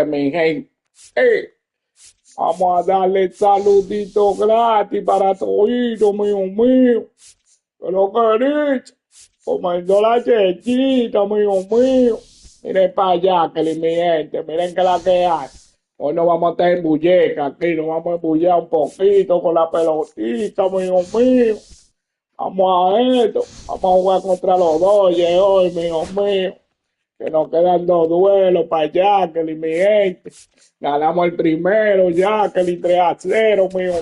Mi gente. Vamos a darle saludito gratis para todos, mío. Que lo querés. Comiendo la chechita, mío. Miren para allá, que mi gente, miren que la que hay. Hoy nos vamos a estar en bulleca aquí, nos vamos a embullar un poquito con la pelotita, mío. Vamos a esto, vamos a jugar contra los Dodgers hoy, mío. Que nos quedan 2 duelos para Jacqueline, mi gente. Ganamos el primero, Jacqueline 3-0, mío.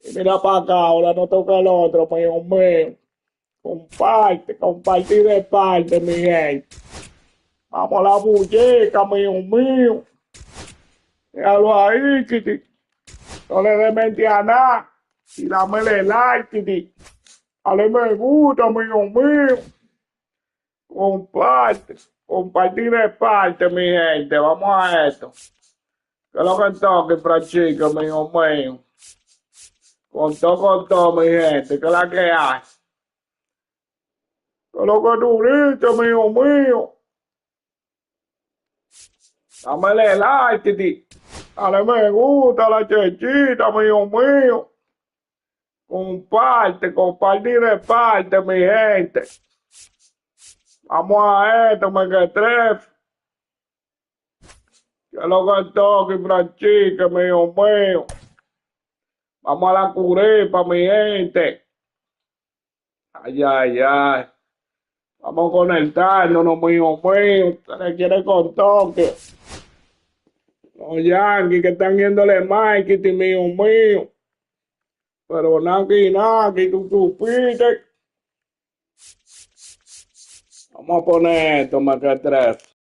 Y mira para acá, ahora no toca el otro, mío. Compartir de parte, mi gente. Vamos a la bulleca, mío. Déjalo ahí, Kitty. No le dé mente a nada. Y dámele like, Kitty. Dale me gusta, mío. Compartir de parte, mi gente. Vamos a esto. Que es lo que toque, Francisco, mío. Con todo, mi gente. Que es la que hay. Que es lo que tú dices, mío. Dámele like, Titi. Dale me gusta a la chechita, mío. Compartir de parte, mi gente. Vamos a esto, mequetrefe. Que es lo que toque, Francisco, mío. Vamos a la curepa, mi gente. Ay. Vamos a conectarnos, mío. Se le quiere con toque. Los Yankees que están yéndole Mikey, mío. Pero Naki, tú supiste. Vamos a poner esto, mequetrefe.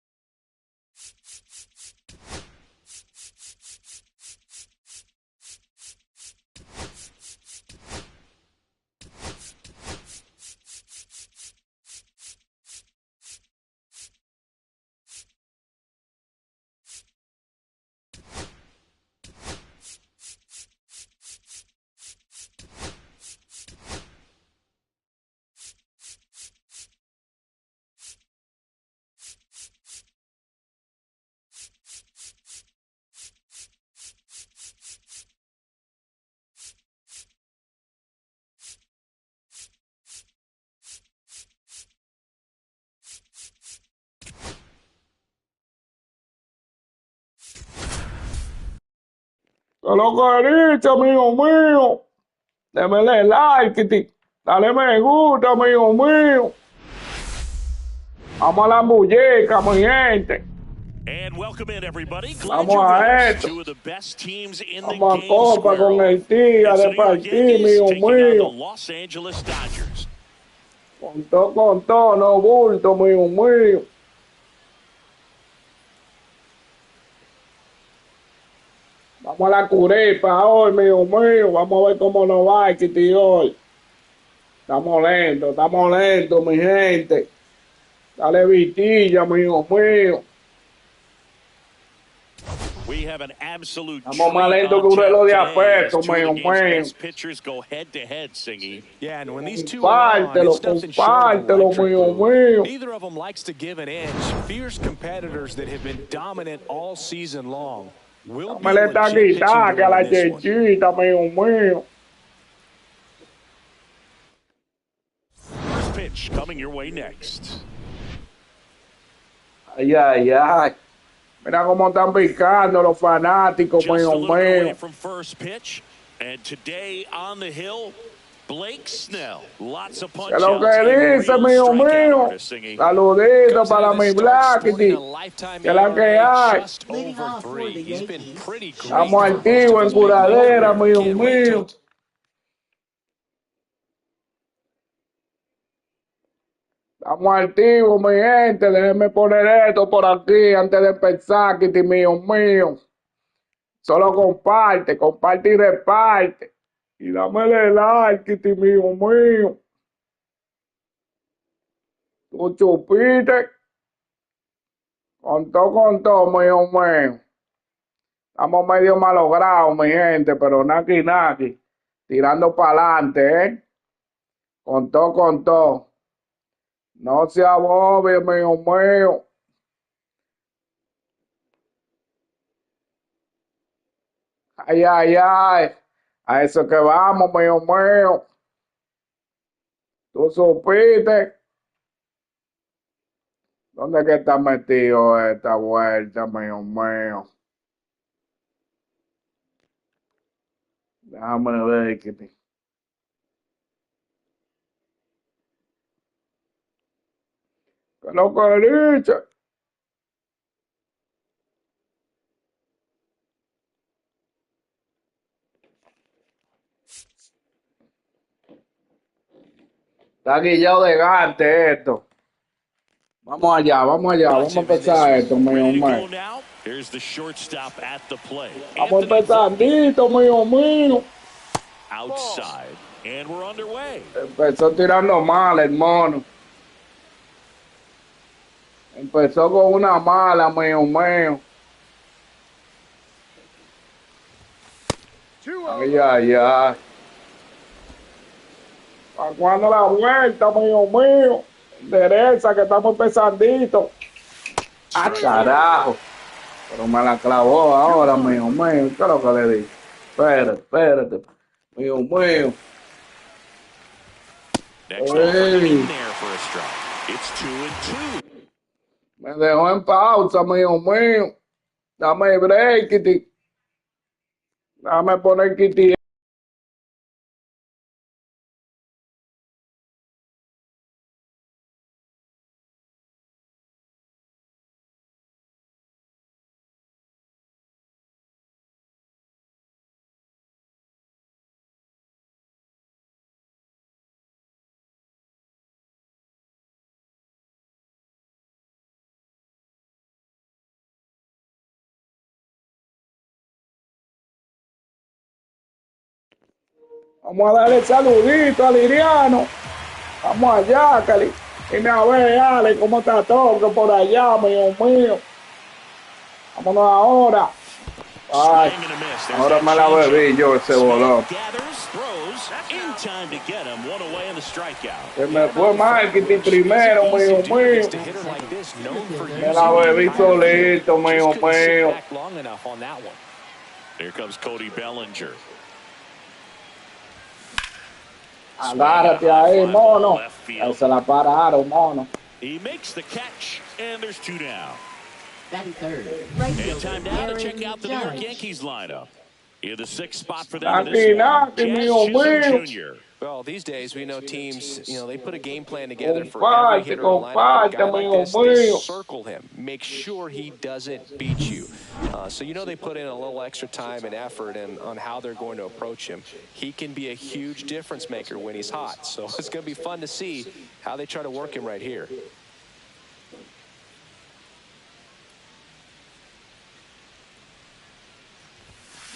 Que lo queriste, mío. Démele like, dale me gusta, mío. Vamos a la bulleca, mi gente. And welcome in, everybody. Vamos a esto. Two of the best teams in the Vamos a game copa con el tía de partir, mío. Los Angeles Dodgers. Con todo, no bulto, mío. Vamos a la curepa hoy, mío. Vamos a ver cómo nos va, Kitty, hoy. Estamos lentos, mi gente. Dale vitilla, mío. We have an absolute Estamos más lentos que un reloj de afecto, mío. Pitchers go head to head, Singy. Yeah, and when these two are on, it's nothing short of electric, mío. Neither of them likes to give an inch. Fierce competitors that have been dominant all season long. Will be legit pitching during this one. Mío. First pitch coming your way next. Ay. Mira cómo están picando los fanáticos, mío. From first pitch, and today on the hill, Blake Snell. Lots of punch. Que lo que dice, mío. Saludito para mi Blackity. Que la que hay. Estamos activos en curadera, mío. Estamos activos, mi gente. Déjenme poner esto por aquí antes de empezar, Kitty, mío. Solo comparte y reparte. Y dámele like, Kitty, mío. Tú chupiste. Con todo, mío. Estamos medio malogrados, mi gente, pero naki. Tirando para adelante, Con todo. No se abobie, mío. Ay, ay, ay. A eso que vamos, mío mío. Tú supiste. ¿Dónde es que está metido esta vuelta, mío mío? Déjame ver que lo que dice. Está guillado de gante esto. Vamos allá, vamos a empezar esto, mío mío. Here's the shortstop at the plate. Vamos empezandito, mío mío. Outside, and we're underway. Empezó tirando mal el mono. Empezó con una mala, mío mío. Ay, ay, ay. ¿Para cuándo la vuelta, mío mío? Endereza, que estamos pesanditos. ¡Ah, carajo! Pero me la clavó ahora, mío mío. ¿Qué es lo que le di? Espérate. Mío mío. Next over in there for a strike. It's 2-2. Me dejó en pausa, mío mío. Dame break, Kitty. Dame poner Kitty. Vamos a darle saludito a Liriano. Vamos allá, Cali. Dime a ver, Ale, cómo está todo por allá, mío mío. Vámonos ahora. Ay, ahora me la bebí yo ese bolón. Se me fue Marketing primero, mío mío. Me la bebí solito, mío mío. Here comes Cody Bellinger. Agárrate ahí, mono. Ahí se la pararon, mono. He makes the catch, and there's 2 down. Batting third. And time now to check out the New York Yankees lineup. In the 6th spot for them in this one, mío mío. Jr. Well, these days we know teams, they put a game plan together for every hitter in the lineup. A guy like this, they circle him, make sure he doesn't beat you. So they put in a little extra time and effort on how they're going to approach him. He can be a huge difference maker when he's hot. So it's going to be fun to see how they try to work him right here.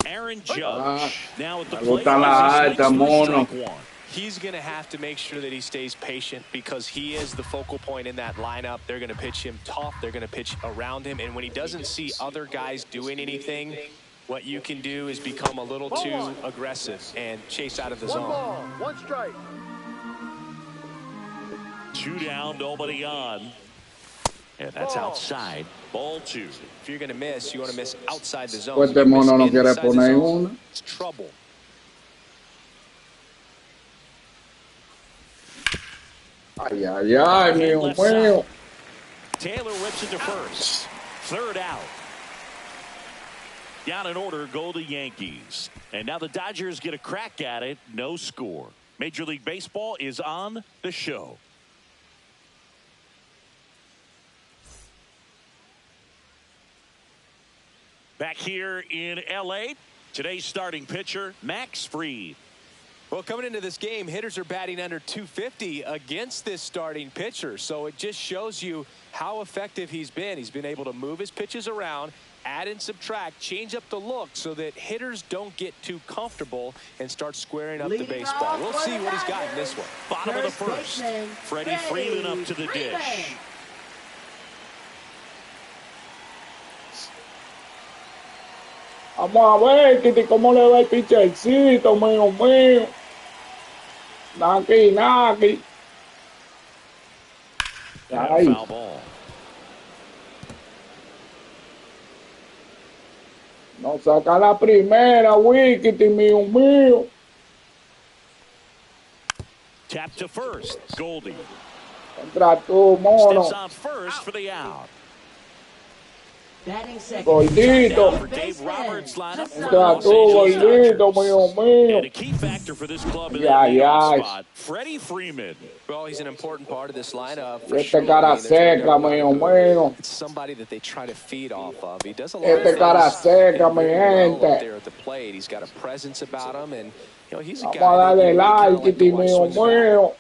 Aaron Judge now at the plate. He's going to have to make sure that he stays patient because he is the focal point in that lineup. They're going to pitch him tough. They're going to pitch around him. And when he doesn't see other guys doing anything, what you can do is become a little too aggressive and chase out of the zone. 1 strike. 2 down, nobody on. And that's outside. Ball 2. If you're going to miss, you want to miss outside the zone. Pues este mono no quiere poner una. It's trouble. Ay, ay, ay, mío mío. Taylor whips it to first. 3rd out. Down in order go the Yankees. And now the Dodgers get a crack at it. No score. Major League Baseball is on the show. Back here in L.A., today's starting pitcher, Max Fried. Well, coming into this game, hitters are batting under 250 against this starting pitcher. So it just shows you how effective he's been. He's been able to move his pitches around, add and subtract, change up the look so that hitters don't get too comfortable and start squaring up the baseball. We'll see what he's got in this one. Bottom of the first. Freddie Freeman up to the dish. Vamos a ver, Kitty, cómo le va el pitchercito, mío mío. Naki. Ay. No saca la primera, Wikiti, mío. Tap to first. Goldie. Entra tú, mono. Steps on first for the out. Gordito. For Dave Roberts lineup for the Entra Los tú, Angeles gordito, Dodgers. mío. And a key factor for this club in that leadoff spot, Freddie Freeman. Well, he's an important part of this lineup for Este sure. cara seca, mío. It's somebody that they try to feed off of. He does a lot Este of cara things seca, mi well gente. up there at the plate. He's got a presence about him, and you know he's a Vamos a guy that darle you really kind of like, like to watch swing the bat. mío.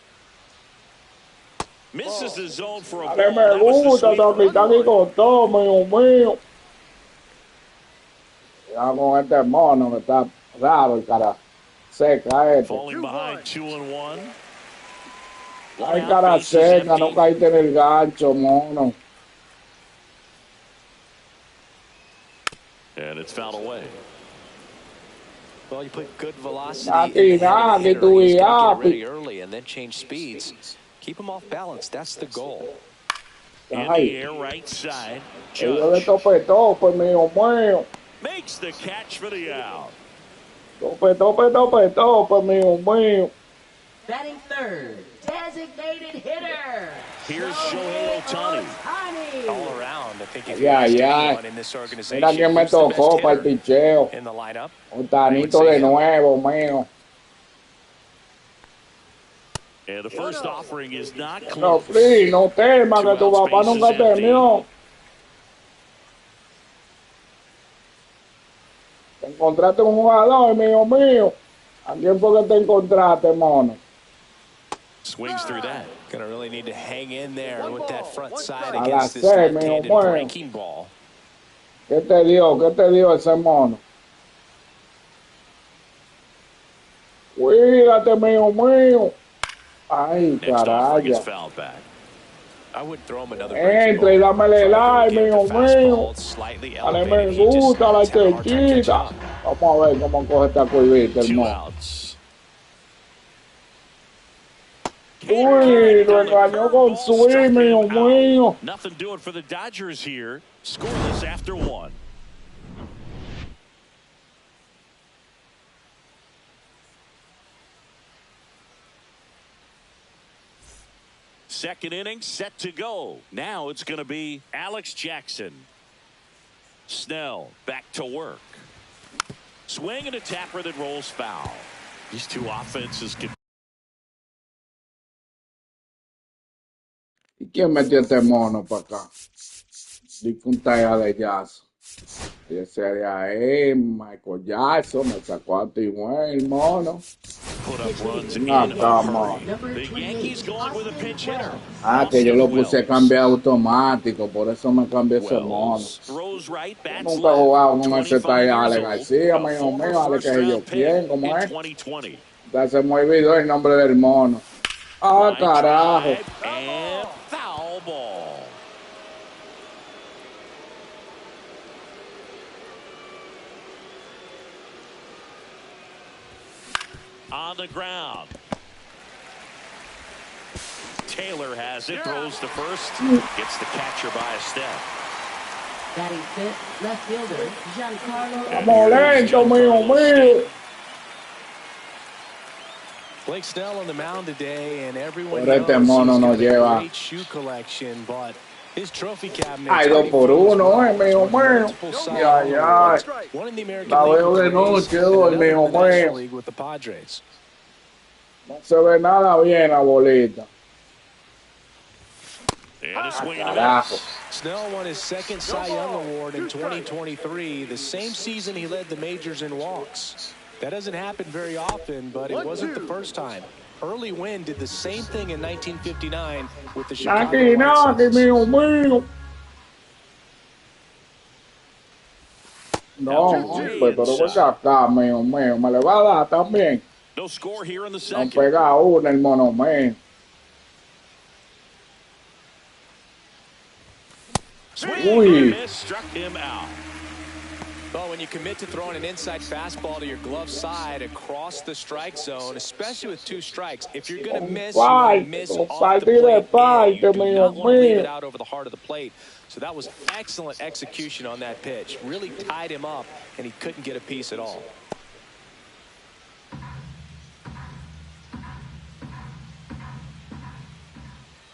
Misses the zone for a A ball. mí me That was the gusta, sweeper. está aquí con todo, mío. Ya con este mono que está raro, el cara seca este. Falling behind 2-1. Ay, cara seca, no caíste en el gancho, mono. And it's fouled away. Well, you put good velocity Aquí, in the head of the hitter. tú He's y got to get api. ready early and then change speeds. Keep him off balance. That's the goal. In the Ay, air, right side. yo de Judge tope, mío. makes the catch for the out. Tope, mío. Batting third, designated hitter. Here's Shohei Ohtani. All around, I think if Yeah, you ask yeah. anyone in this organization, Mira quién me who's the best tocó para el hitter picheo. in the lineup, Otanito de nuevo, mío. And the first offering is not No, close. Free, no temas que tu papá nunca temió. Te encontraste un jugador, mío. ¿A quién fue que te encontraste, mono? Swings through that. gonna really need to hang in there with that front side A against la this seis, left-handed mío, breaking ball. ¿Qué te dio ese mono? Cuídate, mío. Ay, Next offering is caraya. fouled back. I would throw him another Entra y dámele like, mío. A mí me gusta la chechita. Vamos a ver cómo coge esta curvita, el 2 mono. outs. Uy, lo engañó con swing, mío. Nothing doing for the Dodgers here. Scoreless after 1. Second inning set to go. Now it's going to be Alex Jackson. Snell back to work. Swing and a tapper that rolls foul. These two offenses can. ¿Y quién metió este mono para acá? Dice un talla de jazz. Y ese de ahí, Michael Jackson, me sacó a el mono. Put up runs in No, a come on. hurry. The Yankees going with a pinch hitter. Ah, que yo lo puse a cambiar automático, por eso me cambié ese mono. Wells throws right, Yo bats nunca he jugado con ese 25 talla years Ale old, García, a mío, former Ale que first-round yo pick quién, ¿cómo in es? 2020. Ya se me olvidó el nombre del mono. Ah, Line carajo. drive and foul ball. On the ground. Taylor has it, throws to first, gets the catcher by a step. Batting fifth, left fielder, Giancarlo. Vamos lento, mío. Blake Snell on the mound today, and everyone Pero este knows mono he's no got a lleva. great shoe collection, but his trophy cabinet. Ay, 2-1, mío. Ya. One in the American La League veo with de the Rays, noche and hoy, another in the mío. National League with the Padres. No se ve nada bien la bolita. And a swing and a Carajo. miss. Snell won his second Cy Young Award in 2023, the same season he led the majors in walks. That doesn't happen very often, but it wasn't the first time. Early Wynn did the same thing in 1959 with the Chicago White Sox. mío. No, pero voy acá, mío. Me le va a dar también. No score here in the No second. pega uno el mono, mío. Swing Uy. and a miss, struck him out. Well, when you commit to throwing an inside fastball to your glove side across the strike zone, especially with 2 strikes, if you're going to miss, you want to miss off the plate. You do not want to leave it out over the heart of the plate. So that was excellent execution on that pitch. Really tied him up, and he couldn't get a piece at all.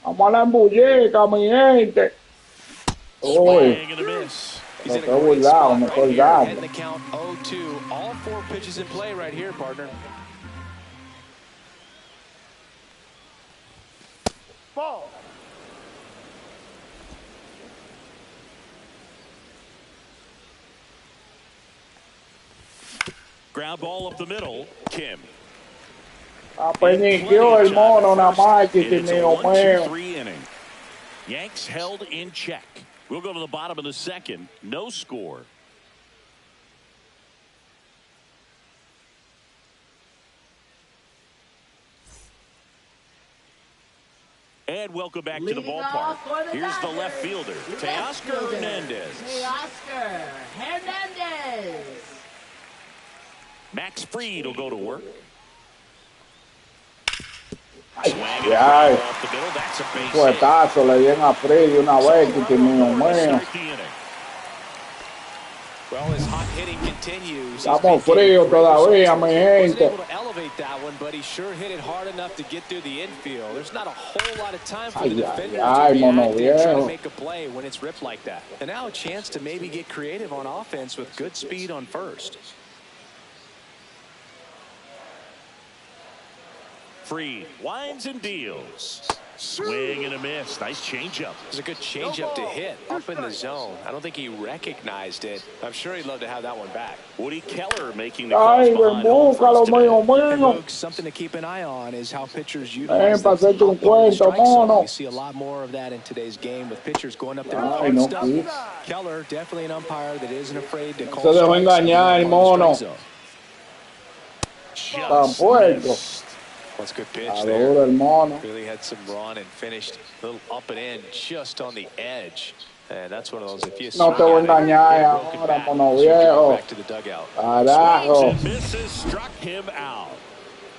Vamos a la embulleca, mi gente. Swing and a miss. He's in a great spot right here, heading the count 0-2. All 4 pitches in play right here, partner. Ball. Ground ball up the middle. Kim. Apeniqueó el mono nada más, It's a mío, 1-2-3 inning. Yanks held in check. We'll go to the bottom of the second. No score. And welcome back to the ballpark. Here's the left fielder, Teoscar Hernandez. Teoscar Hernandez. Max Fried will go to work. Ay, fuetazo le dieron a Freddy una vez, mío. Well, his hot hitting continues. Estamos fríos todavía, mi gente. Able to elevate that one, but he sure hit it hard enough to get through the infield. There's not a whole lot of time for the defender to react and try to make a play when it's ripped like that. And now a chance to maybe get creative on offense with good speed on first. Fried winds and deals. Swing and a miss. Nice changeup. It was a good changeup to hit up in the zone. I don't think he recognized it. I'm sure he'd love to have that one back. Woody Keller making the calls behind home first. Something to keep an eye on is how pitchers utilize the strike zone. We see a lot more of that in today's game with pitchers going up there and stuff. Keller, definitely an umpire that isn't afraid to call strike zone. That's a good pitch there. Really had some run and finished a little up and in just on the edge. And that's one of those, if you no te voy a engañar ahora, mono viejo. Back to the dugout. Swings and misses, struck him out.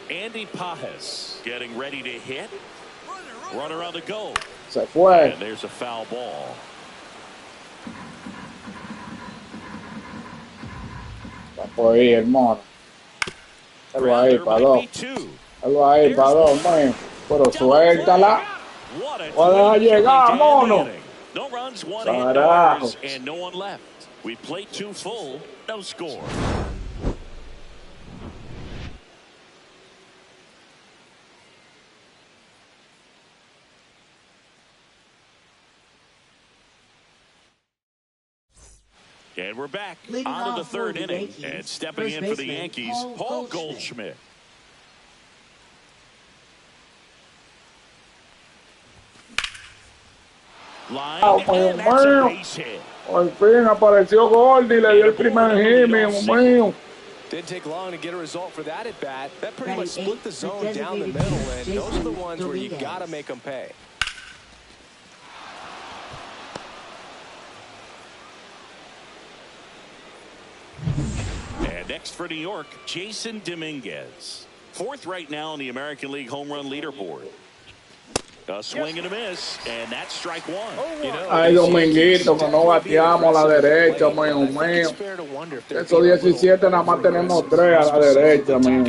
Andy Pajes getting ready to hit. Runner on the go. Se fue. And there's a foul ball. Está por ahí el mono. Algo ahí para dos. Algo ahí para dos, man. Pero suéltala. Puedes llegar, mono. No runs, 1 hit, and no one left. We played 2 full, no score. And we're back on to the 3rd inning. And stepping in for the Yankees, Paul Goldschmidt. Por fin apareció Goldie, le dio el primer hit, mío. Didn't take long to get a result for that at bat. That pretty much split the zone down the middle, and those are the ones where you got to make them pay. And next for New York, Jason Dominguez. 4th right now on the American League home run leaderboard. A swing and a miss, and that's strike 1. Ay, Dominguito, que no bateamos a la derecha, mío. Esos 17 nada más tenemos 3 a la derecha, mío.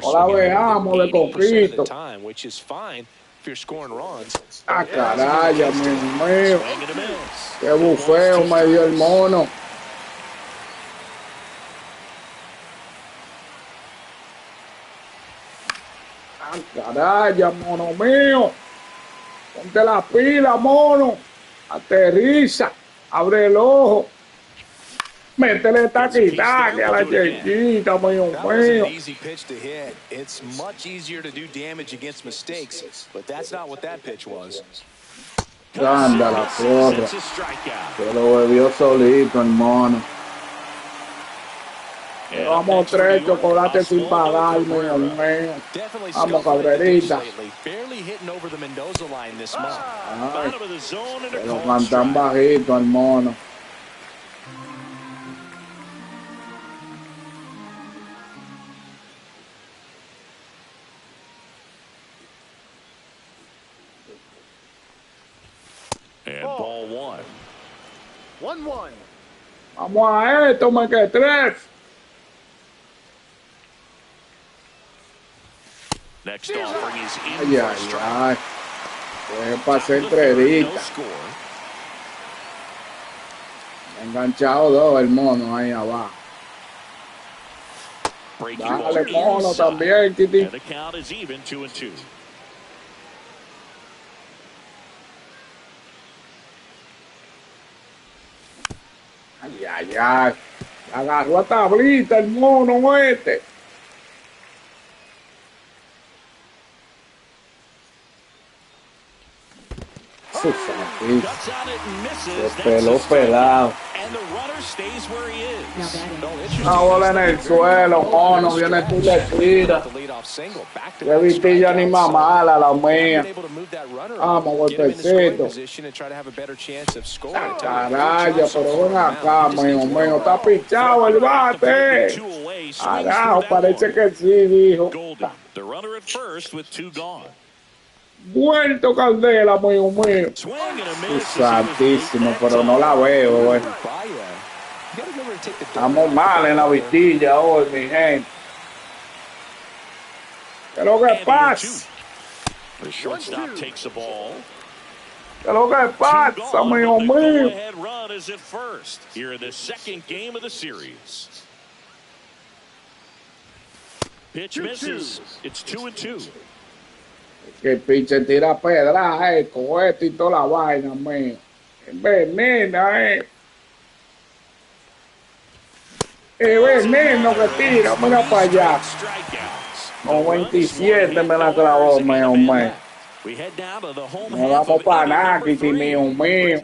No la veamos de coquito. Ah, caraya, mío. Qué bufeo me dio el mono. Caraya, mono mío. Ponte la pila, mono. Aterriza. Abre el ojo. Métele taquitaque a la chiquita, mío. That was an easy pitch to hit. It's much easier to do damage against mistakes, but that's not what that pitch was. Anda la porra. Se lo bebió solito el mono. Vamos 3 chocolates sin pagar, mío. Vamos, cabrerita. Ay, pero cantan bajito al mono. 1-1. Vamos a esto, me que 3. Next offering is in Ay, for a ay, strike. ay. Pues pasé Top of the third, no entrevista. score. Enganchado 2 el mono ahí abajo. Breaking Dale, ball mono inside. también, Kitty. And the count is even 2-2. Ay, ay, ay. Agarró a tablita el mono este. Su santísimo. Cuts on it and misses. Se That's peló a strike. pelado. And the runner stays where he is. Una bola en el suelo, mono. Viene tú le tiras. Qué vitilla ni más mala la mía. Vamos, golpecito. Caraya, pero ven acá, mío. Está pichado el bate. Carajo, parece que sí, dijo. Golden, the runner at first with 2 gone. Vuelto Candela, mío. Swing and a miss. Santísimo, pero no la veo, güey. Estamos mal en la vitilla hoy, mi gente. ¿Qué es lo que pasa? The shortstop takes the ball. ¿Qué es lo que pasa, mío? Go-ahead run is at first here in the second game of the series. Pitch misses. It's 2-2. Que el pinche tira pedra, cohete y toda la vaina, mío. Envenena, veneno que tira, mira para allá. 97 me la clavó, mío. No vamos para nada, Kitty, mío.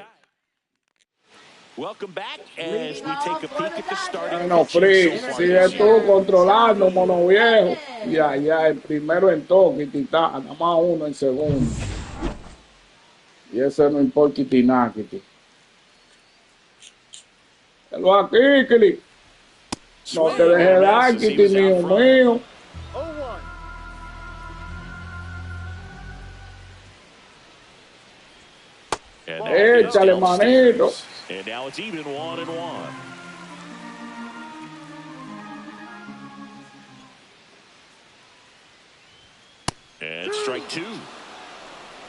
Welcome back as we take a peek at the starting Bueno, pitching Free, so far sigue this tú year. controlando, mono viejo. Ya, el primero en todo, Kitty, nada más uno en segundo. Y ese no importa, Kitty, nada, Kitty. Pero aquí, Kitty. No te dejes dar, Kitty, mío. Échale, manito. And now it's even 1-1. And strike 2.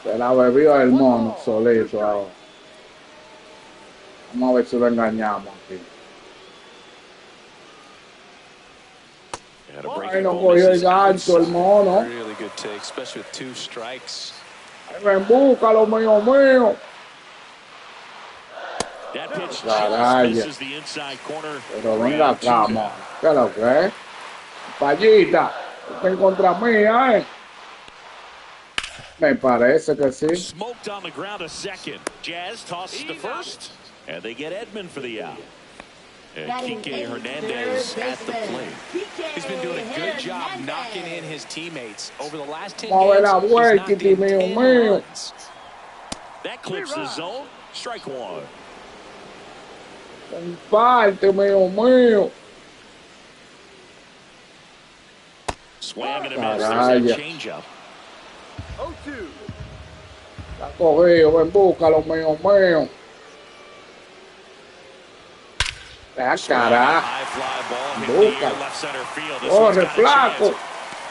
Se la bebió el mono solito ahora. Vamos a ver si lo engañamos aquí. Ay, no cogió el gancho el mono. Really good take, especially with 2 strikes. Ay, ven, búscalo, mío. That pitch Caraya. just misses the inside corner. Pero venga acá, mono. ¿Qué es lo que es? Pallita, está en contra mía, Me parece que sí. Smoked on the ground a second. Jazz tosses to first, and they get Edman for the out. And Kike Hernandez at the plate. He's been doing a good job knocking in his teammates. Over the last 10 Vamos a ver games, la he's vuelta, knocked in mío, 10 mío. runs. That clips the zone. Strike 1. Comparte, mío. Swing and a miss. There's Caraya. that changeup. 0-2. Está cogido, ven, búscalo, mío. Carajo. High fly ball hit the Busca. air left center field. This one's Corre, got a flaco. chance.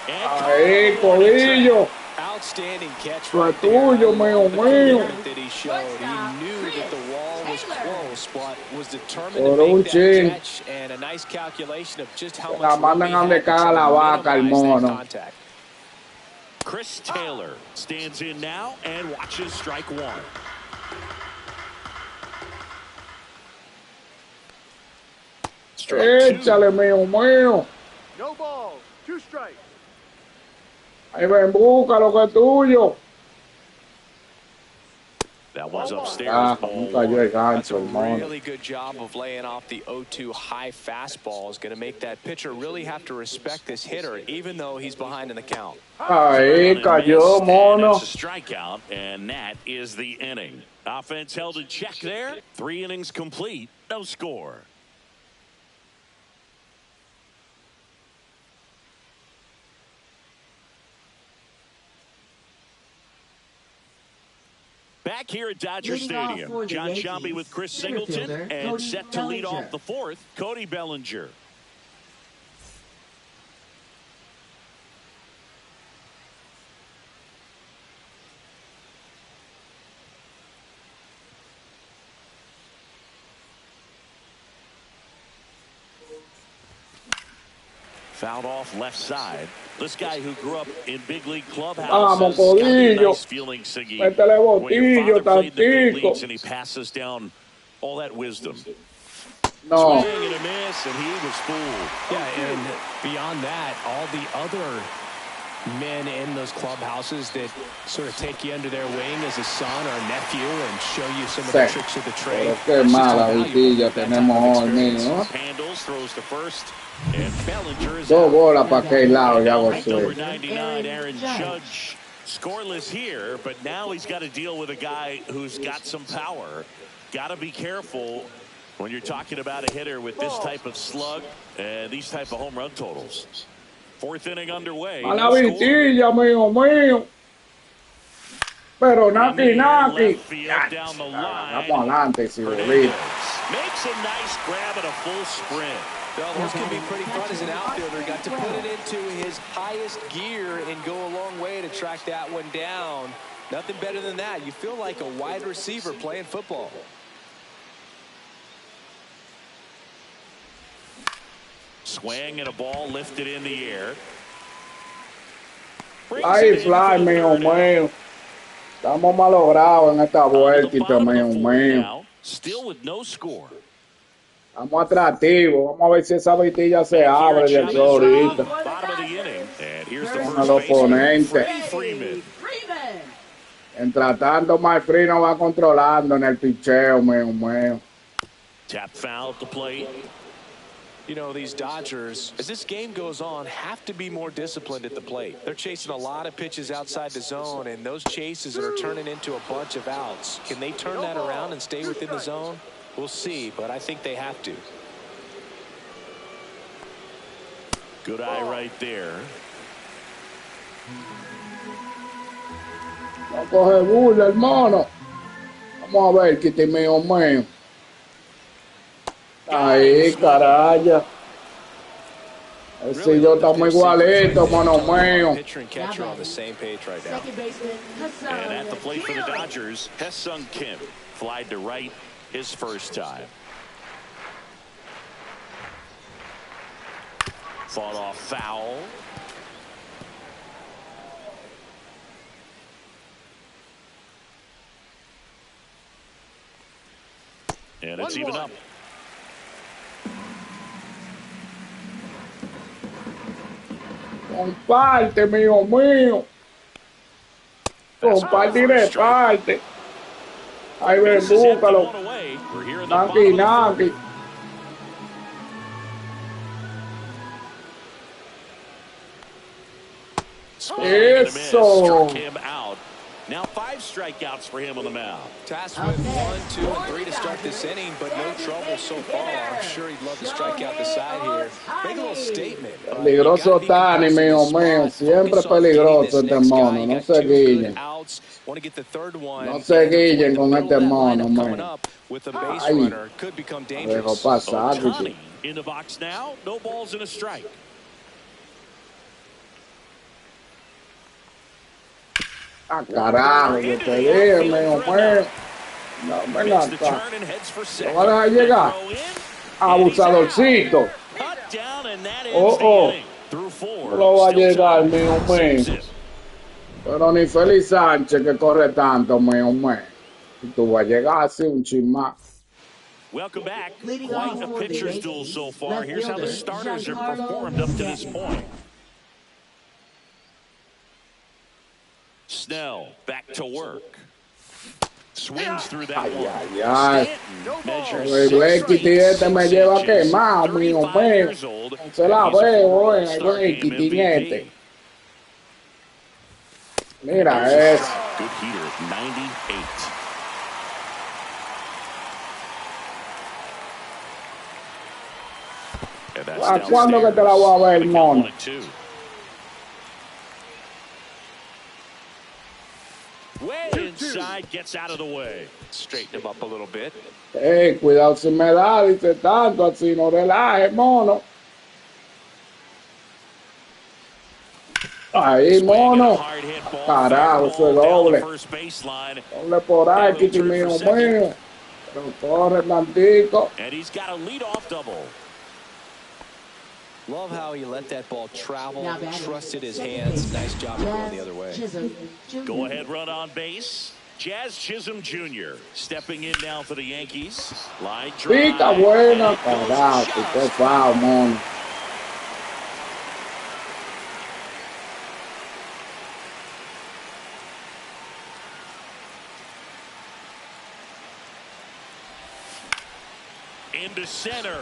And Ahí, Codillo. Outstanding catch Lo right there. tuyo, I love the mío. commitment that he showed. He knew that the wall was close, but was determined Por to un make chin. that catch, and a nice calculation of just how La much room mandan he a donde had to caga try la to vaca, el minimize that mono. contact. Chris Taylor stands in now and watches strike 1. Strike 2. Échale, mío. No balls. 2 strikes. Ahí ven, búscalo, que es tuyo. That one's upstairs. Nunca cayó el That's gancho, a el mono. really good job of laying off the 0-2 high fastball. Is going to make that pitcher really have to respect this hitter, even though he's behind in the count. Ahí cayó, And mono. it's a strikeout, and that is the inning. Offense held in check there. 3 innings complete. No score. Back Back here at Dodger Stadium, John Sciambi with Chris Singleton, and set to lead off the fourth, Cody Bellinger. Fouled off left side. This guy who grew up in big league clubhouses. Vamos, Codillo. Nice feeling, Siggy. Métele When your botillo, father played in the big tantico. leagues and he passes down all that wisdom. No. Swing and a miss, and he was fooled. Yeah, and beyond that, all the other men in those clubhouses that sort of take you under their wing as a son or a nephew and show you some of the tricks of the trade. Pero qué mala vitilla tenemos hoy, mío. Handles, throws to first, and Bellinger is Dos out. bolas para aquel lado y hago Number suerte. 99, Aaron Judge, scoreless here, but now he's got to deal with a guy who's got some power. Got to be careful when you're talking about a hitter with this type of slug and these type of home run totals. Fourth inning underway. Mala vitilla, mío. Pero Naki. Vamos adelante, si bolita. Makes a nice grab at a full sprint. Well, those can be pretty fun as an outfielder. Got to put it into his highest gear and go a long way to track that one down. Nothing better than that. You feel like a wide receiver playing football. Swing and a ball lifted in the air. Fly, mío. Estamos malogrados en esta vuelta, mío. Still with no score. Estamos atractivos. Vamos a ver si esa vitilla se abre de aquí ahorita. Bottom of the inning. And here's the Con el first baseman, oponente. Freddie Freeman. Mientras tanto, Mike nos va controlando en el picheo, mío. Tap foul at the plate. You know, these Dodgers, as this game goes on, have to be more disciplined at the plate. They're chasing a lot of pitches outside the zone, and those chases are turning into a bunch of outs. Can they turn that around and stay within the zone? We'll see, but I think they have to. Good eye right there. Va a coger burla, hermano. Vamos a ver, Kitty mío. Ahí, caraya. Ese yo estamos igualitos, mano mío. Pitcher and catcher on the same page right now. And at the plate for the Dodgers, Hesung Kim flied to right his first time. Fought off foul. And it's even up. Comparte, mío. Comparte y reparte. Ahí ven, búscalo. Naki. Eso. Him out. Now 5 strikeouts for him on the mound. Tasked with 1, 2, and 3 to start this inning, but no trouble so far. I'm sure he'd love to strike out the side here. Make a little statement. Peligroso Tani, mío. Siempre peligroso este mono. No se guillen. No se guillen con este mono, mío. Ay, dejo pasar. Ohtani in the box now. No balls and a strike. Ah, carajo, yo te dije, mío. No, venga acá. ¿Lo van a dejar llegar? Abusadorcito. No lo va a llegar, mío. Pero ni Félix Sánchez que corre tanto, mío. Y tú vas a llegar así un chismá. Welcome back. Quite a pitcher's duel so far. Here's how the starters have performed up to this point. Snell back to work. Swings through that one. El Blakey este me lleva quemado, mío. Se la veo, el Blakey tiñete. Mira eso. Good heater at 98. ¿A cuándo que te la voy a ver, mono? inside, gets out of the way. Straighten him up a little bit. Cuidado si me da, dice tanto así, no relaje, mono. Ahí, mono. Carajo, eso es doble. Doble por ahí, Kitty mío. Pero corre, Blantico. And he's got a leadoff double. Love how he let that ball travel, trusted his hands. Nice job of going the other way. Go ahead run on base. Jazz Chisholm Jr. stepping in now for the Yankees. Line drive. Pica buena. Carajo, qué foul, mono. Into center.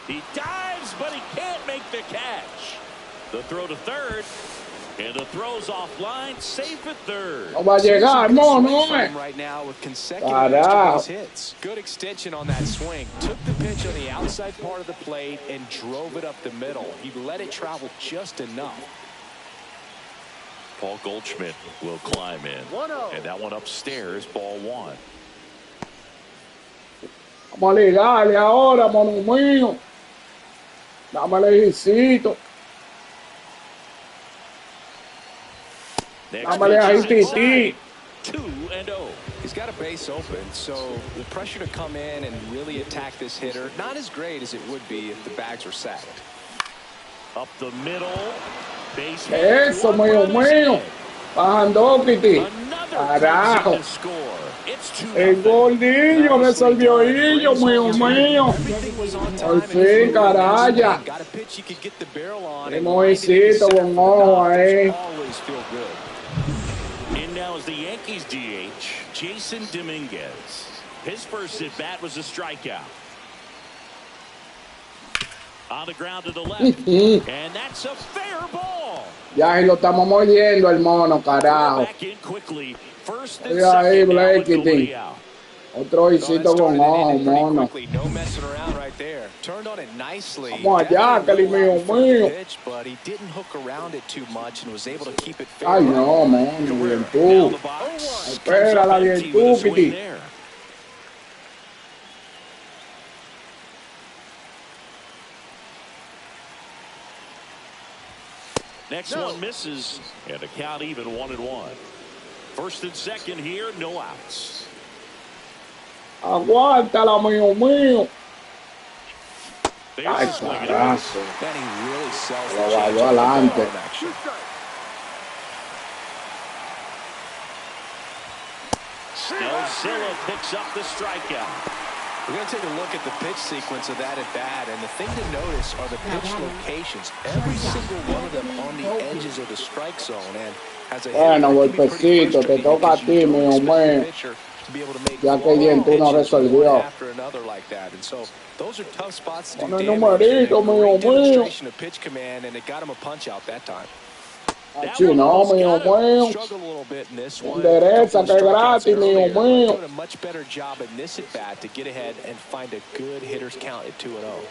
He dives, but he can't make the catch. The throw to third. And the throw's offline, safe at third. No va a llegar, mono. Right now with consecutive extra base hits. Good extension on that swing. Took the pitch on the outside part of the plate and drove it up the middle. He let it travel just enough. Paul Goldschmidt will climb in. 1-0. And that one upstairs, ball one. Vamos a ligarle ahora, mono mío. Dame lejecito. Dámale ahí, Titi. 2-0. He's got a base open, so the pressure to come in and really attack this hitter, not as great as it would be if the bags were sacked. Up the middle. Base Eso, mío. Bajando, Kitty. Carajo. El gordillo resolvió ello, mío. Al fin, caraya. El mojicito con ojo ahí. In now is the Yankees DH, Jason Dominguez. His first at bat was a strikeout. On the ground to the left. And that's a fair ball. Ya lo estamos mordiendo el mono, carajo. Back in quickly. First and ahí, second, Blakey. Otro hicito con ojo, mono. No messing around right there. Turned on it nicely. Vamos allá, que el mío. But he didn't hook around it too much and was able to keep it fair. Ay, no, man. Bien tú. Espérala bien tú, Kitty. Next one misses, and the count even 1-1. First and second here, no outs. Aguántala, mío. Ay, carajo. Really sells Lo vayó adelante. Snellzilla picks up the strikeout. We're going to take a look at the pitch sequence of that at bat, and the thing to notice are the pitch locations. Every single one of them on the edges of the strike zone. And as a bueno, golpecito, te toca a ti, mío. Ya que bien tú no resolvió. Those are tough spots to do Con el damage. numerito, mío. Demonstration of pitch command, and it got him a punch out that time. Así no, mío. Endereza, que gratis, mío. Doing a much better job in this at bat to get ahead and find a good hitter's count at 2-0.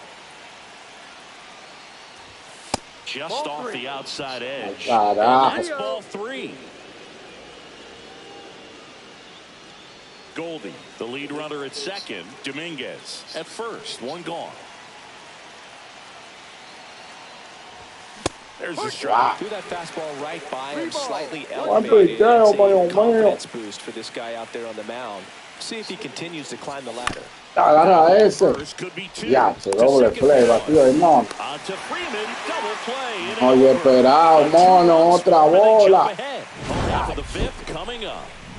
Just off the outside edge. Carajo. That's ball three. Goldie, the lead runner at second. Dominguez at first. One gone. There's the strike. Threw that fastball right by him, slightly elevated. It's a confidence boost for this guy out there on the mound. See if he continues to climb the ladder. Agarra ese. Ya, se doble play, batido de mono. Oye, esperado, mono, otra bola.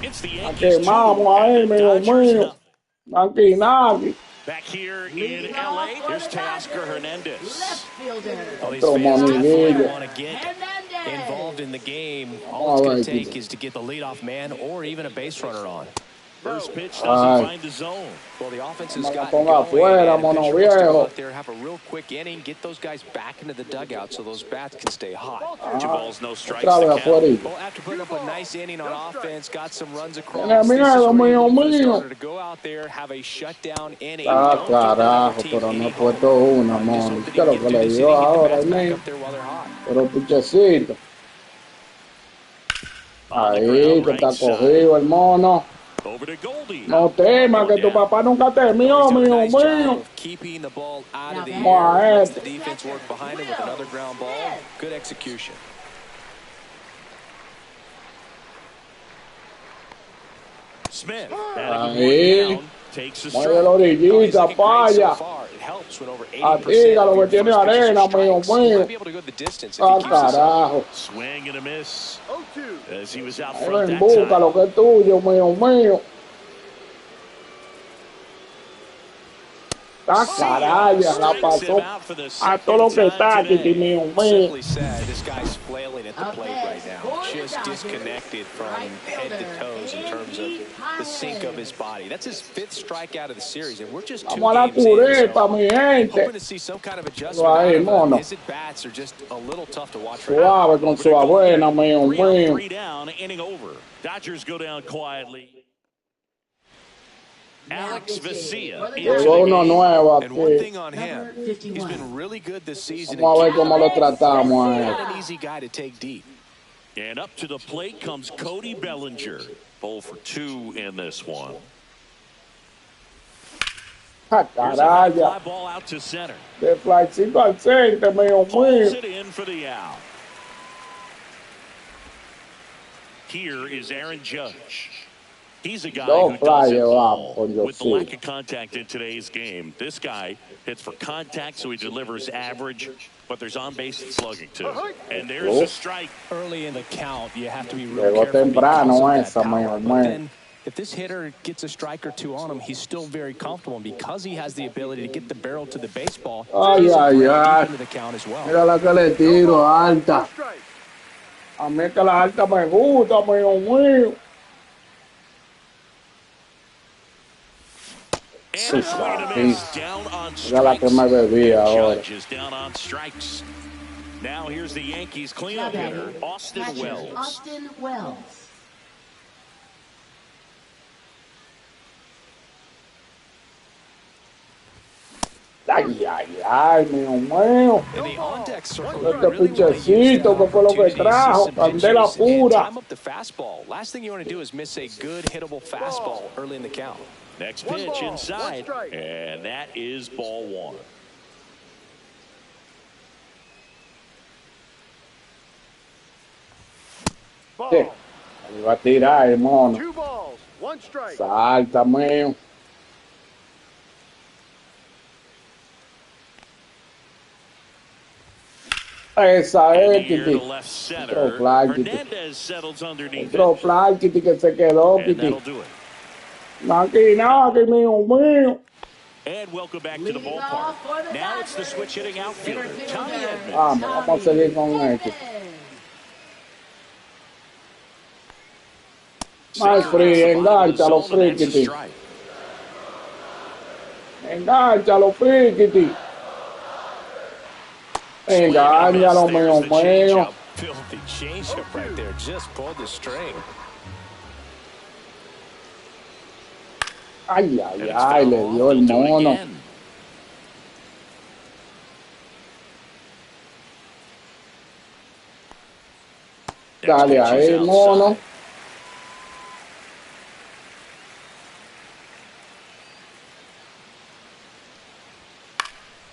Aquí vamos ahí, mío. Aquí. Back here in LA, there's Teoscar Hernandez. Otro monilillo. Want to get involved in the game. All it's going to take is to get the leadoff man or even a base runner on. First pitch doesn't find the zone. Well, the offense has got afuera, mono viejo. out there, have a real quick inning, get those guys back into the dugout so those bats can stay hot. Two balls, no strikes. Well, after putting up a nice inning on offense, got some runs across. Started to go out there, have a shutdown inning. Carajo, pero no he puesto una, mono. ¿Qué es lo que le dio ahora, mío? Pero pichecito. Ahí, que está cogido el mono. Over to Goldie. No temas, que tu papá nunca temió, mío, mío. Keeping the ball out of the Vamos a air, lets ver. the defense work behind him with another ground ball. Good execution. Smith. Ahí. Takes a Mueve la strike. orillita, paya. It helps when over 80% Atiga lo que of your tiene first pitches arena, are mío, strikes. He mío. might be able to go the distance if he Ah, keeps this up. carajo. Swing and a miss. 0-2. As he was out Ahí front ven, that busca time. lo que es tuyo, mío, mío. Está caraya, la pasó a todo lo que está, Titi, mío, mío. Simply said, this guy's flailing at the plate right now. Just disconnected from head to toes in terms of the sink of his body. That's his 5th strikeout of the series, and we're just 2 Vamos a la games in. cureta, mi Hoping gente. to see some kind of adjustment Ahí, out of mono. his at-bats are just a little tough to watch right now. Suave con su abuela, mío, 3 up, mío. 3 down, inning over. Dodgers go down quietly. Alex Vesia. Llegó uno nuevo And one aquí. thing on him, he's been really good this season. Vamos a ver cómo lo tratamos a él. Not an easy guy to take deep. And up to the plate comes Cody Bellinger. 0 for 2 in this one. Ah, Here's a high fly caraya. ball out to center. De flycito al centro, mío, Pulls mío. it in for the out. Here is Aaron Judge. He's a guy Dos who does it flyers all con with the lack José. of contact in today's game. This guy hits for contact, so he delivers average, but there's on-base and slugging too. And there's a strike. Early in the count, you have to be real Llegó careful temprano because of that esa, power. mío, But mío. then, if this hitter gets a strike or two on him, he's still very comfortable. And because he has the ability to get the barrel to the baseball, Ay, he's ay, deep ay. into the count as well. Mira la que le tiro, alta. 2 strikes. A mí que la alta me gusta, mío, mío. And a swing and a miss. Down on Mira la que me strikes. bebía ahora. Judge is down on strikes. Now here's the Yankees cleanup hitter, Austin Wells. Austin Wells. Ay, ay, ay, mío, mío. In the on-deck circle, Este you really want to use pichecito that que fue lo que opportunity to see trajo, some candela pitches and pura. time up the fastball. Last thing you want to do is miss a good hittable fastball early in the count. Next 1 pitch ball, 1 inside, strike. and that is ball 1. Ball. Sí. Ahí va a tirar el mono. 2 balls, 1 strike. Salta, mío. Esa In es, the air to Titi. left center. Otro fly, Titi. Hernandez settles underneath Otro it, fly, Titi, que se quedó, and Titi. that'll do it. Aquí, mío, mío. And welcome back to the ballpark. Now it's the switch hitting outfielder, Tommy Edmonds. Vamos a seguir con esto. Más free, engánchalo, free, Titi. Engánchalo, free, Titi. Engánchalo, mío, mío. Filthy changeup right there. Just pulled the string. Ay, ay, ay, le dio el mono. Dale ahí, mono.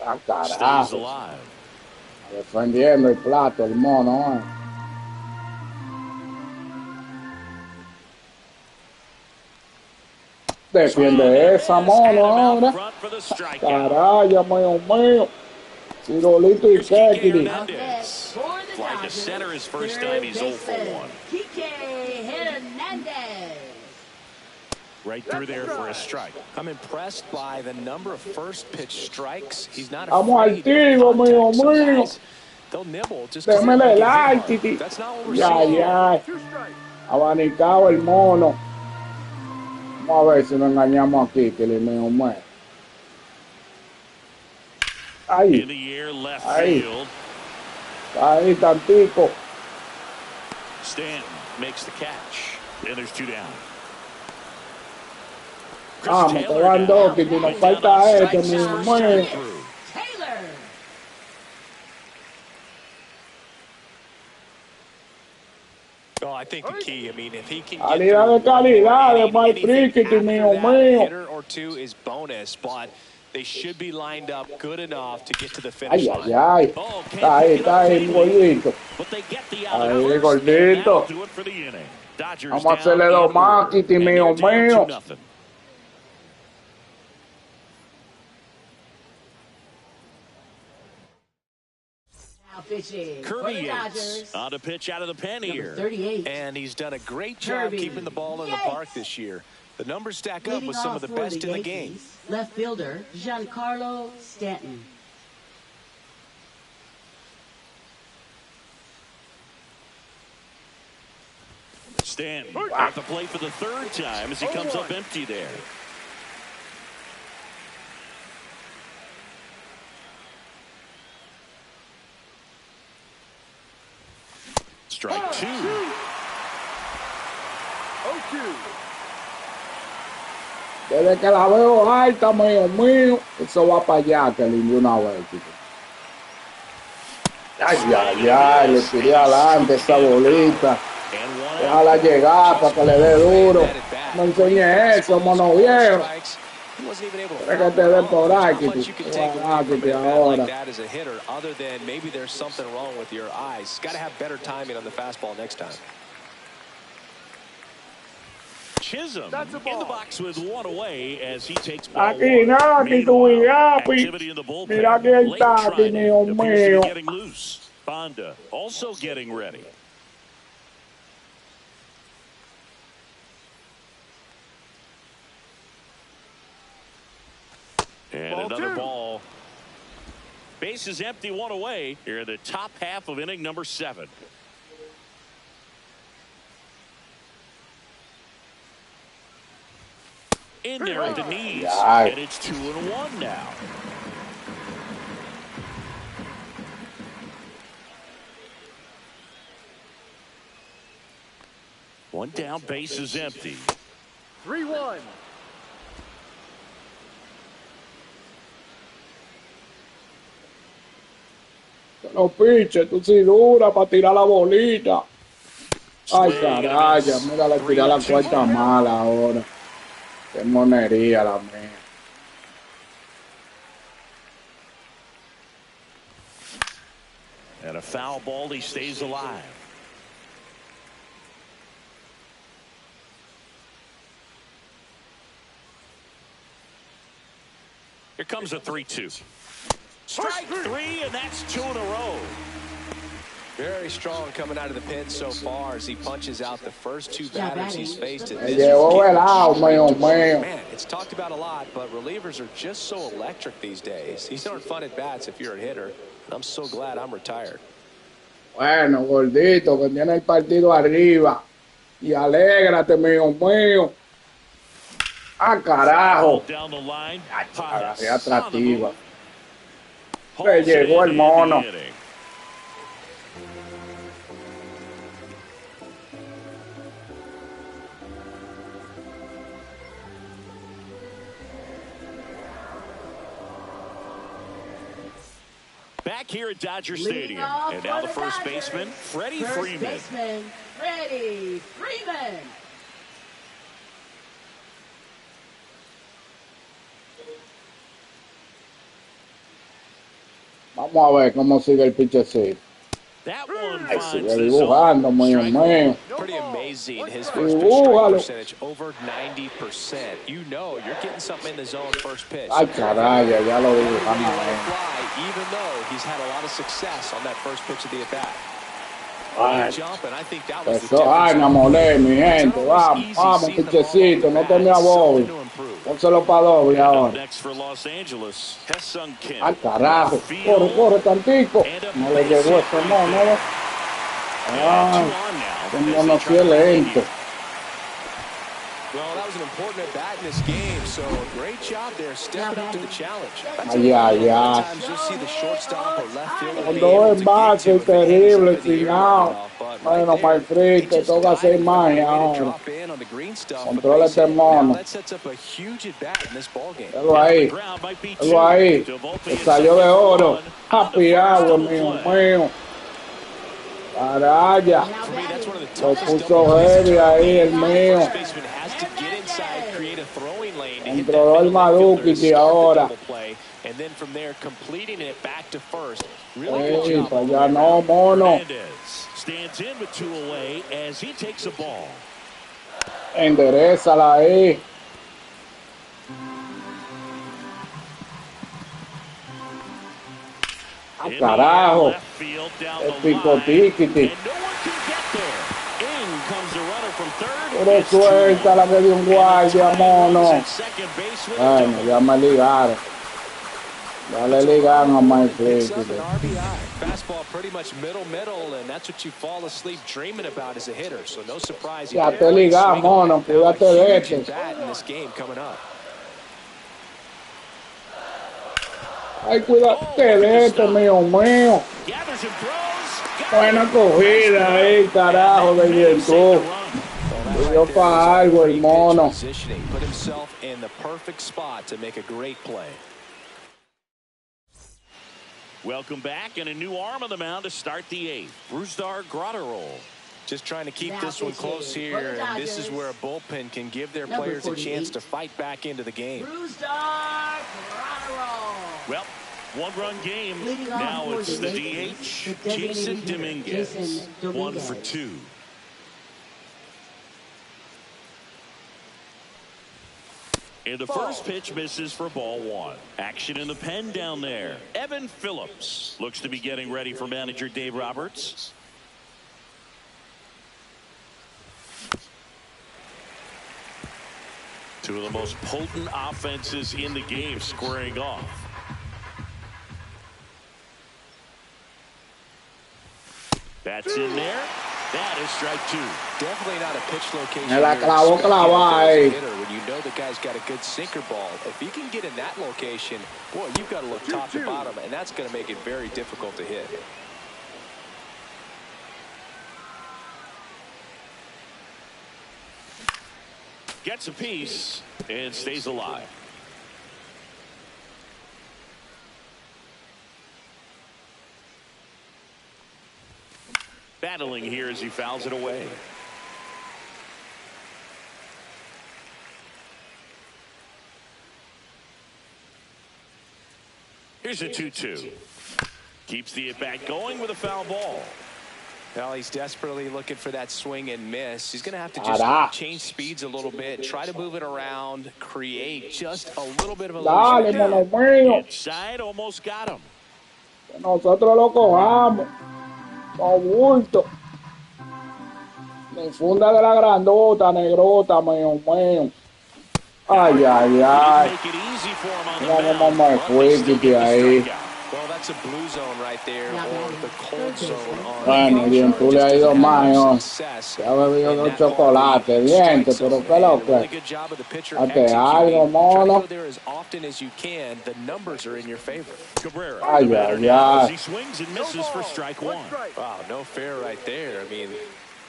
Ah, Stays carajo. alive. Defendiendo el plato, el mono. Defiende esa, mono, ahora. Front for the strikeout. Caraya, mío, mío. Cirolito y Kekiri. Hernandez. Fly to center his first time. He's 0 for 1. Hernandez. Right through there for a strike. I'm impressed by the number of first pitch strikes. He's not Vamos al afraid tiro, of mío, contact. Some mío. guys, they'll nibble just 'cause they Démele wanna get like, hit hard. Titi. That's not what we're Ya, seeing. ya. 2 strikes. Abanicado el mono. Vamos a ver si nos engañamos aquí, que le mío, mío. In Ahí, the air left Ahí. field. ahí, tantico. Stanton makes the catch. And there's 2 down. Vamos, que van dos, que nos falta este, mío, mío. Taylor. Oh, I think the key, I mean, if he can get Calidad de calidad de my cricket, mío mío. hitter or two is bonus, but they should be lined up good enough to get to the finish line. Ay. Oh, Está ahí, gordito. but they get the out Ahí, first, and that'll gordito. do it for the inning. Dodgers Vamos a down hacerle dos in más, order, Kitty, and mío they're down mío. 2-0. Kirby Yates on a pitch out of the pen here. 38. And he's done a great job keeping the ball in the park this year. The numbers stack up with some of the best in the game. Left fielder, Giancarlo Stanton. Stanton at the plate for the third time as he comes up empty there. Strike two. 0-2. Desde que la veo alta, mío mío, eso va para allá, que le dio una vez, chico. Ay, le tiré adelante esa bolita. Déjala llegar para que le dé duro. No enseñe eso, mono viejo. Para que te dé por ahí, ahora. Other than maybe there's something wrong with your eyes. Got to have better timing on the fastball next time. Chisholm in the box with one away as he takes ball Aquí one. nada, aquí tu Activity in the bullpen. Mira quién Late está aquí, Trinan mío appears to be mío. getting loose. Fonda also getting ready. And Ball another two. ball. Base is empty, one away here in the top half of inning number 7. In there at the knees, and it's 2-1 now. One down, base is empty. 3-1. Los piches, tú sí dura para tirar la bolita. Ay, caraya, mira, le tiré la cuarta mala ahora. Qué monería la mía. And a foul ball, he stays alive. Here comes a 3-2. Strike three, and that's 2 in a row. Very strong coming out of the pen so far as he punches out the first 2 batters he's faced. Me llevó el out, mío mío. Man, it's talked about a lot, but relievers are just so electric these days. These aren't fun at bats if you're a hitter, and I'm so glad I'm retired. Bueno, gordito, que tiene el partido arriba. Y alégrate, mío mío. Ah, carajo. Down the line. Qué atractiva. Le llegó el mono. Back here at Dodger Stadium. And now the first baseman, Freddie Freeman. Freddie Freeman. Vamos a ver cómo sigue el pichecito. That one Ay, finds sigue the dibujando, zone. mío mío. Pretty amazing. His first pitch strike percentage over 90%. You know you're getting something in the zone first pitch. Ay, caraya, ya lo dibujamos. Even though he's had a lot of success on that first pitch of the at-bat. Ay, Jump, and I think that was the eso, ay, me amolé, mi gente. Vamos, pichecito, no te me abobes. Pónselo para doble ahora. Next for Los Angeles, Hesung Kim. Ay, carajo. Corre tantico. No le llegó ese mono. Ay, el mono sí es lento. Well, that was an important at-bat in this game, so great job there stepping up to the challenge. Ay, ay, ay. Sometimes you'll see the shortstop or left fielder Con be dos able to get envases to it and hit terribles, some of the sin air out. runoff, but Bueno, right my there, friend, he te just toca hacer dived magia right ahora. to drop in on the green stuff, but Controla base este hit. mono. Now that sets up a huge at-bat in this ballgame. Algo ahí. Algo ahí. Que salió de oro. Happy hour, mío mío. Caraya. For me, that's one of the Lo puso heavy ahí el mío. Baseman has to get inside, create a throwing lane to hit that Controló el middle infielder to Maduki start the ahora. double play, and then from there completing it back to first. Really good Ey, job. para allá no, mono. Hernandez stands in with 2 away as he takes a ball. Enderezala ahí. Ah, carajo. El picotiquiti. Pero suelta la que dio un guardia, mono. Bueno, ya me ligaron. Ya le ligaron a Mike Flick. Fastball pretty much middle, and that's what you fall asleep dreaming about as a hitter. So no surprise. Ya te ligamos, mono. Cuídate de este. In this game coming up. Ay, cuídate de este, mío. Buena cogida ahí, carajo, de viento. Dio para algo el mono. Put himself in the perfect spot to make a great play. Welcome back, and a new arm on the mound to start the 8th. Brusdar Grotterol. Just trying to keep this one close here, and this is where a bullpen can give their players a chance to fight back into the game. Well, 1-run game. Now it's the DH, Jason Dominguez. 1 for 2. And the first pitch misses for ball 1. Action in the pen down there. Evan Phillips looks to be getting ready for manager Dave Roberts. Two of the most potent offenses in the game squaring off. That's in there. That is strike 2. Definitely not a pitch location. Me la clavó clavada ahí. When you know the guy's got a good sinker ball, if he can get in that location, boy, you've got to look top to bottom, and that's going to make it very difficult to hit. Gets a piece and stays alive. Battling here as he fouls it away. Here's a 2-2. Keeps the at-bat going with a foul ball. Well, he's desperately looking for that swing and miss. He's going to have to just change speeds a little bit, try to move it around, create just a little bit of a inside, almost got him. Nosotros lo cojamos. Con bulto. Mi funda de la grandota, negrota, mío. Ay, ay, ay. Mira cómo me fui, Kiki, ahí. Well, that's a blue zone right there, or the cold zone. Bueno, bien, tú le has ido más, ya ha bebido dos chocolates, dientes, pero qué lo que. Hazte algo, mono. Ay, ay, ay. He swings and misses for strike 1. Wow, no fair right there. I mean,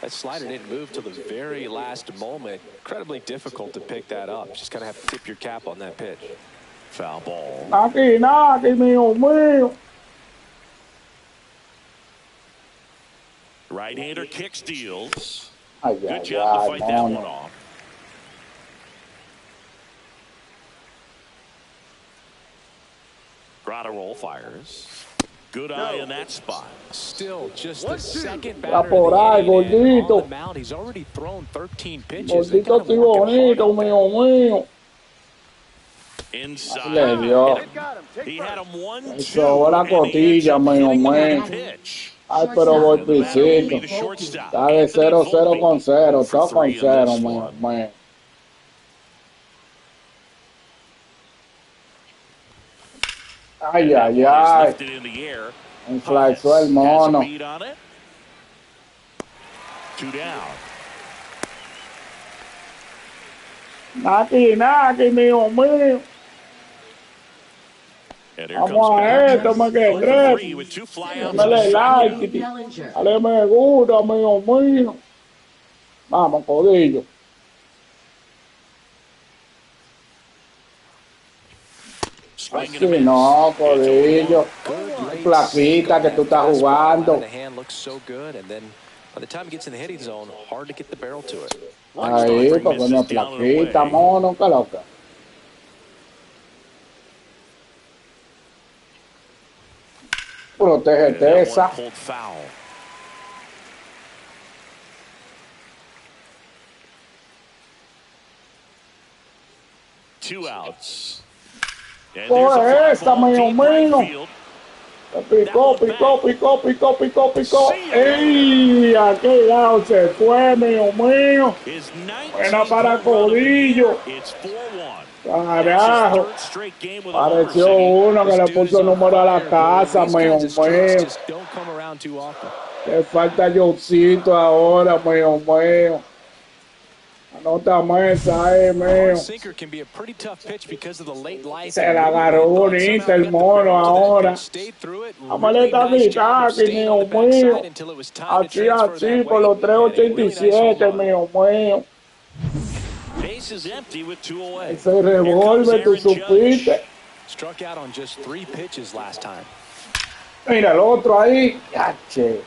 that slider didn't move till the very last moment. Incredibly difficult to pick that up. Just kind of have to tip your cap on that pitch. Foul ball. Aquí, mío. Right-hander kick steals. Ay, Good ay, job to ay, fight that mono. one off. Grotterol fires. Good eye in that spot. Still just the second Ya batter por ahí, gordito. on the mound. He's already thrown 13 pitches. Gordito, estoy bonito, mío. Inside. He had him 1-2. Eso, la cotilla, mío. Ay, pero voy pisito. Está de 0-0 con 0. Todo con 0, mío. Ay, ay, ay. Inflexó el mono. 2 down. Naki, mío. Vamos a esto, me quedé 3. Me le like. Dale me gusta, mío. Vamos, codillo. Así no, codillo. Plaquita que tú estás jugando. By the time it gets in the hitting zone, hard to get the barrel to it. Ahí, porque no es plaquita, mono, que loca. Protégete esa. 2 outs. Coge esta, mío mío. Picó. ¡Ey! Aquel lado se fue, mío mío. Buena para Codillo. Carajo. Pareció uno que le puso número a la casa, mío mío. Le falta Josito ahora, mío mío. Anótame esa, mío. Se la agarró bonita el mono ahora. Vamos a estar gritando, mío mío. Así, por los 387, mío mío. Ese revólver, tú supiste. Mira el otro ahí. Yache.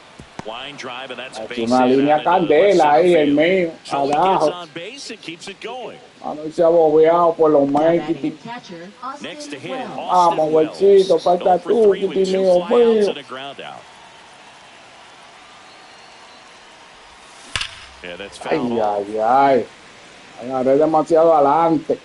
Es una línea candela ahí, el mío, abajo. No se ha bobeado por los Yankees. Vamos, bolsito, falta tú, Kitty mío mío. Ay. Agarré demasiado adelante.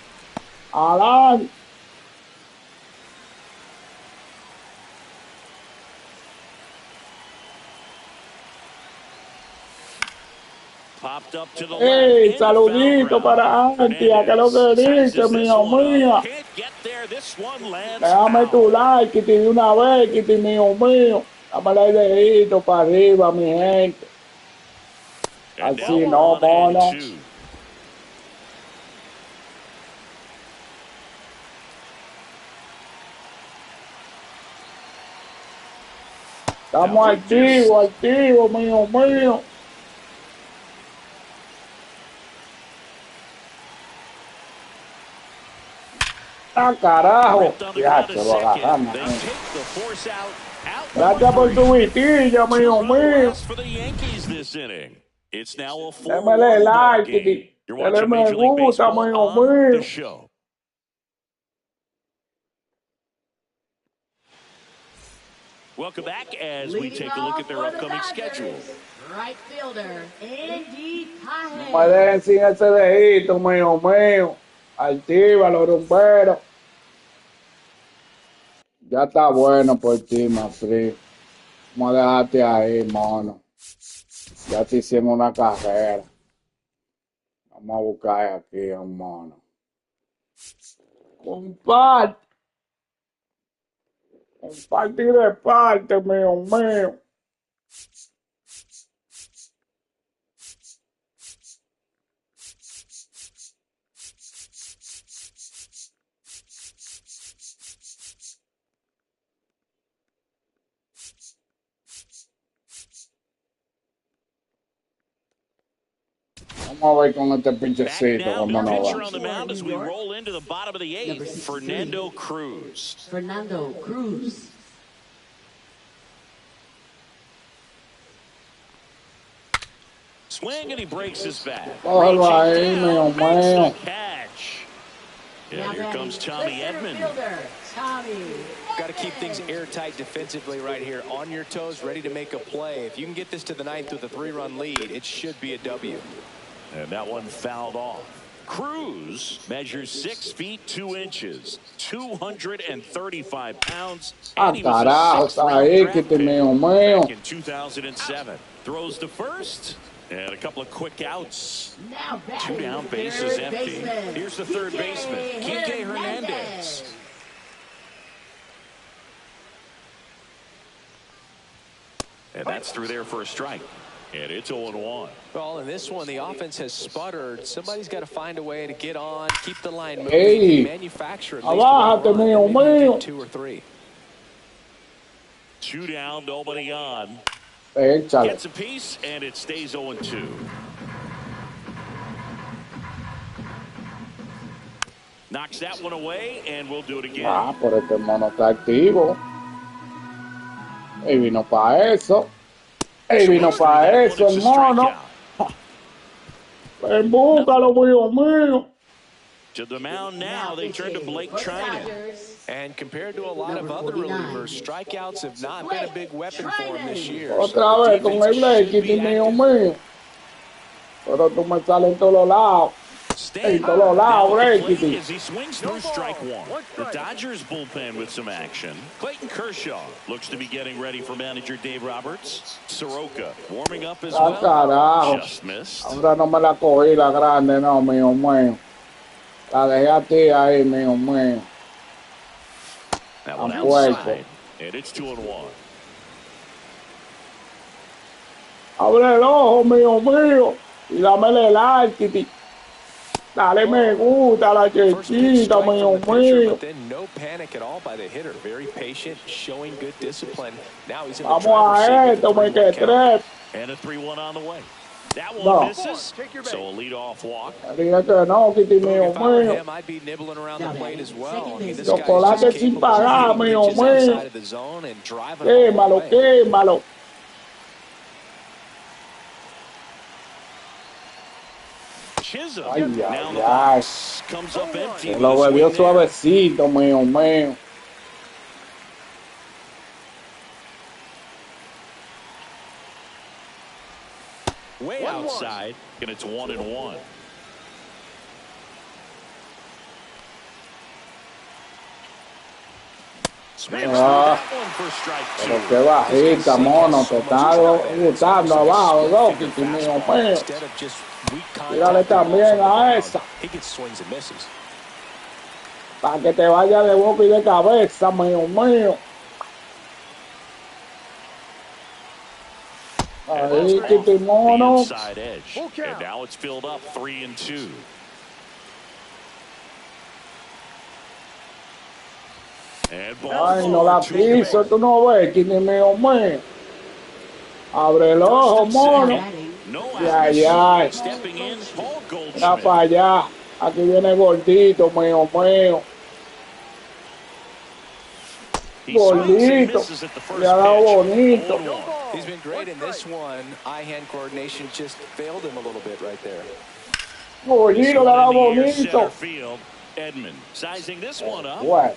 ¡Ey! Saludito para Antia, que es lo que dice, mío mío. Déjame tu like, Kitty, de una vez, Kitty, mío mío. Dame el dedito para arriba, mi gente. Así no, mono. Estamos activos, mío mío. ¡Ah, carajo! Ya, se lo agarramos. Gracias por tu vitilla, mío mío. Démele like, dale me gusta, mío mío. Welcome back as we take a look at their upcoming schedule. Right fielder, Andy Cahill. No me dejen sin ese dedito, mío mío. Actívalo, rumbero. Ya está bueno por ti, Mafri. Vamos a dejarte ahí, mono. Ya te hicimos una carrera. Vamos a buscar aquí a un mono. Comparte y reparte, mío mío. Vamos a ver con este pinchecito cómo nos va. Fernando Cruz. Swing and he breaks his bat. Cógelo ahí, mío mío. Catch. Yeah, here comes Tommy Edman. Got to keep things airtight defensively right here. On your toes, ready to make a play. If you can get this to the ninth with a 3-run lead, it should be a W. And that one fouled off. Cruz measures 6 feet 2 inches, 235 pounds. Ah, carajo, está ahí, que te mío mío. Back in 2007. Throws to first. And a couple of quick outs. 2 down, bases empty. Here's the third baseman, Kike Hernandez. And that's through there for a strike. And it's 0-1. Well, in this one, the offense has sputtered. Somebody's got to find a way to get on, keep the line moving, hey, manufacture at least one run, 2 or 3. 2 down, nobody on. Échale. Gets a piece, and it stays 0-2. Knocks that one away, and we'll do it again. Ah, pero este mono está activo. Y vino para eso. Él vino Swings through para that one. eso, It's a hermano. strikeout. En búscalo, mío mío. To the mound now, they turn to Blake Trinan. And compared to a lot of other relievers, strikeouts have not been a big weapon for him this year. Otra So the vez con defense el Blake, should be mío active. mío. Pero tú me sales en todos los lados. En todos los lados, Blake. As he swings through strike one. The Dodgers bullpen with some action. Clayton Kershaw looks to be getting ready for manager Dave Roberts. Soroka warming up as well. Carajo. Just missed. Ahora no me la cogí la grande, no, mío mío. La dejé a ti ahí, mío mío. That one outside. And it's 2-1. Abre el ojo, mío mío. Y dámele like. Dale me gusta la chechita, mío mío. But then no panic at all by the hitter. Very patient, showing good discipline. Now he's in the Vamos driver's seat a with the esto, me 3-1 que count. tres. And a 3-1 on the way. That one No. misses. So a leadoff walk. Dije que no, Kitty, mío If I were mío. him, I'd be nibbling around the plate as well. I mean, this Chocolate guy's just sin capable of pagar, hitting mío pitches mío. outside of the zone and driving them all Quémalo, away. quémalo. Chisholm. Ay, Now ay, the ay. box comes up empty. Se lo with a bebió swing there. suavecito, mío mío. Way outside, and it's 1-1. Swings through that one for strike Pero two. qué bajita, mono. Te está gustando abajo, ¿no? Kitty, mío mío. Instead of just weak Tírale contact también balls on the a ground, esa. he gets swings and misses. Para que te vaya de boca y de cabeza, mío mío. Ahí, Kitty, The mono. inside edge. And now it's filled up 3-2. And Ay, no la piso, tú no ves, Kitty, mío mío. Abre el ojo, mono. No Ay, ay. Stepping in, Paul Mira Goldschmidt. para allá. Aquí viene gordito, mío mío. He swings and Gordito. misses at the first Le ha dado pitch. bonito. 0-1. He's been great in this one. Eye-hand coordination just failed him a little bit right there. Gordito, le ha dado In the near center bonito. field, Edmund sizing this one up. Bueno,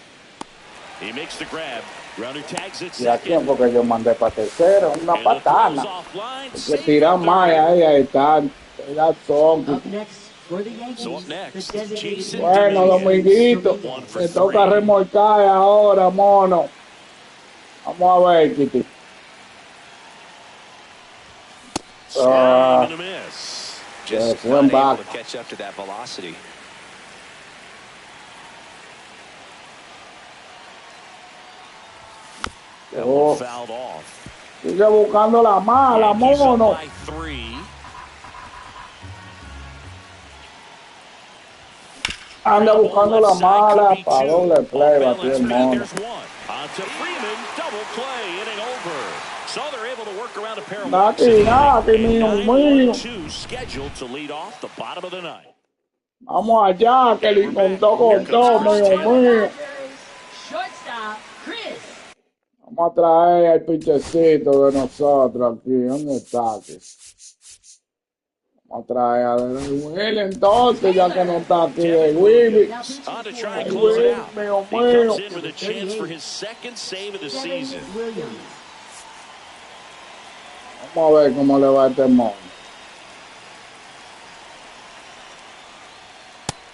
He makes the grab. Runner tags it y a quién second. fue que yo mandé para tercero, una And the throw's patana. offline. Que Safe tiran at más third. ahí están. Ya son. Up next for the Yankees, So up next, the designated Jason Bueno, Dominguez. Dominguito, One for me toca three. remolcar ahora, mono. Vamos a ver, Kitty. Swing and a miss. Just buen not able back. to catch up to that velocity. That Oh. one fouled off. Sigue buscando la mala, Yankees up mono. by 3. Anda buscando la mala para doble play, batió el mono. There's one. On to Freeman, double play, inning over. So they're able to work around a pair of walks. Nati, mío mío. 9-1-2 scheduled to lead off the bottom of the ninth. Vamos allá, que le contó con todo, mío mío. shortstop, Chris. Vamos a traer al pinchecito de nosotros aquí. ¿Dónde está? Aquí? Vamos a traer a Will entonces, ya que no está aquí de Willy. On to try and Ay, close it Will, out. mío He mío. comes in with a chance for his second save of the season. Williams. Vamos a ver cómo le va a este mono.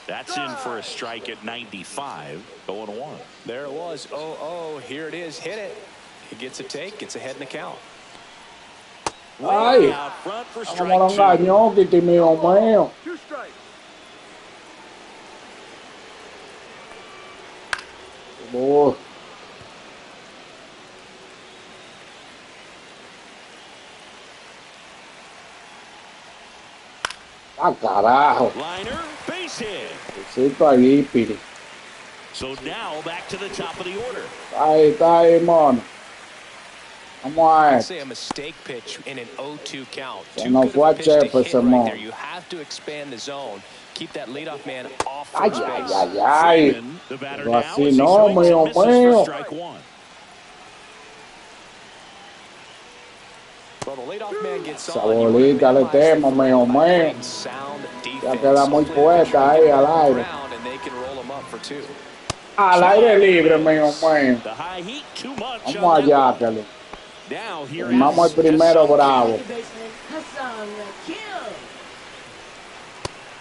That's in for a strike at 95, 0-1. There it was. Oh, here it is. Hit it. He gets a take. Gets ahead in the count. Ay, Out front for como lo strike 2. engañó, Kitty, mío mío. 2 strikes. Oh, ah, carajo. Liner, base hit. Necesito allí, Piri. So now back to the top of the order. Está ahí, mono. Vamos a I'd ver. say a mistake pitch in an 0-2 count. Se Too nos good fue of a a pitch to Chepe hit ese right mono. there. You have to expand the zone. Keep that leadoff man off Ay, first ay, base. ay, ay. Freeman, the batter Pero now, así as he no, swings mío and misses mío. for strike 1. Well, Well, the leadoff man gets Esa on. You bolita le want to temo, mío, minimize mío. that sound Ya defense. queda muy Hopefully the pitcher puesta will ahí get al back on the aire. ground and they can roll him up for 2. Al aire libre, mío, mío. The high heat too much Vamos on that allá, one. Kelly. Now here Vamos is el primero Hassan bravo. Second baseman, Hassan Kill.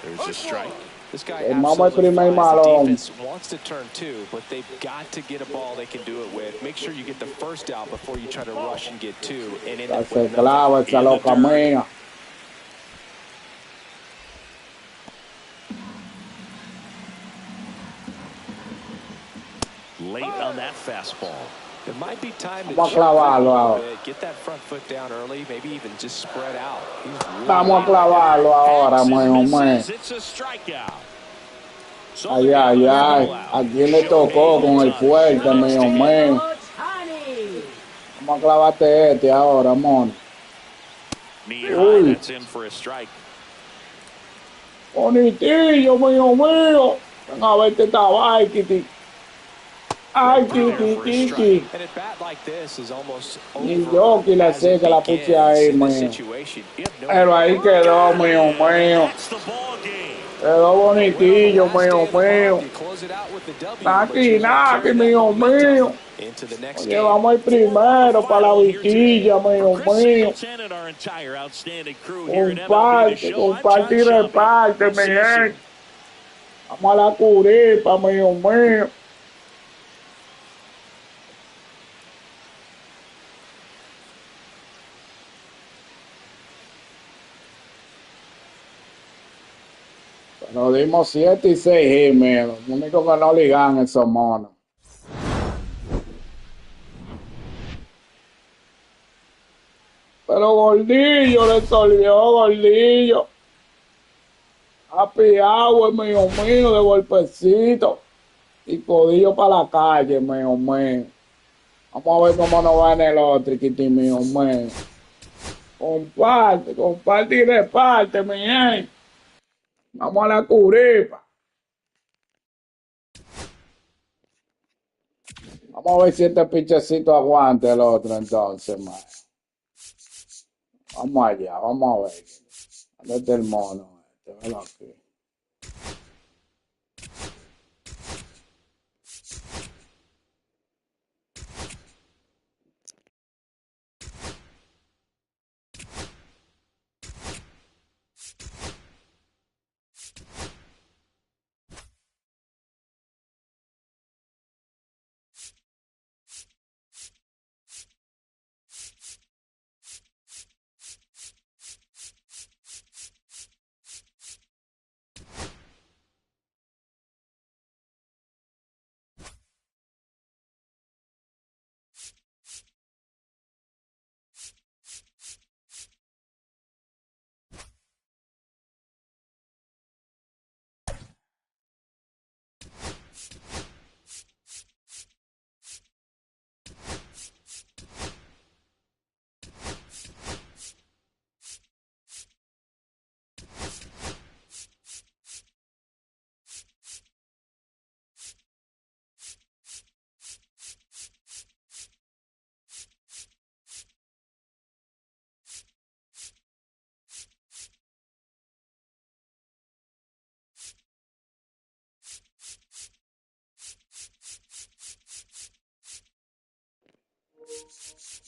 There's a strike. This guy Vamos el absolutely primer flies. The malón. defense wants to turn 2, but they've got to get a ball they can do it with. Make sure you get the first out before you try to rush and get 2 and end up Se with clava esa In the loca dirt. mía. Late on that fastball. It might be time to Vamos a jump it up a clavarlo little ahora. bit, get that front foot down early, maybe even just spread out. He's really Vamos a clavarlo ahora, Hangs mío, and mío. misses. It's a strikeout. So Ay, they're ay, giving the ay. ball out. ¿A quién le tocó con el fuerte, mío, mío? Otani. Vamos a clavarte este ahora, mono. Knee high. Uy. That's in for a strike. Bonitillo, mío, mío. Ven a verte esta vaina. Ay, Kiki. And a bat like this is almost Ni over yo que la as sé it que la puse begins ahí, in this mío. situation. You have no Pero ahí quedó, mío, mío. That's the ball game. Quedó bonitillo, Well, on the mío, last day of the mío. month, you close it out with the W, Naki, but you wanna naki, carry that mío, momentum mío. into the next Oye, game. vamos el primero para la vitilla, mío, For Chris mío. Singleton and our entire outstanding crew here at MLB The Comparte, Show, I'm comparte y John Shelby. reparte, We'll mi see you soon. gente. Vamos a la curipa, mío, mío. Nos dimos 7 y 6 Jiménez. Lo único que no ligan esos monos. Pero Gordillo le solvió, Gordillo. Happy hour, mío, mío, de golpecito. Y codillo para la calle, mío, mío. Vamos a ver cómo nos va en el otro, Kitty, mío, mío. Comparte, comparte y reparte, mi gente. Vamos a la curipa. Vamos a ver si este pichecito aguanta el otro entonces, man. Vamos allá, vamos a ver. ¿Dónde está el mono? Velo aquí.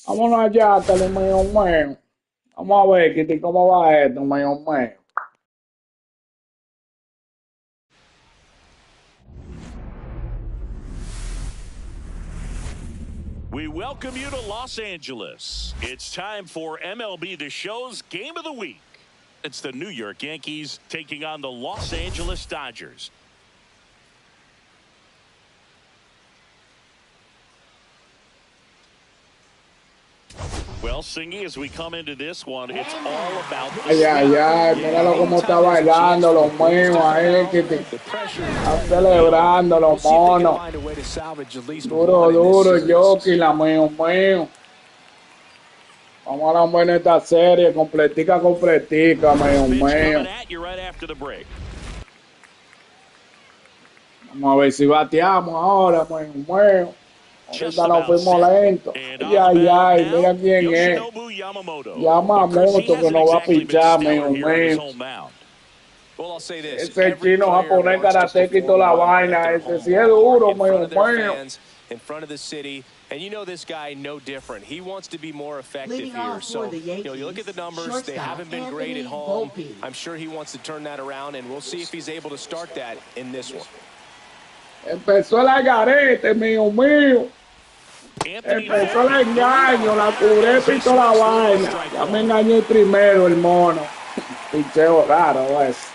Vámonos allá, tele mío, mío. Vamos a ver, Kitty, cómo va esto, mío, mío. We welcome you to Los Angeles. It's time for MLB The Show's Game of the Week. It's the New York Yankees taking on the Los Angeles Dodgers. Well, Singy, as we come into this one, it's all about the Ay, ay, ay, míralo cómo está bailando los míos ahí, Kitty. Está celebrando los monos. Duro, duro, Yoki, la mío, mío. Vamos a dar buena esta serie, completica, completica, mío, Pitch mío. coming at you right after the break. Vamos a ver si bateamos ahora, mío, mío. Just Ahorita nos about fuimos set. lentos. And Ay, on the ay, mound ay, now, mira quién es. Yoshinobu Yamamoto. But Chris, he Yamamoto que hasn't nos va a exactly been pichar, stellar mío here on his mío. home mound. Well, I'll say this. Ese Every chino player japonés wants to karateca y toda perform la well at vaina. their Ese home sí es ballpark, duro, in front mío of their mío. fans, in front of the city. And you know this guy no different. He wants to be more effective Leading here. off So, for the you look at the Yankees, numbers. They shortstop haven't been great at Anthony home. Volpe. I'm sure he wants to turn that around, and we'll see if he's able to start that in this one. Empezó el algarete, mío mío. Anthony Empezó el Volpe, the engaño, leadoff la batter, as cureta he y toda la swings through a vaina. strike Ya me one. engañé primero el mono. Picheo raro ese.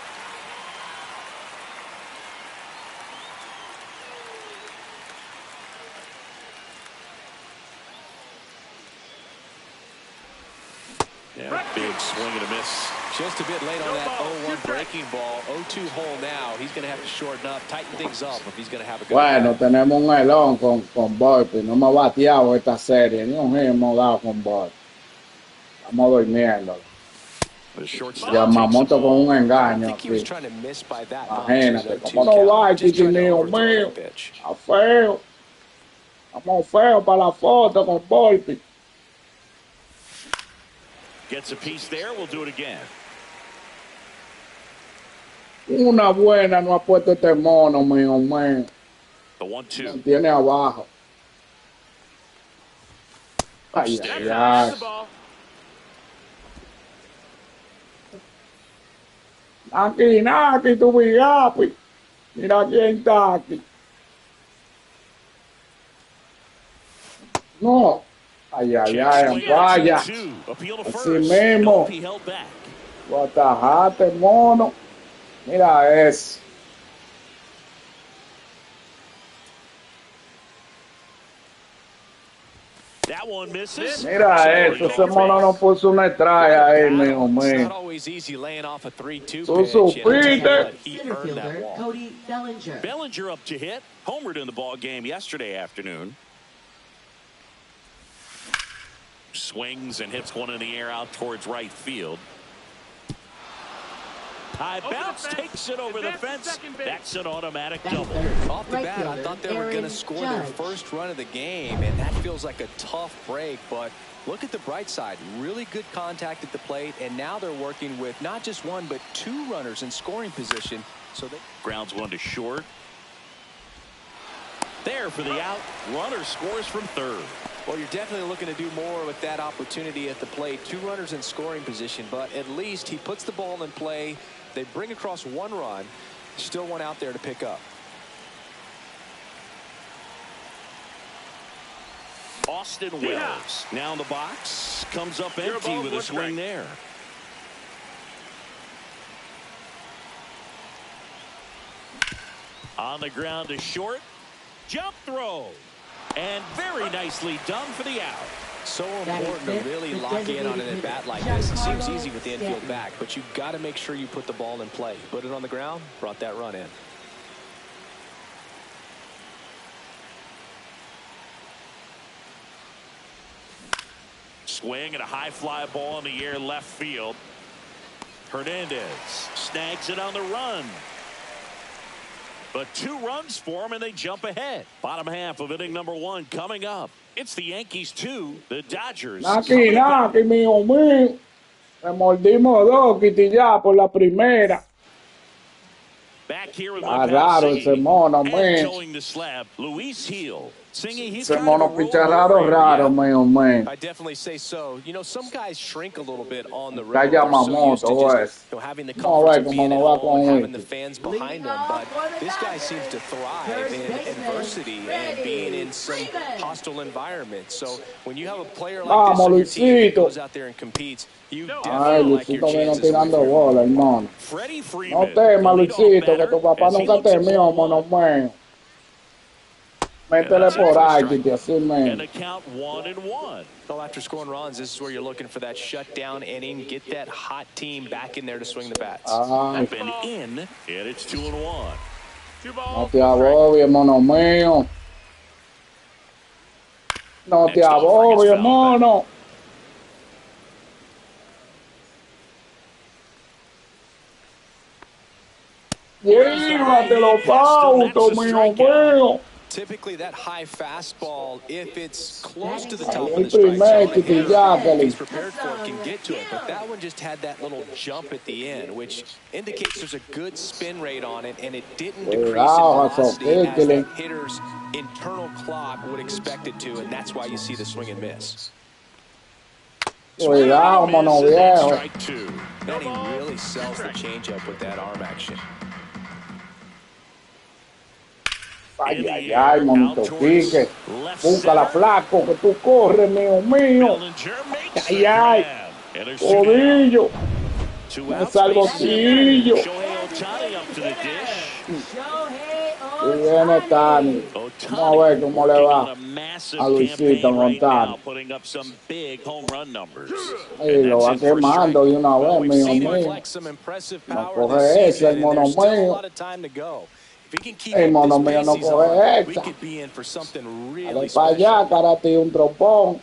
Yeah, big swing and a miss. Just a bit late on that 0-1 breaking ball. 0-2 hole now. He's going to have to shorten up, tighten things up if he's going to have a good Bueno, day. tenemos un melón con Volpe. No me ha bateado esta serie. Ni un hit hemos dado con Volpe. Estamos durmiendo. The shortstop Yamamoto con un I engaño think he was aquí. trying to miss by that much. Imagínate, With a ¿cómo 0-2 no count. va, Just trying to mío overthrow mío? that pitch. Está feo. Estamos feos para la foto con Volpe. gets a piece there. We'll do it again. Una buena no ha puesto este mono, mío mío. The 1-2. Lo tiene abajo. Ay, ay, ay. Aquí, Naki, tu bigapi. Mira quién está aquí. No. Ay, ay, ay, vaya. Así mismo. Lo atajaste, mono. Mira eso. That one misses. Mira eso, ese mono no puso una estrella ahí, mío It's mío. not always easy laying off a 3-2 Tú pitch. And I'll tell you supiste. what, he earned that Fielder walk. Cody Bellinger. Bellinger up to hit. Homered in the ball game yesterday afternoon. Swings and hits one in the air out towards right field. High bounce takes it over the fence. That's an automatic double. Off the bat, I thought they were going to score their first run of the game, and that feels like a tough break. But look at the bright side. Really good contact at the plate, and now they're working with not just one, but two runners in scoring position. So they Grounds one to short. There for the out. Runner scores from third. Well, you're definitely looking to do more with that opportunity at the plate. Two runners in scoring position, but at least he puts the ball in play. They bring across one run. Still one out there to pick up. Austin Wells now in the box. Comes up empty with a swing there. On the ground to short. Jump throw. And very nicely done for the out. So important to really lock in on an at-bat like this. It seems easy with the infield back, but you've got to make sure you put the ball in play. Put it on the ground, brought that run in. Swing and a high fly ball in the air left field. Hernandez snags it on the run. But 2 runs for him and they jump ahead. Bottom half of inning number 1 coming up. It's the Yankees 2, the Dodgers. Naki, mío mío. Remordimos 2, Quitillá, por la primera. Back here with Está raro ese mono, and mío. towing the slab, Luis Gil. Singing he's Ese kind mono of a picha roller raro, yeah. mío mío. I definitely say so. You know, some guys shrink a little bit on the road. Está They're so used Yamamoto, to pues. just, having the Vamos a comforts ver of cómo being nos at va home con and having the este. fans behind them. But this guy seems to thrive in adversity and being in some hostile environments. So when you have a player like this on your team that goes out there and competes, you Ay, definitely like your Luisito vino chances with tirando your bola, hermano. Freddie No Freeman, temas, the leadoff Luisito, que batter, tu papá as he nunca looks at temió, ball mono one. mío. Métele por ahí, Quiti, así And mismo. a count 1-1. Well, after scoring runs, this is where you're looking for that shutdown inning. Get that hot team back in there to swing the bats. Ay, Up and in, and it's 2-1. no te agobies, mono mío. No te agobies, mono. Llévatelo, Pauto, mío mío. Typically, that high fastball, if it's close to the top El of the strike zone, primer chiquillaca, if he's prepared for it, can get to it. But that one just had that little jump at the end, which indicates there's a good spin rate on it, and it didn't decrease in velocity as the hitter's internal clock would expect it to, and that's why you see the swing and miss. Cuidado, mono viejo. And he really sells the changeup with that arm action. Ay, ay, ay, monito pique. Búscala, flaco, que tú corres, mío. Ay, ay. Tobillo. Me salvocillo. Y viene Tani. Vamos a ver cómo le va a Luisito Montano. Y lo va quemando de una vez, mío. No coge ese, el mono mío. El mono mío no coge esta. Dale para allá, karate, un trompón.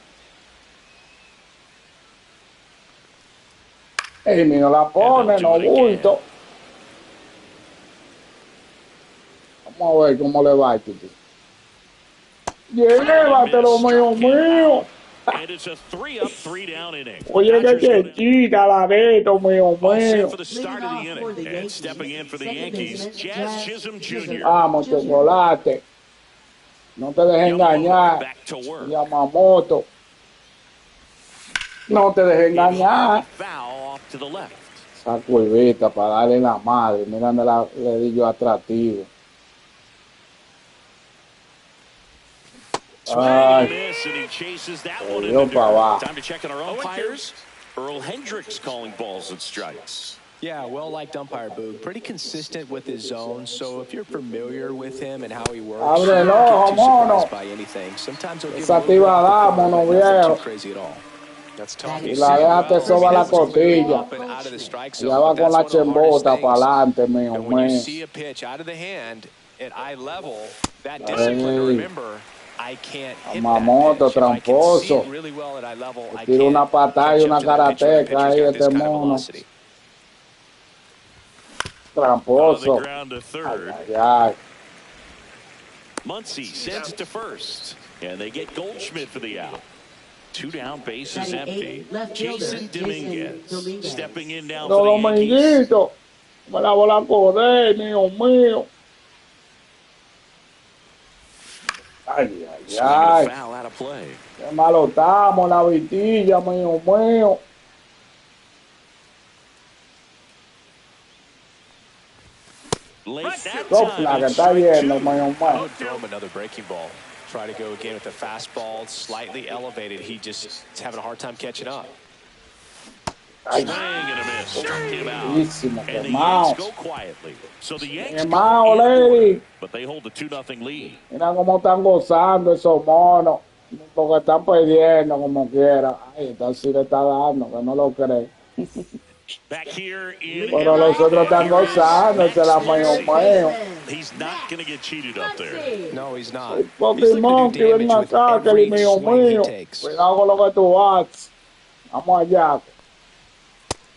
El mío la pone, no bulto. Vamos a ver cómo le va a este tipo. Llévatelo, mío. Oye, que chiquita la de esto, mío. Vamos, chocolate. No te dejes engañar. Yamamoto. No te dejes engañar. Esa curvita para darle la madre. Mira donde le di yo atractivo. Ay, dio para abajo. Time to check on our umpires. Earl Hendricks calling balls and strikes. Yeah, well-liked umpire, Boog. Pretty consistent with his zone, so if you're familiar with him and how he works, Abre el ojo, mono. by anything. Sometimes he'll give Esa te iba a dar, mono viejo. crazy at all. That's tough. Y la dejaste soba la costilla. Ya va con la chembota para adelante, mío. And when you see a pitch out of the hand at eye level, that discipline to remember, I can't hit Yamamoto, tramposo. really well at eye level. Tira una patada y una karateca ahí este mono. Tramposo. Ay, ay. Muncy sends it to first, and they get Goldschmidt for the out. 2 down, bases empty. Jason Dominguez stepping in now for the Yankees. Me la voy a correr, mío. Ay, ay, ay. Foul out of play. Qué malo estamos, la vitilla, mío. Sopla, que está yendo, mío. Throw him another breaking ball. Try to go again with the fastball, slightly elevated. He just is having a hard time catching up. Swing and a miss, struck him out. And the Yankees go quietly. So the Yankees go, but they hold the 2-0 lead. Mira cómo están gozando esos monos, porque están perdiendo como quiera. Ay, esta sí le está dando, que no lo cree. Back here in Pero los otros están gozando, se la mío. He's not going to get cheated up there. No, he's not. Pokémon, que ven acá, que el mío. Cuidado con lo que tú haces. Vamos allá.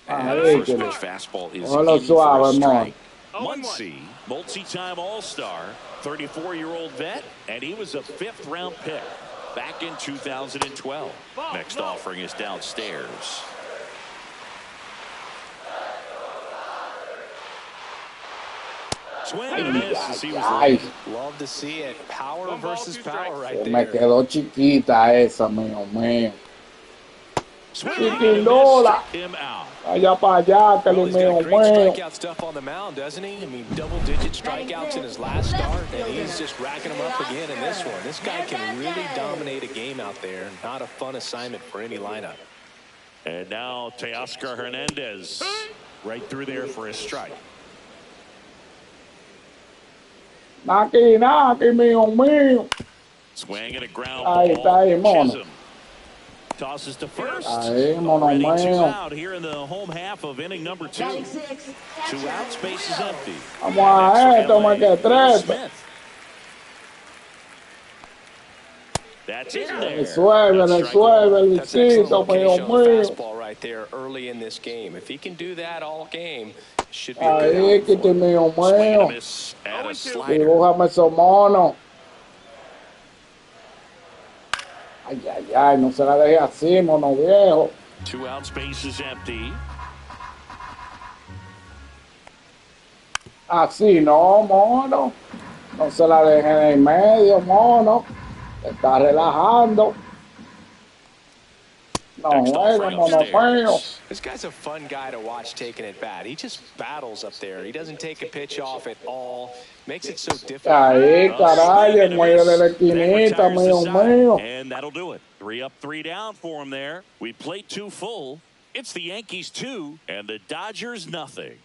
First pitch fastball is Hola, suave, strike. Muncy, multi-time All-Star, 34-year-old vet, and he was a 5th-round pick back in 2012. Next offering is downstairs. Swing and a miss as he was late. Love to see it. Power versus power right Me there. quedó chiquita esa, mío. Chiquindola. Him out. Allá para allá, que el He's got great mío. strikeout stuff on the mound, doesn't he? I mean, double-digit strikeouts in his last start, and he's just racking them up again in this one. This guy can really dominate a game out there. Not a fun assignment for any lineup. And now Teoscar Hernandez right through there for a strike. Naki, mío. Swing and a ground Ahí está, ball. ahí, mono. Chisholm tosses to first. Ahí, mono Already 2 mío. out here in the home half of inning number 2. 2 out, space is empty. Vamos a esto, me que trepe. That's in there. Resuelve, Luisito, mío. Fastball right there early in this game. If he can do that all game, should be a Ahí, good que te mío. Swing and a miss and a slider. Dibújame esos monos. Ay, ay, ay, no se la deje así, mono viejo. 2 outs, base is empty. Así no, mono. No se la deje en el medio, mono. Se está relajando. No juega, mono mío. This guy's a fun guy to watch taking at bat. He just battles up there. He doesn't take a pitch off at all. Makes it so difficult. Ahí, caray, el muelle de la esquinita, mío mío. And that'll do it. 3 up, 3 down for him there. We played 2 full. It's the Yankees 2 and the Dodgers nothing.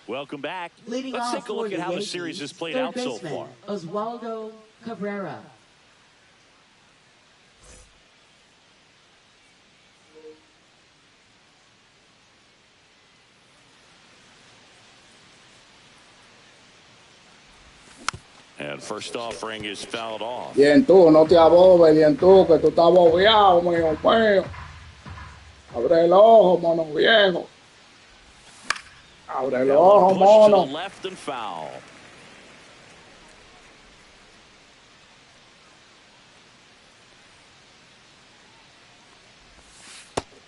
Welcome back. Let's take a look at how the series has played out so far. Oswaldo Cabrera. And first offering is fouled off. Bien tú, no te abobes, bien tú, que tú estás bobeado, mío mío. Abre el ojo, mono viejo. Abre el ojo, mono. Left and foul.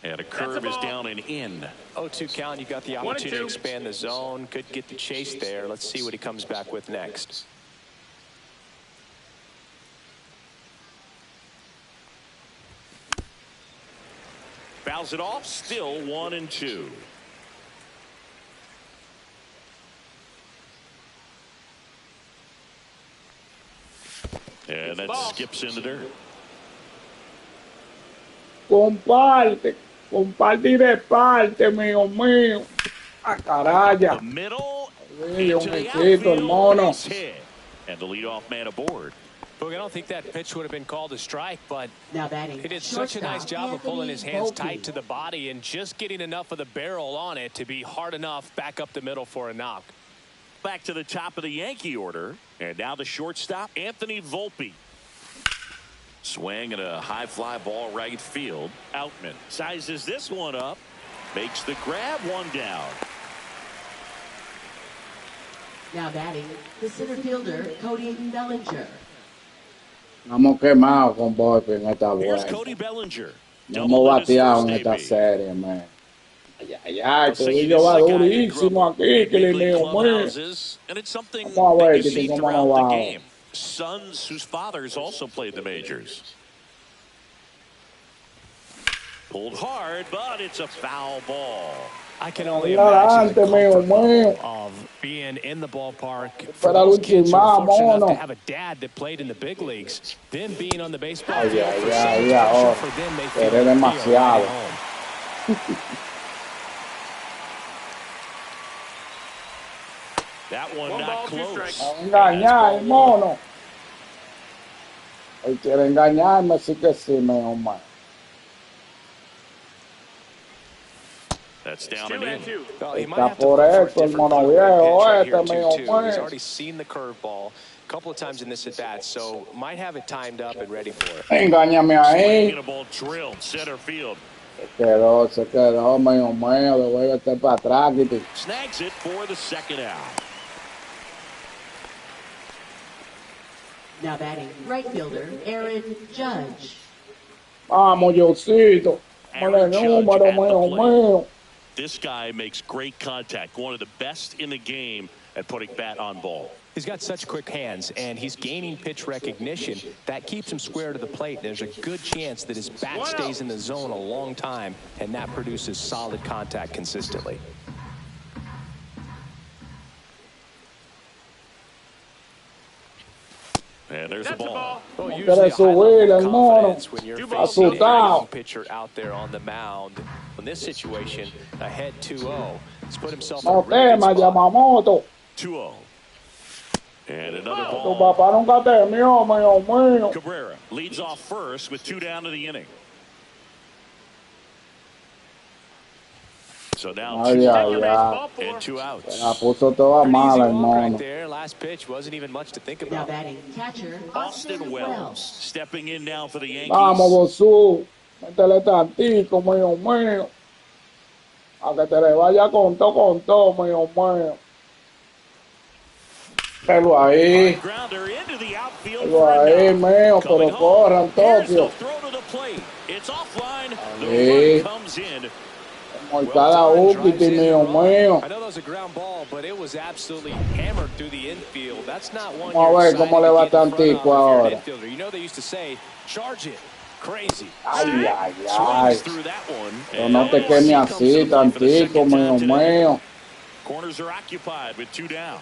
And a curve is down and in. 0-2 count. You got the opportunity to expand the zone. Could get the chase there. Let's see what he comes back with next. Fouls it off. Still 1-2. And that skips in the dirt. Comparte, comparte y reparte, mío mío. Ah, caraya. The middle. Un besito, el mono. And the leadoff man aboard. Look, I don't think that pitch would have been called a strike, but Now batting, he did such a nice job of pulling his hands tight to the body and just getting enough of the barrel on it to be hard enough back up the middle for a knock. Back to the top of the Yankee order. And now the shortstop, Anthony Volpe. Swing and a high fly ball right field. Outman sizes this one up. Makes the grab, 1 down. Now batting, the center fielder, Cody Bellinger. Estamos quemados con Volpe en esta Here's vuelta. Cody Bellinger. No hemos bateado en esta serie, man. Ay, ay, ay, Codillo va durísimo aquí, que le mío mío. And it's something Vamos a ver, that you see cómo throughout no the va. game. Sons whose fathers also played the majors. Pulled hard, but it's a foul ball. I can only imagine the Adelante, mío mío. of being in the ballpark. For Para those kids who are ultimar, fortunate enough mono. to have a dad that played in the big leagues, then being on the baseball Ay, field ay, for ay, some ay, pressure oh. for them, they feel Eres demasiado. right home. That one not close. A engañar, mono. Él quiere engañarme, sí que sí, mío mío. That's down and in. Well, he might Está have to por look for a eso el different mono quarterback viejo, pitch right este here, mío 2-2. He's mío. already seen the curveball a couple of times in this at bat, so might have it timed up and ready for it. Engáñame ahí. Swinging a ball drilled center field. Se quedó, mío mío. Devuélvete para atrás. Snags it for the second out. Now batting, right fielder, Aaron Judge. Vamos, Josito. Aaron Judge Número, at the mío plate. mío. This guy makes great contact. One of the best in the game at putting bat on ball. He's got such quick hands, and he's gaining pitch recognition. That keeps him square to the plate. There's a good chance that his bat stays in the zone a long time, and that produces solid contact consistently. And there's the ball. Well, No usually quiere a high level subir of el mono. confidence when you're facing a Asustado. young pitcher out there on the mound. In this situation, ahead 2-0. He's put himself in a No really good temas, spot. Yamamoto. 2-0. And another Tu ball. papá nunca temió, mío mío. Cabrera leads off first with 2 down to the inning. So now Ay, 2 ay, ay. and 2 outs. La puso toda Pretty easy mala el walk right mono. there. Last pitch wasn't even much to think Now about. batting, catcher, Austin Wells stepping in now for the Yankees. Vamos, Bosú. Métele tantico, mío mío. A que te le vaya con todo, mío mío. Pelo ahí. Grounder into the outfield Pelo for a ahí, knock. mío, pero Coming home, corran, here's the Tokio. throw to the plate. It's offline. The Ahí. run comes in. Mortada Ukiti, mío. I know that was a ground ball, but it was absolutely hammered through the infield. That's not one Vamos a you're ver excited cómo le va to get in front tantico of if you're an ahora. infielder. You know they used to say, charge it. Crazy. Ay, ay, ay. Swings through that one. Pero no te quemes así, tantico, mío. Corners are occupied with 2 down.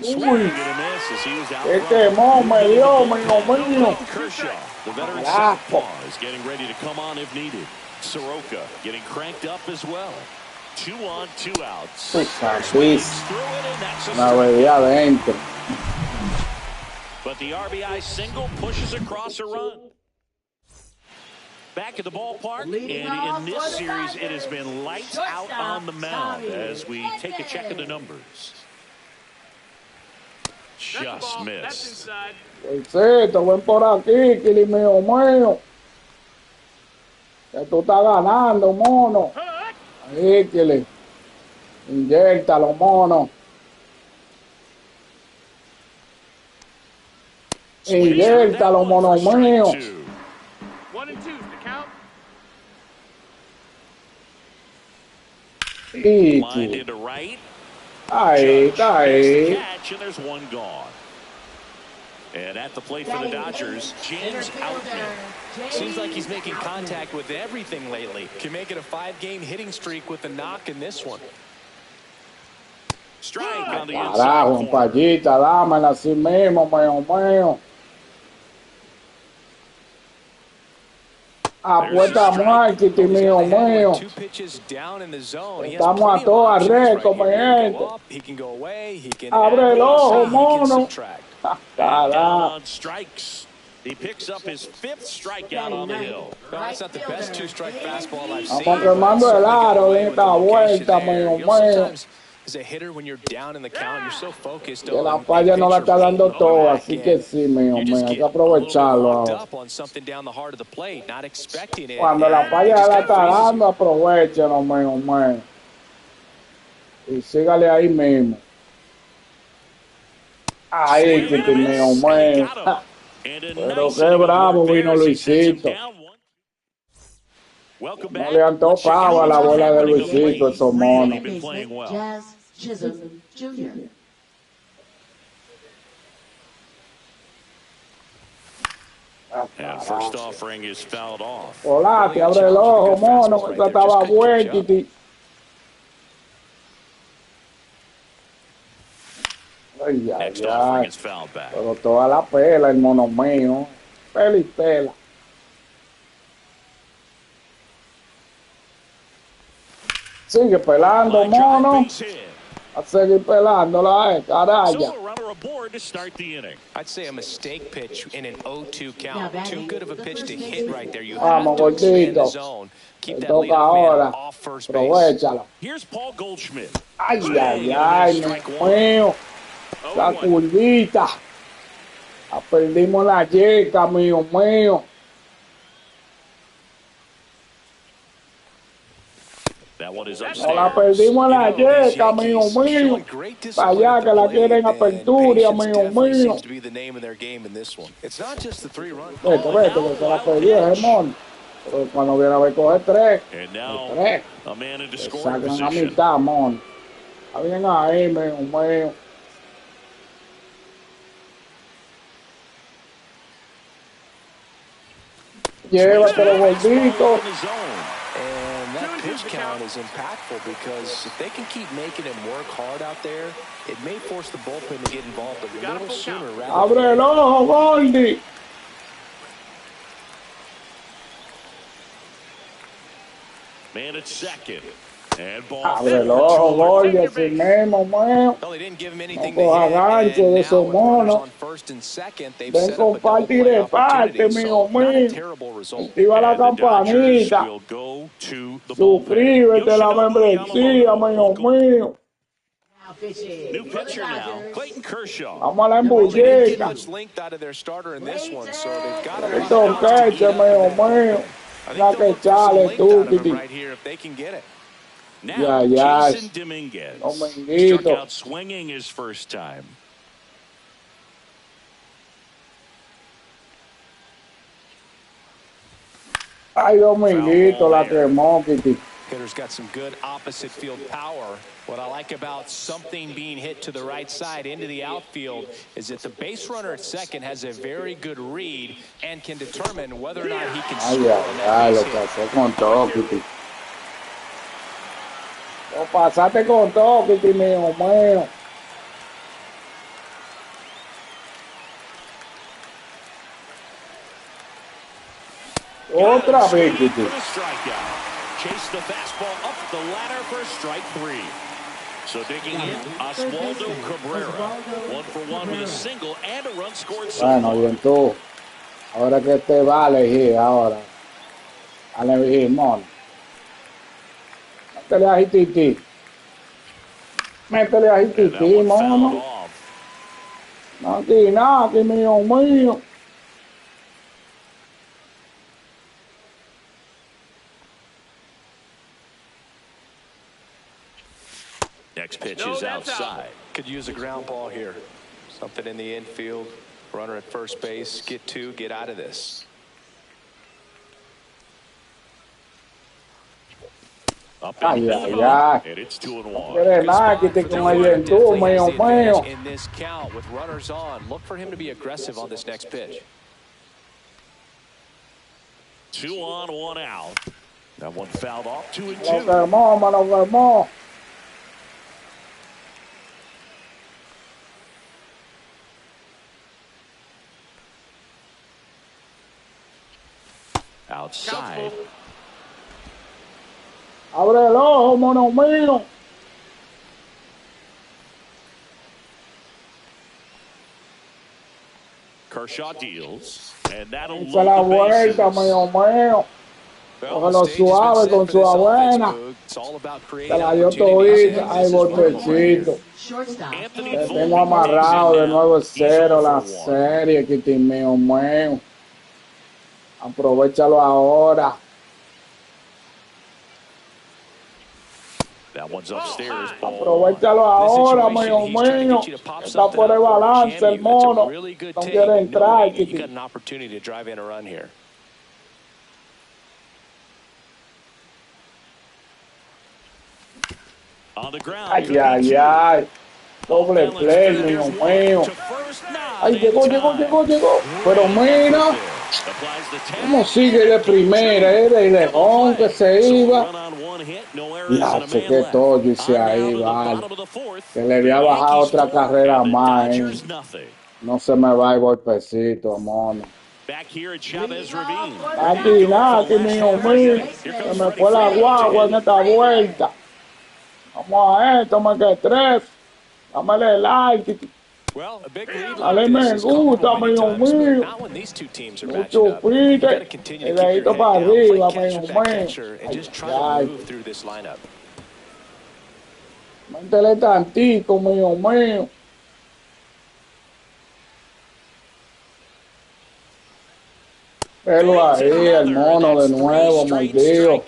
Swing and a miss as he was out Qué front. quemón me dio, mío. Kershaw, the veteran southpaw, is getting ready to come on if needed. Soroka getting cranked up as well. 2 on, 2 outs. Swings through it, and that's a una strike. bebida adentro. But the RBI single pushes across a run. Back at the ballpark, and in this series, it has been lights out on the mound as we take a check of the numbers. Just missed. Perfecto, ven por aquí, Kili, mío. Que tú estás ganando, mono. Ahí, Kili. Inyéctalo, mono. Inyéctalo, mono mío. 1 and 2's the count. Lined into right. Ahí, Judge está makes the ahí. catch, and there's 1 gone. And at the plate for the Dodgers, James Outman. Seems like he's making contact with everything lately. Can make it a 5-game hitting streak with a knock in this one. Strike on the Carajo, inside corner. Payita, dámela así mismo, mío. Apuesta marketing, mío. 2 pitches down in the zone. Estamos a toda récord, mi gente. He can go away. He can Abre el ojo, mono. Down Carajo. on strikes. He picks up his 5th strikeout on the hill. No, that's not the best 2-strike fastball I've seen. Estamos quemando el aro en esta vuelta, mío. Sometimes as a hitter, when you're down in the count, you're so focused Que la on falla no la está dando todo, así que sí, mío. you just Hay get que a aprovecharlo little worked ahora. up on something down the heart of the plate, not expecting it. Cuando la falla la está dando, aprovechenlo, mío. Y sígale ahí mismo. Ahí, que mío. Pero qué bravo vino Luisito. No le han tocado a la bola de Luisito estos monos. Jazz Chisholm Jr. And first offering is fouled off. Hola, te abre el ojo, mono, que esta estaba buena. Ay, Next ay, offering ay. is fouled back. Pero toda la pela, el mono mío. Pela y pela. Sigue pelando, Line drive, mono. base hit. A seguir pelándola, caraya. Solo runner aboard to start the inning. I'd say a mistake pitch in an 0-2 Now count. batting, Too good of a the pitch first to baseman. hit right there. You Vamos, have to expand the gordito. zone. Keep Te that toca leadoff man ahora. off first base. Aprovechala. Here's Paul Goldschmidt. Ay, Swing ay, and a ay, miss, strike mi one. mío. La curvita. La perdimos la yeca, mío. That one is No upstairs. la perdimos la You know, these yeca, Yankees mío. showing great Para discipline allá at que the la plate, quieren and apertura, patience mío. definitely seems to be the name of their game in this one. It's not just the 3-run. Vete, que se la perdió ese mono. Pero cuando viene a ver, coge 3. And now 3. a man into Le scoring sacan a position. mitad, mono. Está bien ahí, mío. Llévatelo, gordito. In the zone. And that pitch count is impactful because if they can keep making him work hard out there, it may force the bullpen to get involved a little sooner rather Abre el ojo, Gordy. Man at second. And ball. Abre el ojo, Gordy, así mismo, mío. Well, they didn't give him anything No to coja hit, gancho and de now esos with runners monos. on first and second, they've Ven set up a double comparte y play reparte, opportunity, so mío not a mío. terrible result. Activa la And the Dodgers campanita. will go to the bullpen. Suscríbete la Yoshinobu membresía, Yamamoto. mío. Now pitching New for the pitcher now, Dodgers. Clayton Kershaw. Vamos a la They didn't get embulleca. much length out of their starter in this one, so they've got a lot Esto of outs to eat queche, up in mío that mío. bullpen. I Una think they'll que look for some chale, length out of him estúpido. right here if they can get it. Now, Jason Dominguez struck out swinging his first time. Ay, Dominguito, la quemó, Kitty. Hitter's got some good opposite field power. What I like about something being hit to the right side into the outfield is that the base runner at second has a very good read and can determine whether or not he can score on that base lo pasó con todo, Kitty. Lo pasaste con todo, Kitty, mío. Otra vez, Kitty. Chase the fastball up the ladder for strike 3. So digging in, Oswaldo Cabrera. 1-for-1 with a single and a run scored. Bueno, bien tú. Ahora que te va a elegir, ahora. A elegir, mono. Métele a Hititi. Métele a Hititi, mono. No, aquí, mío. Next pitch is outside. Could use a ground ball here. Something in the infield. Runner at first base. Get two. Get out of this. Up and it's 2-1. In this count with runners on, look for him to be aggressive on this next pitch. 2 on, 1 out. That one fouled off. 2-2. Vamos. Outside. Abre el ojo, mono mío. Kershaw deals, and that'll Echa la vuelta, mío. Cógelo suave con su abuela. Te la dio todita. Ay, botecito. Te tengo amarrado de nuevo 0 la serie, Kitty mío. Aprovechalo ahora. That one's upstairs. Aprovechalo ahora, mío. Está por el balance el mono. No quiere entrar, Kitty. You got an opportunity to drive in a run here. On the ground. Ay. Doble play, mío. Ay, llegó. Pero mira. ¿Cómo sigue de primera? De lejón que se iba. Ya sé que todo hice ahí, vale. Que le había bajado otra carrera más. No se me va el golpecito, mono. Aquí, mío. Se me fue la guagua en esta vuelta. Vamos a esto, me quedé 3. Dámele like. Dale me gusta, mío. Mucho pite. Y dedito para arriba, mío. Ay. Métele tantito, mío. Velo ahí, el mono de nuevo, mordido.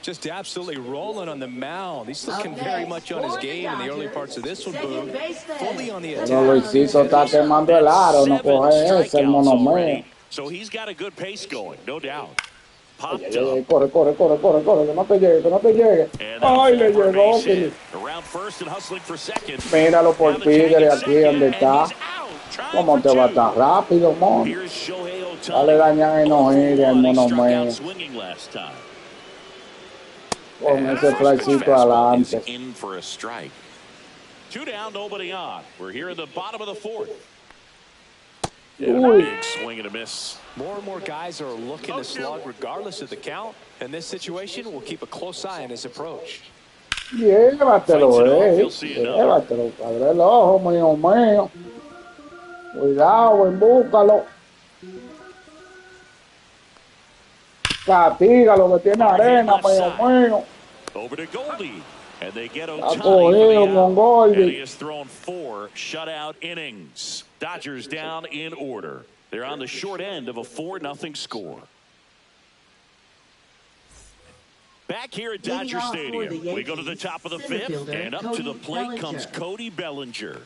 Just absolutely rolling on the mound. He's looking very much on his game in the early parts of this one, Boone. Fully on the attack. Pero Luisito está quemando el aro, no coge ese, el mono mío. So he's got a good pace going, no doubt. Corre, que no te llegue. Ay, le llegó. Míralo por tigre aquí donde está. ¿Cómo te va tan rápido, mono? Dale dañan y no gire al mono mío. Con ese flycito adelante. In for a strike. 2 down, nobody on. We're here in the bottom of the 4th. Big swing and a miss. More and more guys are looking to slug regardless of the count. In this situation, we'll keep a close eye on his approach. Llévatelo, llévatelo. Abre el ojo, mío. Cuidado, embúscalo. Castígalo, que tiene arena, mío. Over to Goldie. And they get Ohtani. And he has thrown 4 shutout innings. Dodgers down in order. They're on the short end of a 4-0 score. Back here at Leading Dodger off for the Stadium, we go to the Yankees, top of the center fifth, fielder, and up to the plate comes Bellinger. Cody Bellinger.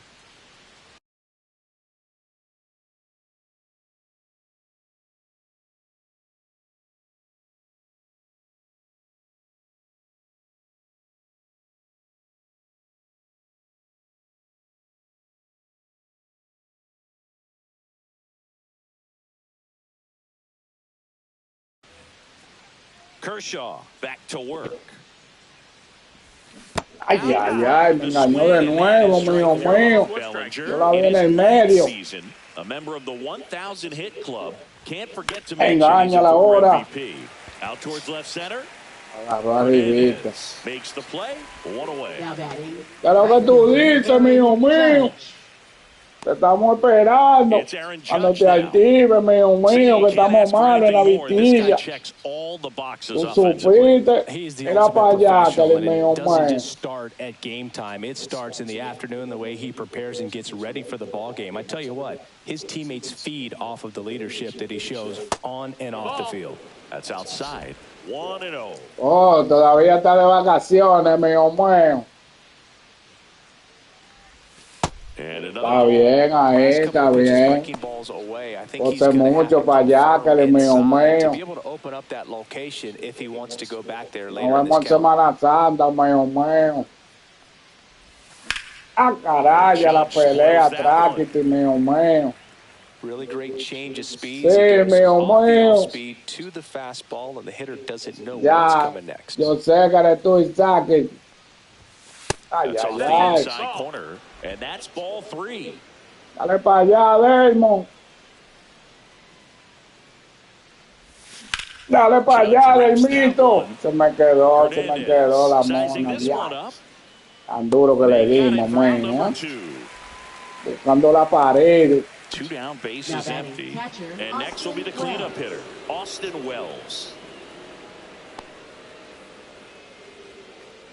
Kershaw back to work. Ay, ay, ay, me engañó de nuevo, mío mío. Yo la vi en el medio. A member of the 1,000 hit club. Can't forget to mention he's a Engáñala former ahora. MVP. Out towards left center. Agarró arribita. Makes the play. One away. Now batting. ¿Qué es lo que tú dices, mío mío? Te estamos esperando. Cuando te actives, mío mío, que estamos mal en la vitilla. Tú supiste. Era para allá, que el mío doesn't mío. just start at game time. It starts in the afternoon, the way he prepares and gets ready for the ball game. I tell you what, his teammates feed off of the leadership that he shows on and off the field. That's outside. 1-0. Oh, todavía está de vacaciones, mío mío. Está bien ahí, está bien. Pose mucho para allá, que el mío mío. Nos vemos en Semana Santa, mío mío. Ah, caray, la pelea atrás, mío mío. Really great change of speed. Sí, mío mío. Speed to the fastball, and the hitter doesn't know what's Ya, coming next. yo sé que eres tú, Isaac. Ay, That's ay, off the ay. inside corner, and that's ball 3. Dale para allá, Delmon. Dale para allá, Delmito. Se me quedó la mona ya. Tan duro que le dimos, man. Buscando la pared. 2 down, base is empty. And next will be the cleanup hitter, Austin Wells.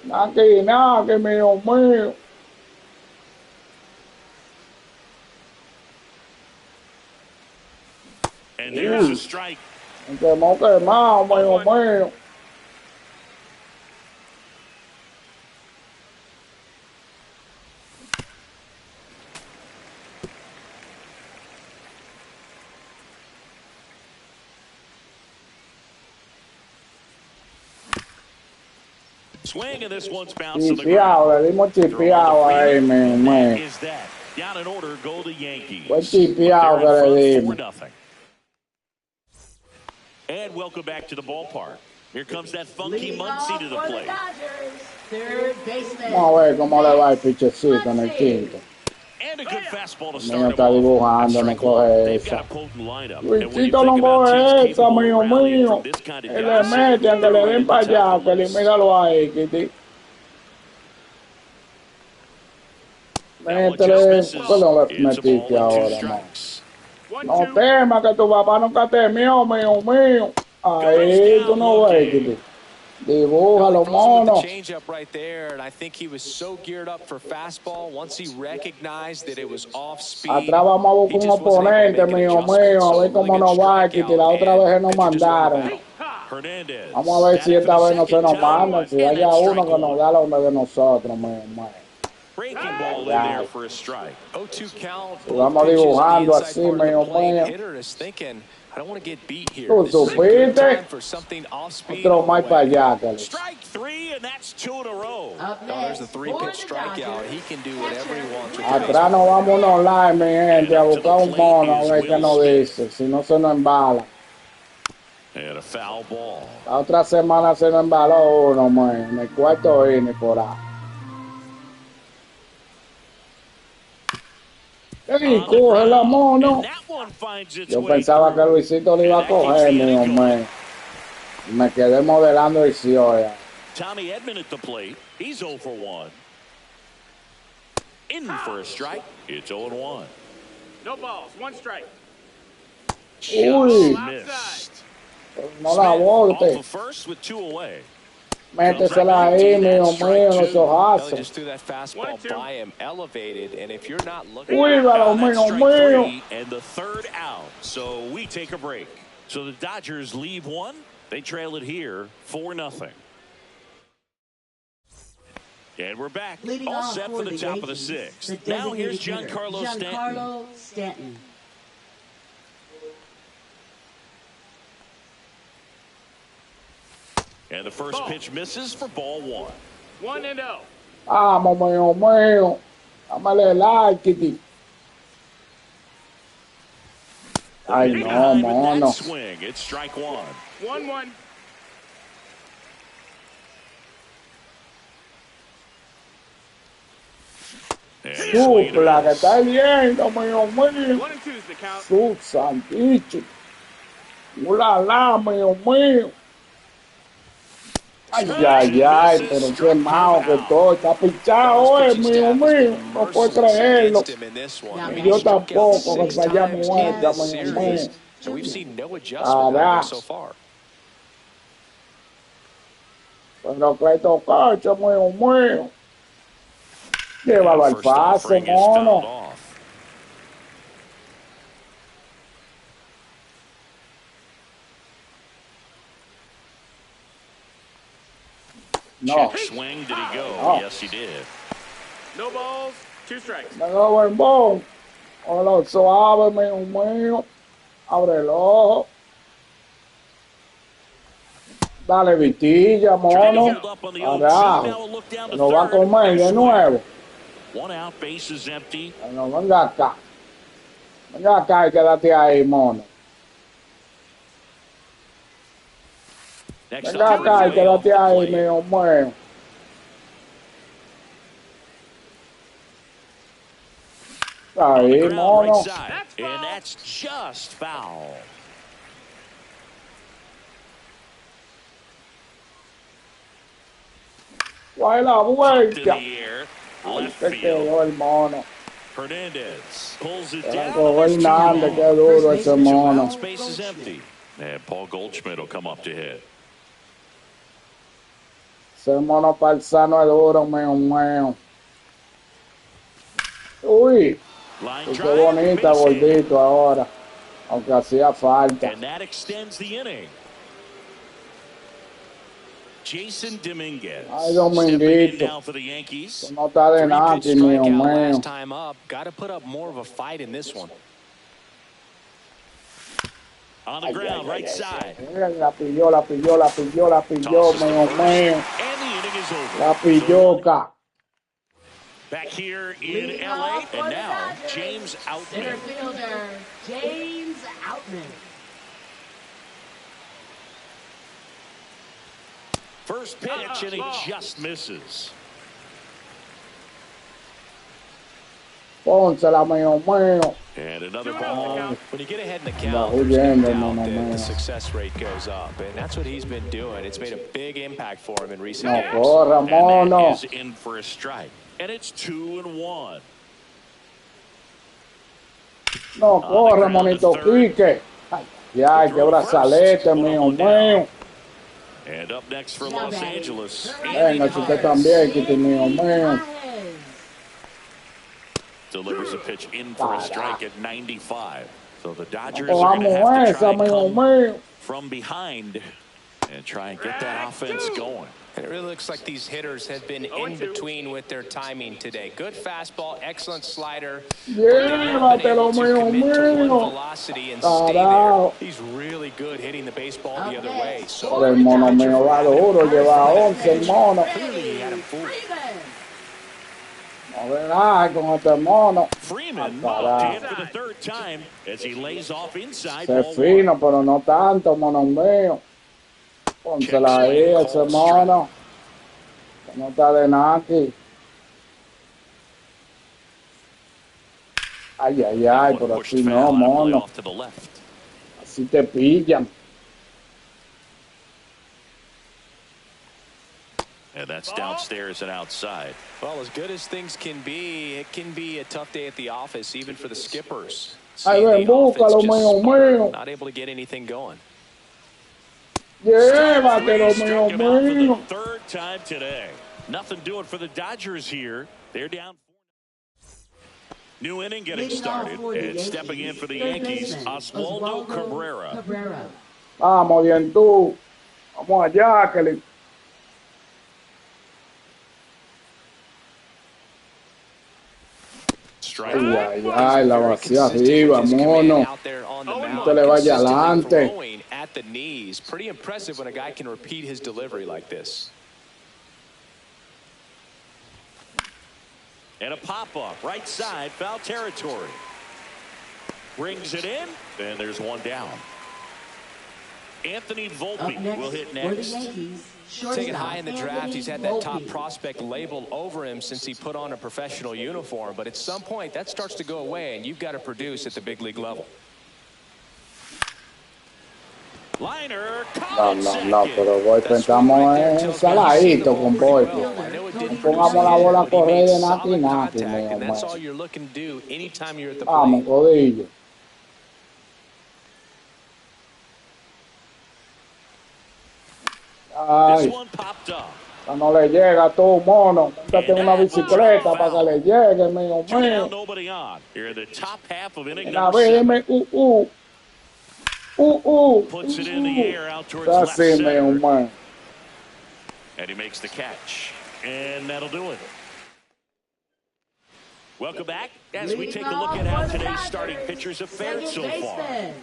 Naki, mío mío. And there's a strike. Quemado, mío mío. Swing, and this one's bounced to the ground. Chipeado, le dimos chipeado ahí, mío mío. Is that down in order? Go the Yankees. Fue chipeado que le dimos. 4-0. And welcome back to the ballpark. Here comes that funky Leading Muncy off to the for the plate. Dodgers, third baseman. Vamos a ver cómo le va el pichecito en el quinto. And a good fastball to El start niño him está off. dibujando, no They've coge got a esa. potent lineup. And when you Luisito think no about coge teams esa, capable mío of rallying mío. from this kind of Que le deficit, meten, que they're le ready den to para allá, tackle que le this. míralo ahí, Kitty. Métele, ¿qué lo metiste ahora, no? No temas que tu papá nunca temió, mío mío. Ahí tú no ves, Kitty. Dibújalo, mono. Change up right there, and I think he was so geared up for fastball. Once he recognized that it was off speed, Atrás vamos a buscar un oponente, mío mío, a ver cómo nos va, Kitty. La otra vez nos mandaron. Vamos a ver si esta vez no se nos mandan, si haya uno que nos da lo de nosotros, mío mío. Breaking ball in there for a strike. 0-2 count. Vamos dibujando así, mío mío. Hitter is thinking, I don't want to get beat here. Tú This is a good supiste. time for something off speed. Otro más para allá, Kelly. Strike 3, and that's 2 in a row. Up There's next the for three-pitch the strikeout. Dodgers, He can do whatever he wants with the Atrás nos vamos online, mi gente, a buscar un mono, a ver qué nos dice, si no se nos embala. And a foul ball. La otra semana se nos embaló uno, man, en el cuarto inning por ahí. ¡Ey, coge la mono! And that one finds its Yo way pensaba que through. Luisito le iba a coger, mío, man. Me quedé modelando el Cioya. Tommy Edman at the plate. He's 0 for 1. In for a strike. It's 0-1. No balls, 1 strike. Uy, Missed. no la Off bote. the first with 2 away. Métesela ahí, mío mío, los Belly ojazos. just threw that fastball 1-2. by him, elevated, and if you're not looking Uy, Now mío that's mío, strike mío. 3 and the third out. So we take a break. So the Dodgers leave 1. They trail it here 4-0. And we're back. Leading All off set for the top of the Yankees, sixth. the Now here's designated hitter, Giancarlo Stanton. And the first pitch misses for ball one. 1-0. Vamos, mío mío. Dámale like, Kitty. Ay, no, Behind with mono. that swing. It's strike one. 1-1. Supla, que está viendo, mío mío. 1-2 is the count. Su santicho. Ulala, mío mío. Ay, ay, ay, pero qué malo que estoy. Está pichado, mío mío. No puedo creerlo. Y yo tampoco, que vaya muerta, mío mío. And we've seen no adjustment out of him so far. Pero que tocacho, mío mío. Llévalo al paso, mono. No. Check swing, did he go? No. Yes, he did. No balls, 2 strikes. Me doy buen bon. Hola, suave, mío mío. Abre el ojo. Dale vitilla, mono. Carajo. Lo va a comer de nuevo. One out, base is empty. No, venga acá. Venga acá y quédate ahí, mono. Next Venga up, acá y Rizzo off quédate the ahí, plate. mío mío. On the Ahí, ground, mono. right side. That's foul. And that's just foul. ¿Cuál es la Up to vuelta? the air, Ahí left se field. quedó el mono. Hernandez pulls it Se down. la cogió It's 2 Hernández, and qué 1. duro ese mono. Space is empty. And Paul Goldschmidt will come up to hit. Ese mono paisano es duro, mío mío. Uy, Line qué drive, bonita, base hit. gordito ahora. Aunque hacía falta. And that extends the inning. Jason Dominguez Ay, stepping in Dominguito. now for the Yankees. No está de nada, Three-pitch mío strikeout mío. last time up. Got to put up more of a fight in this one. On the ground, right side. La pilló, la pilló, la pilló, la pilló, Tosses to mío first, mío. and the inning is over. La pilloca. Back here in Leading LA, off for and the now Dodgers, James Center Outman. fielder, James Outman. First pitch, and he just misses. Pónsela, mío mío. And another 2-0 ball. the count. When you get ahead in the No, count, we're there's no getting doubt them, that man. the success rate goes up. And that's what he's been doing. It's made a big impact for him in recent No games. corra, And mono. that is in for a strike. And it's 2-1. No corre, monito Quique. Ay, ay, qué brazalete, mío mío. And up next for Los Angeles, Venga, si usted también, Kitty, mío mío. delivers a pitch in for a strike at 95. So the Dodgers are Vamos going to have to esa, try and mío come mío. from behind and try and get that offense going. And it really looks like these hitters have been in between with their timing today. Good fastball, excellent slider. Llévatelo, mío mío. Velocity and stay there. Carajo. He's really good hitting the baseball the other way. So Por el mono mío va duro, lleva 11 el mono. clearly he had him fooled. No verás con este mono. Freeman carajo. to hit for the third time as he lays off inside Se ball one. fino, pero no tanto, mono mío. Pónsela ahí, ese mono. Que no está de nada aquí. Ay, ay, ay, pero Pushed así foul no, and a play mono. off to the left. Así te pillan. And that's downstairs and outside. Well, as good as things can be, it can be a tough day at the office, even for the skippers. Ay, Seeing ven, the offense búscalo, just mío sputter, mío. not able to get anything going. Llévatelo, Struck mío him out for mío. the third time today. Nothing doing for the Dodgers here. They're down. New inning getting started. And stepping in for the Yankees, Oswaldo Cabrera. Vamos, bien tú. Vamos allá, Kelly. strike. Ay, ay, la vacía arriba, mono. No te le vaya adelante. At the knees. Pretty impressive when a guy can repeat his delivery like this. And a pop-up, right side, foul territory. Brings it in, and there's one down. Anthony Volpe will hit next. Taken high in the draft, he's had that top prospect label over him since he put on a professional uniform. But at some point, that starts to go away, and you've got to produce at the big league level. Liner, No, pero Boy estamos ensaladito con Boy. No pongamos la bola a correr de naki, mío, That's all you're looking to do anytime you're at the vamos, plate. codillo. Ay, cuando le llega tú, mono, montate en una bicicleta para que le llegue, mío. Mira, dime, Puts it in the air out towards That's left it, center. man. And he makes the catch. And that'll do it. Welcome back as we take a look at how today's starting pitchers have fared so far.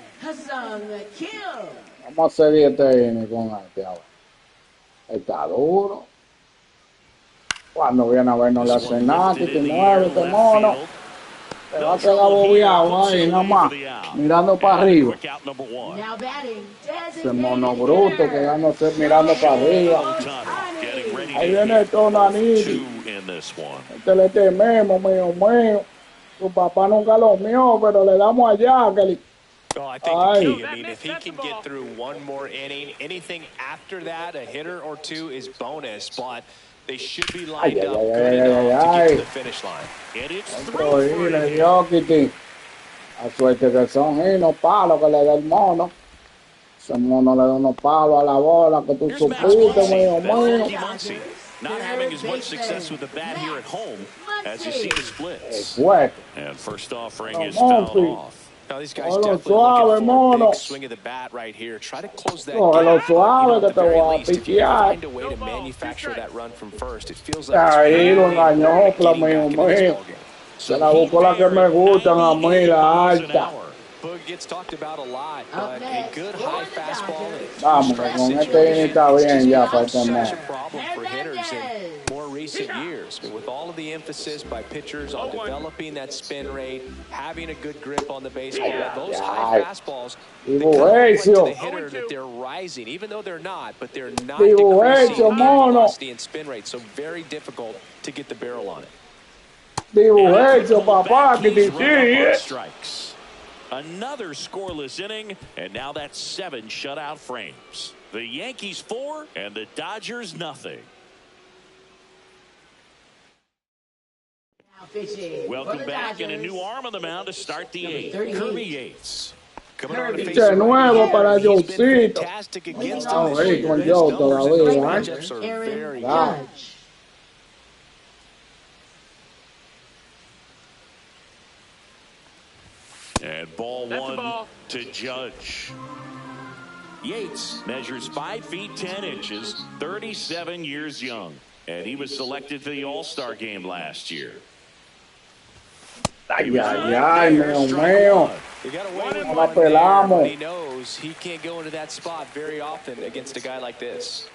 Vamos a seguir este inning con este ahora. Está duro. Cuando viene a vernos la cena, que te mueve este mono. Te va a quedar bobeado ahí nada más, mirando para arriba. Ese mono bruto que ya no sé mirando para arriba. Ahí viene el Tonanini. Este le tememos, mío. Tu papá nunca lo mío, pero le damos allá, que Oh, I think the key, I mean, if he can get through one more inning, anything after that, a hitter or two is bonus, but they should be lined up good enough to get to the finish line. A suerte que son unos palos que le da el mono. Ese mono le da unos palos a la bola que tú supiste, mío. Not having as much success with the bat here at home as you see the splits. And first offering is fouled off. Now these guys definitely looking for a big swing of the bat right here. Try to close that gap. At the very least, if you can find a way to manufacture that run from first, it feels like ahí lo engañó, mío. Se la buscó la que me gustan a mí, la alta. Boog gets talked about a lot, but a good high fastball. Vamos, con este inning está bien ya para tener. Such a problem for hitters in more recent years. I mean, with all of the emphasis by pitchers on developing that spin rate, having a good grip on the baseball, those high fastballs, they kind of like to the hitter that they're rising, even though they're not, but they're not decreasing in velocity and spin rate, so very difficult to get the barrel on it. Strikes. Another scoreless inning, and now that's 7 shutout frames. The Yankees 4 and the Dodgers nothing. Welcome back, and a new arm on the mound to start the 8th. Kirby Yates. De nuevo para Josito. Ahí con Joe todavía. And ball one to Judge. Yates measures 5 feet 10 inches, 37 years young, and he was selected for the All-Star game last year. Ay, mío. No la pelamos. He knows he can't go into that spot very often against a guy like this.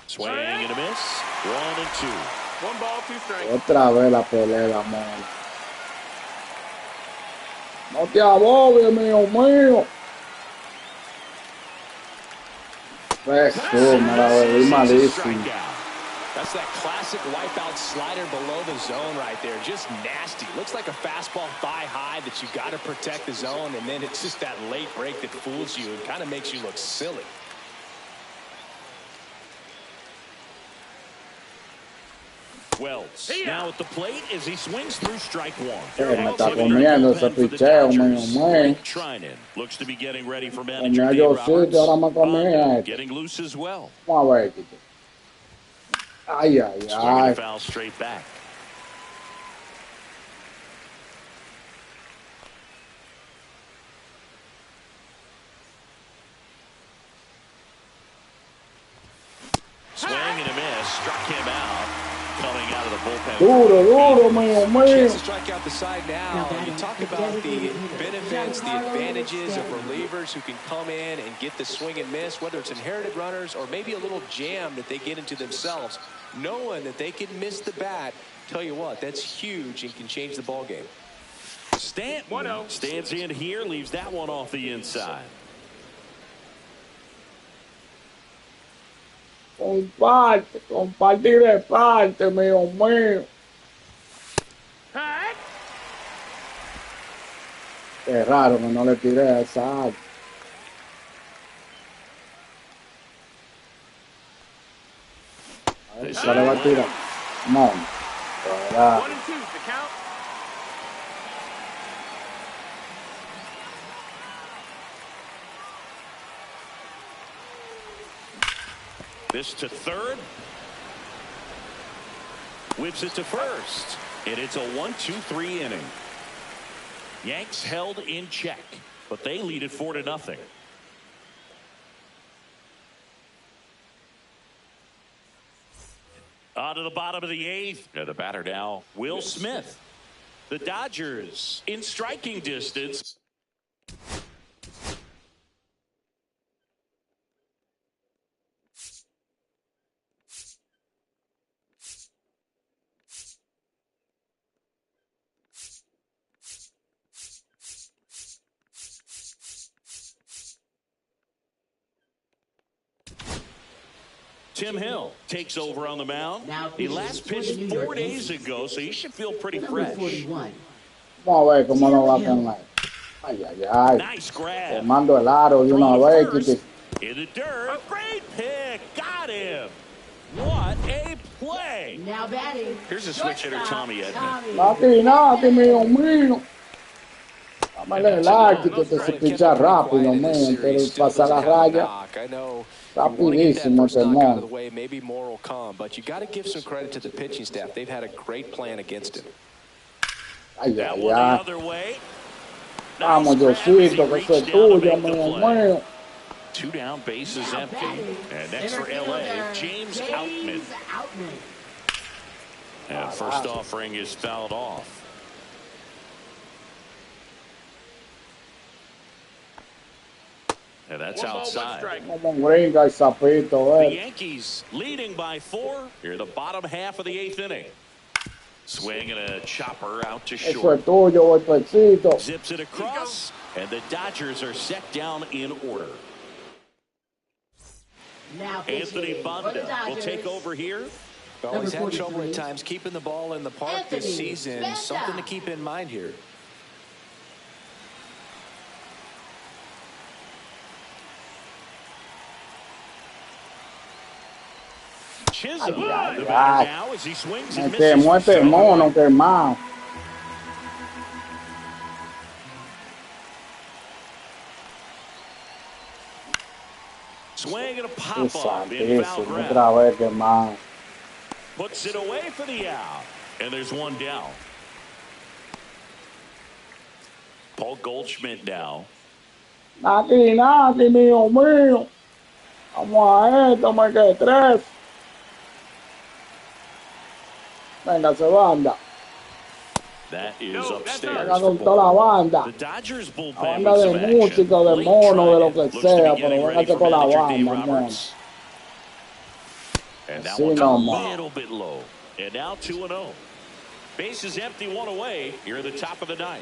Swing and a miss. 1-2. 1 ball, 2 strikes. Otra vez la pelea, mono. No te abobes, mío. Eso, me la bebí malísimo. That's that classic wipeout slider below the zone right there. Just nasty. Looks like a fastball thigh high that you got to protect the zone, and then it's just that late break that fools you and kind of makes you look silly. Wells now at the plate as he swings through strike 1. Me está comiendo ese picheo, mío. Looks to be getting ready for Comía manager Dave Josito, ahora me comía este. getting loose as well. Vamos a ver, Tito. Ay. Swinging a foul straight back. out of the bullpen. Duro, mío, Chance mío. to strike out the side now. You talk about the benefits, the advantages of relievers who can come in and get the swing and miss, whether it's inherited runners or maybe a little jam that they get into themselves. Knowing that they can miss the bat, tell you what, that's huge and can change the ball game. Stanton stands in here, leaves that one off the inside. Compartir de parte, mío, mío. Hut. Qué raro que no le tiré a esa alta. A ver, ¿se le va a tirar? No. ¿Verdad? 1 and 2 the count. This to third. Whips it to first. And it's a 1-2-3 inning. Yanks held in check, but they lead it 4-0. On to the bottom of the eighth. The batter now, Will Smith. The Dodgers in striking distance. Tim Hill takes over on the mound. He last pitched 4 days ago, so he should feel pretty fresh. Vamos a ver cómo lo va a poner. Ay, ay, ay. Nice grab. Tomando el aro de una vez. In the dirt. Great pick. Got him. What a play. Now batting. Here's a switch hitter, Tommy Edman. Nati, mío, mío. Dámele like, que te se picha rápido, mío. Pero pasa la raya. Rapidísimo, hermano. Maybe more will come, but you got to give some credit to the pitching staff. They've had a great plan against him. Ay, ay, ay. Vamos, Diosito, que eso es tuyo, mío, mío. 2 down, bases empty. And next for LA, James Outman. And first offering is fouled off. And that's outside. The Yankees leading by 4 here in the bottom half of the 8th inning. Swing and a chopper out to short. Zips it across, and the Dodgers are set down in order. Anthony Banda will take over here. Well, he's had trouble at times keeping the ball in the park this season. Something to keep in mind here. Chisholm, the batter now as he swings and misses. Muerte mono, que hermano. Swing and a pop-up in foul ground. Puts it away for the out. And there's one down. Paul Goldschmidt now. Nati, mío, mío. Vamos a esto, me quedé 3. Venga, se banda. That is upstairs. Venga con toda la banda. The Dodgers bullpen banda de música, de mono, de lo que sea, pero véngase con la banda, mono. And that one's a little bit low. And now 2-0. Bases empty, 1 away here at the top of the 9th.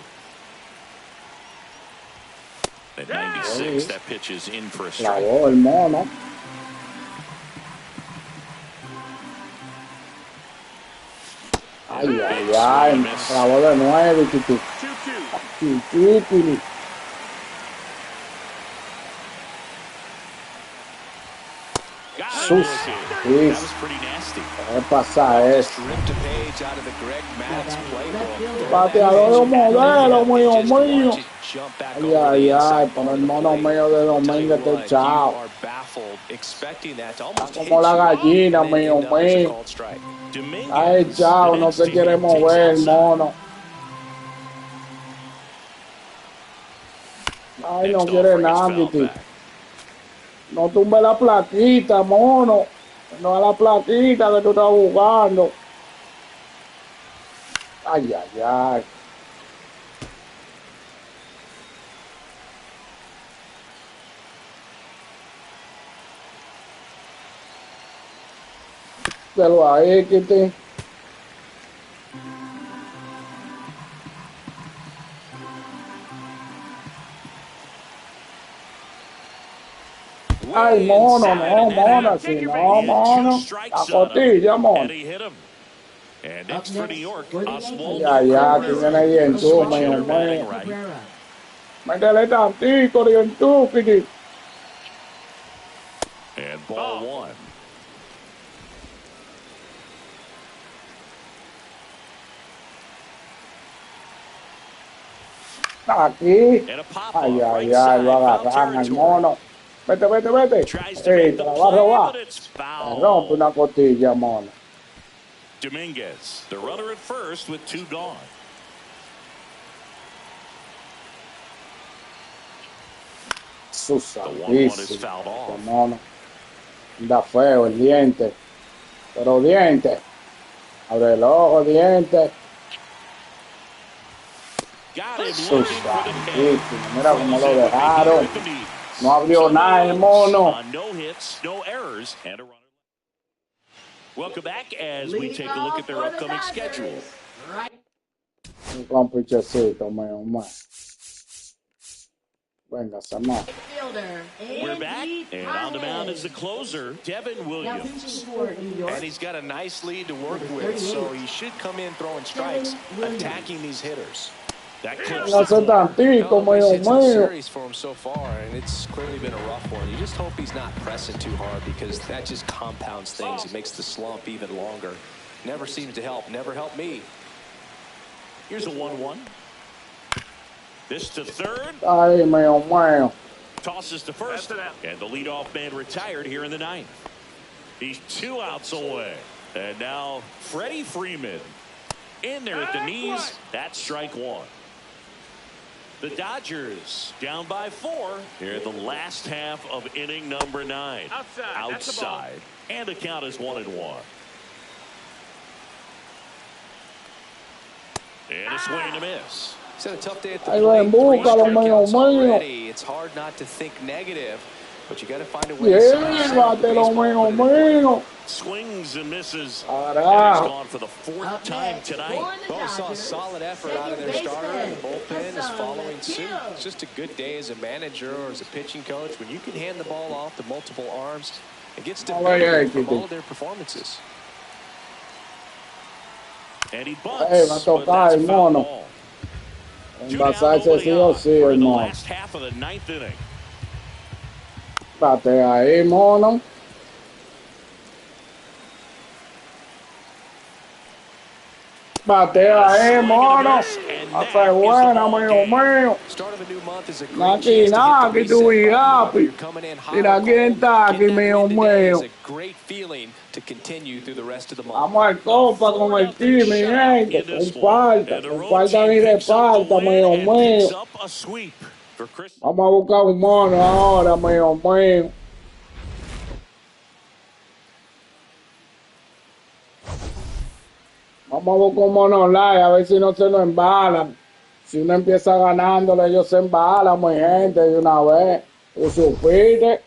At 96, that pitch is in for a strike. El mono. Ay, ay, ay. Clavó de 9, Titi. 2-2. Sus. That was pretty nasty. ¿Qué pasa eso? Bateador de un modelo, mío, mío. Ay, ay, ay, por el mono mío de Domínguez está echado. Como la gallina, mío, mío. Está echado, no se quiere mover, mono. Ay, no quiere nada, Titi. No tumbe la plaquita, mono. No a la plaquita que tú estás jugando. Ay, ay, ay. Delo ahí, Kitty. Ay, mono, no, mono, si no, mono. La costilla, mono. And he hit him. And next for New York, a small Ya, ya, que viene ahí en tu, switch mío, hitter batting mío. right. Métele tantico y en tu, Kitty. And ball one. Aquí. And a pop Ay, off ay, right ay, side, lo foul agarran al territory. mono. Vete, vete, vete. Tries to Ey, make te the la va a play, robar. but it's Te rompe foul. una costilla, mono. Dominguez, the runner at first with two gone. The 1-1 is fouled off. Mono. Anda feo el diente. Pero diente. Abre el ojo, diente. Got him looking for the pin. Mira cómo lo dejaron. No abrió nada el mono. No hits, no errors, and a runner. Welcome back as we take a look at their upcoming schedule. Un compichecito, mío, más. Venga, Samá. We're back, and on the mound is the closer, Devin Williams. And he's got a nice lead to work with, so he should come in throwing strikes, attacking these hitters. That clips No hace tantico, mío, It's a mío. series for him so far, and it's clearly been a rough one. You just hope he's not pressing too hard because that just compounds things. It makes the slump even longer. Never seems to help. Never helped me. Here's a 1-1. This to third. Ay, mío, mío. Tosses to first, and the leadoff man retired here in the ninth. He's 2 outs away. And now Freddie Freeman in there at the knees. That's strike one. The Dodgers down by 4 here in the last half of inning number 9. Outside. And the count is 1-1. And a swing and a miss. He's had a tough day at the Ahí va en plate. 3 búscalo, mío, strikeouts mío. already. It's hard not to think negative, but you got to find a way to Llévatelo, mío, mío. Swings and misses. Carajo. And he's gone for the 4th time tonight. Well, saw a solid effort out of their starter, and the bullpen is following suit. It's just a good day as a manager or as a pitching coach when you can hand the ball off to multiple arms and get stability from all of their performances. And he bunts, Hey, va a but tocar that's el foul mono. ball. 2 down, Envasarse nobody sí o on. sí, We're in the hermano. last half of the 9th inning. Bate ahí, mono. Bate ahí, mono. Hace buena, mío, mío. Start of a new month is a great Naki, chance to naki, hit the tu reset button. happy. Whether you're coming in hot Mira or quién cold, está aquí, getting that mío, win today is mío. a great feeling to continue through the rest of the month. Vamos al copa con el team, mi gente. Con falta ni de falta, mío, mío. Vamos a buscar un mono ahora, mío, mío. Vamos a buscar un mono online, a ver si no se nos embalan. Si uno empieza ganándole, ellos se embalan, mi gente, de una vez. ¿Tú supiste?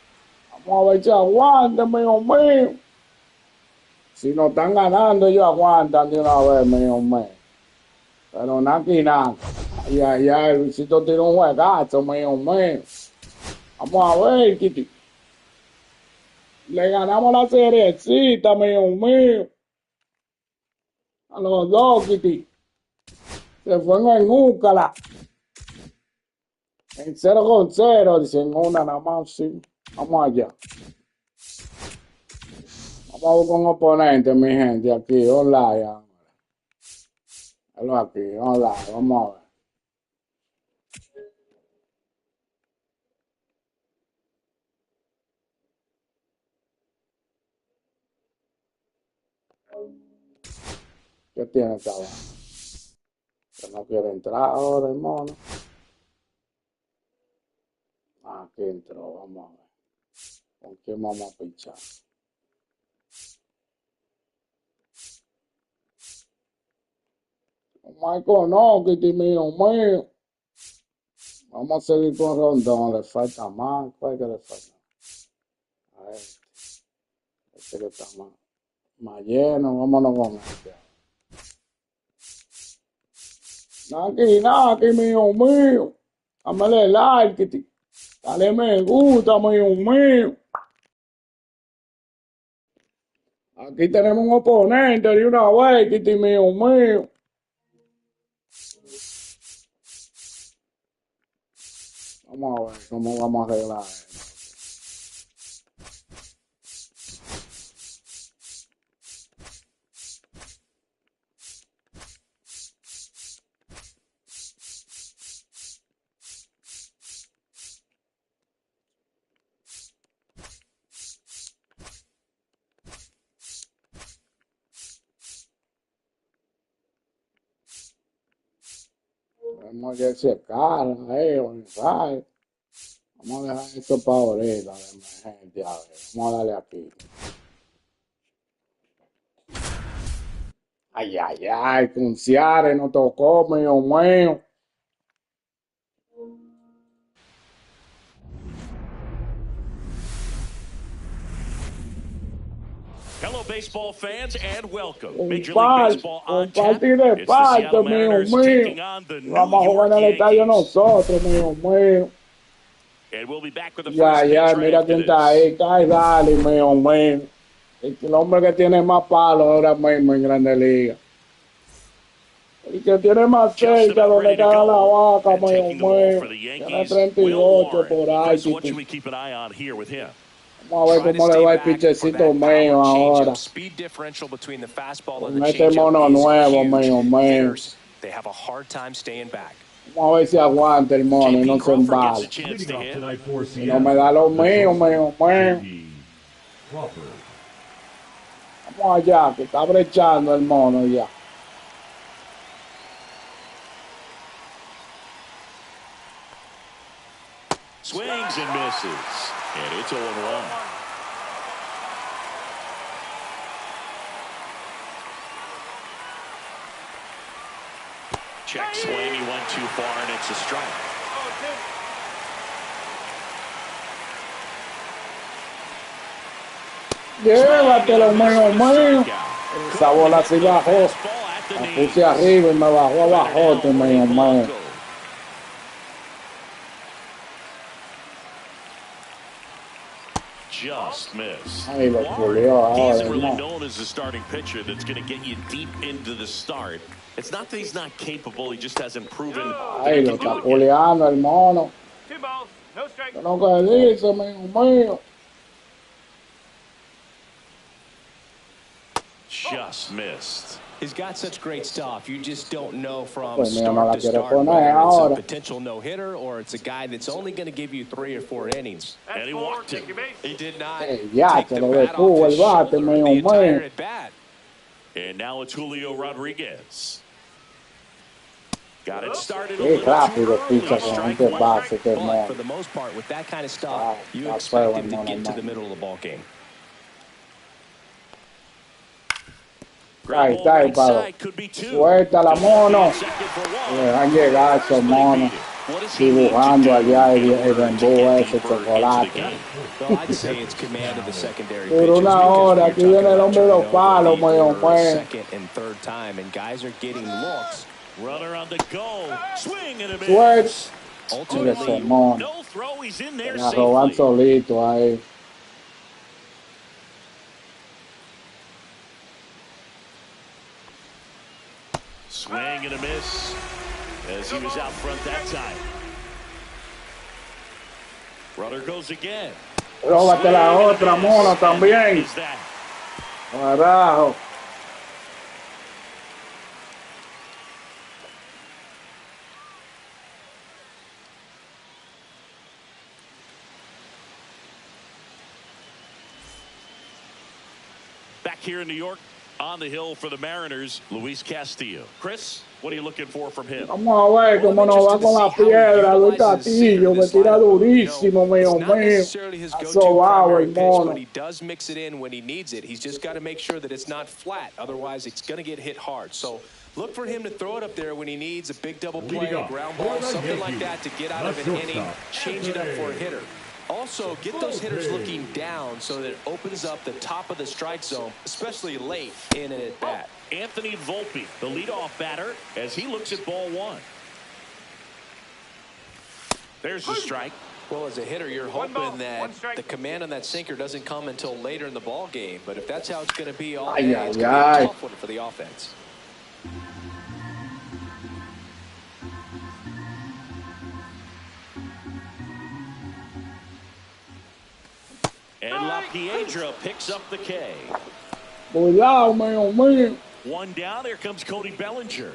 Vamos a ver si aguantan, mío, mío. Si no están ganando, ellos aguantan de una vez, mío, mío. Pero naki, nada. Ay, ay, ay, Luisito tiene un juegazo, mío, mío. Vamos a ver, Kitty. Le ganamos la seriecita, mío, mío. A los dos, Kitty. Se fue en Úcala. En 0-0, dicen una nada más, sí. Vamos allá. Vamos a buscar un oponente, mi gente, aquí, online. Hazlo aquí, online, vamos a ver. ¿Qué tiene esta vaina? Que no quiere entrar ahora, hermano. Aquí entró, vamos a ver. ¿Con quién vamos a pinchar? Con Michael, no, Kitty mío, mío. Vamos a seguir con Rondón. Le falta más. ¿Cuál es que le falta? A este que está más lleno. Vámonos con este. Naki, mío, mío. Dámele like, Kitty. Dale me gusta, mío, mío. Aquí tenemos un oponente de una vez, Kitty, mío, mío. Vamos a ver cómo vamos a arreglar esto. Vamos a secar, ¿sabes? Vamos a dejar esto para ahorita, de emergencia. A ver, vamos a darle aquí. Ay, Cunciare, no tocó, mío, mío. Hello, baseball fans, and welcome. Major League Comparte, Baseball on tap. compartir de It's the parte, Seattle mío, Mariners mío. taking on the New Vamos a jugar York en el estadio Yankees. nosotros, mío, mío. And we'll be back with the first Ya, pitch right mira after quién está this. ahí, cae, dale, mío, mío. El hombre que tiene más palos ahora mismo en Grandes Ligas. El que tiene más Just cerca about donde ready to está la go. vaca, And mío, taking the ball mío. for the Tiene Yankees, Will 38 por Warren. ahí. Chris, what should we keep an eye on here with him? Vamos a ver Try to cómo le stay va el back for pichecito that mío power ahora. changeup. Speed differential between the fastball and Con the este mono changeup is nuevo, huge. mío, mío. Hitters, they have a hard time staying back. Vamos a ver si aguanta el mono y JP no se Crawford gets embala. a chance to hit. Y no me da lo mío, mío, mío. Vamos allá, que está brechando el mono ya. Swings and misses. And it's 0-1. Check swing. He went too far, and it's a strike. Llévatelo, mío, mío. Esa bola sí bajó. La puse arriba y me bajó abajo, mío, mío. Just missed. Ahí lo culió He ahora, isn't really ¿no? known as a starting pitcher that's going to get you deep into the start. It's not that he's not capable, he just hasn't proven that Ahí he lo can está do it yet. culeando el mono. 2 balls, no strikes. ¿Qué es lo que dice, mío, mío? Just missed. He's got such great stuff. You just don't know from Pues mira, no la start to quiere start poner whether it's a ahora. potential no-hitter or it's a guy that's only going to give you 3 or 4 innings. And he walked him. Take your base. He did not Ya, take te the lo bat off detuvo his el bate, shoulder mío, the entire mío. at-bat. And now it's Julio Rodriguez. Got it started a Qué little rápido too picha early. con Strike este one. base que But mono. for the most part, with that kind of stuff, Ah, you está expect feo him to el get to mono, the middle of the ball game. Ground Está ball ahí, right Pablo. side, could be 2. Suéltala, mono. Second for one. Le han llegado esos monos What does he need to dibujando do allá in el order to bambú get ese deeper into the chocolate. game? Well, I'd say it's command of the secondary Por pitches una because hora, when aquí you're viene talking el about hombre de turning los palos, over mío, the mío. second and third time, and guys are getting looks. Runner on the go. Swing and a Suelta. miss. Mira Ultimately, esos monos. No throw. He's in there La roban safely. solito ahí. Swing and a miss as he was out front that time. Runner goes again. Róbate la Swing and a otra, miss. mono, And también. is that. Carajo. Back here in New York, on the hill for the Mariners, Luis Castillo. Chris, what are you looking for from him? Vamos a ver cómo nos va con la piedra, Luis Castillo, que tira durísimo, mío, it's not mío. necessarily his go-to Asobado primary el pitch, mono. but he does mix it in when he needs it. He's just got to make sure that it's not flat. Otherwise, it's going to get hit hard. So Look for him to throw it up there when he needs a big double play, a ground ball, something like that to get out of an inning, change it up for a hitter. Also, get those hitters looking down so that it opens up the top of the strike zone, especially late in an at-bat. Anthony Volpe, the leadoff batter, as he looks at ball one. There's the strike. Well, as a hitter, you're hoping that the command on that sinker doesn't come until later in the ball game. But if that's how it's going to be all day, it's going to be a tough one for the offense. And La Piedra picks up the K. Cuidado, mío. One down. Here comes Cody Bellinger.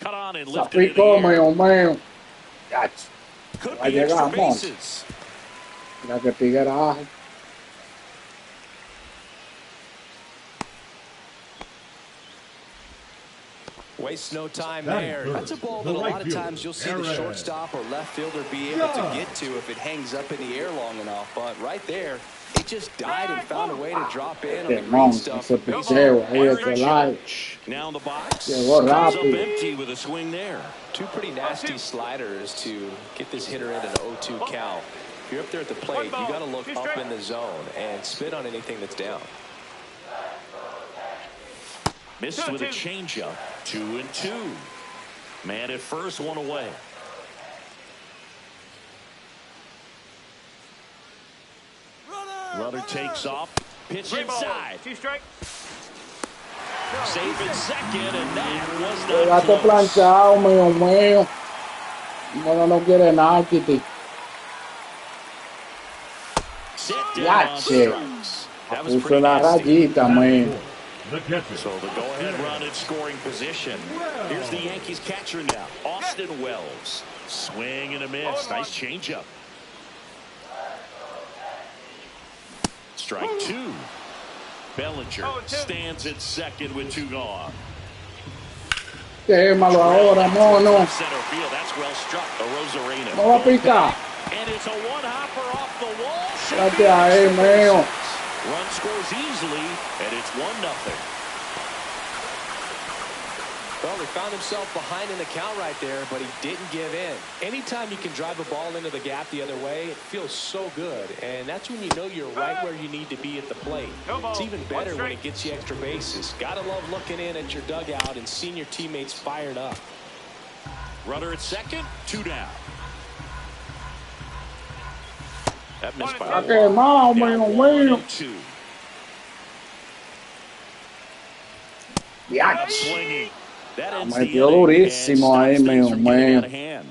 Cut on and lifted in the air. Could be extra bases. Mira que tigueraje. Waste no time there. That's a ball that a lot of times you'll see the shortstop or left fielder be able to get to if it hangs up in the air long enough. But right there, it just died and found a way to drop in on the green stuff. Now in the box, comes up empty with a swing there. Two pretty nasty sliders to get this hitter in an 0-2 count. If you're up there at the plate, you got to look up in the zone and spit on anything that's down. Missed with a changeup. 2-2. Man at first, one away. Runner takes off. Pitch inside. 2 strikes. Safe at second, and that was not Gato close. planchado, mío. No quiere nada, Kitty. Sit down on strikes. That was Puso pretty la nasty. rayita, man. So the go-ahead run in scoring position. Here's the Yankees catcher now, Austin Wells. Swing and a miss. Nice changeup. Strike two. Bellinger stands at second with 2 gone. Quémalo ahora, mono. Center field. That's well struck. A Rosarena. No va a picar. And it's a one-hopper off the wall. Date ahí, mío. Run scores easily, and it's 1-0. Well, he found himself behind in the count right there, but he didn't give in. Anytime you can drive a ball into the gap the other way, it feels so good. And that's when you know you're right where you need to be at the plate. It's even better when it gets you extra bases. Gotta love looking in at your dugout and seeing your teammates fired up. Runner at second, 2 down. That missed by Está quemado, mío. 2. Diach. Swinging. That ends the Metió inning durísimo and ahí, stops things mío, from getting mío. out of hand.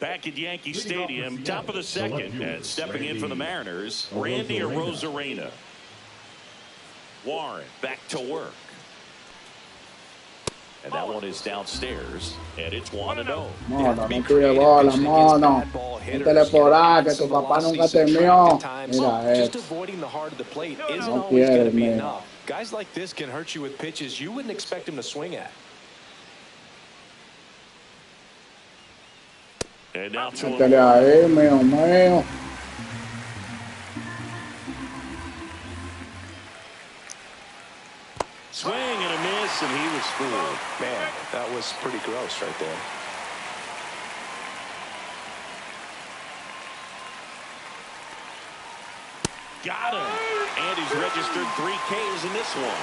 Back at Yankee Stadium, top of the second, and stepping in for the Mariners, Randy Arozarena. Warren back to work. And that one is downstairs, and it's 1-0. Mono, no tire bola, mono. Métele por ahí, que tu papá nunca te mió. Mira Just esto. avoiding the heart of the plate isn't No always going to quiere, be man. enough. Guys like this can hurt you with pitches you wouldn't expect him to swing at. And now to Métele ahí, mío. swing and a miss, and he was fooled. Man, that was pretty gross right there. Got him. And he's registered 3 Ks in this one.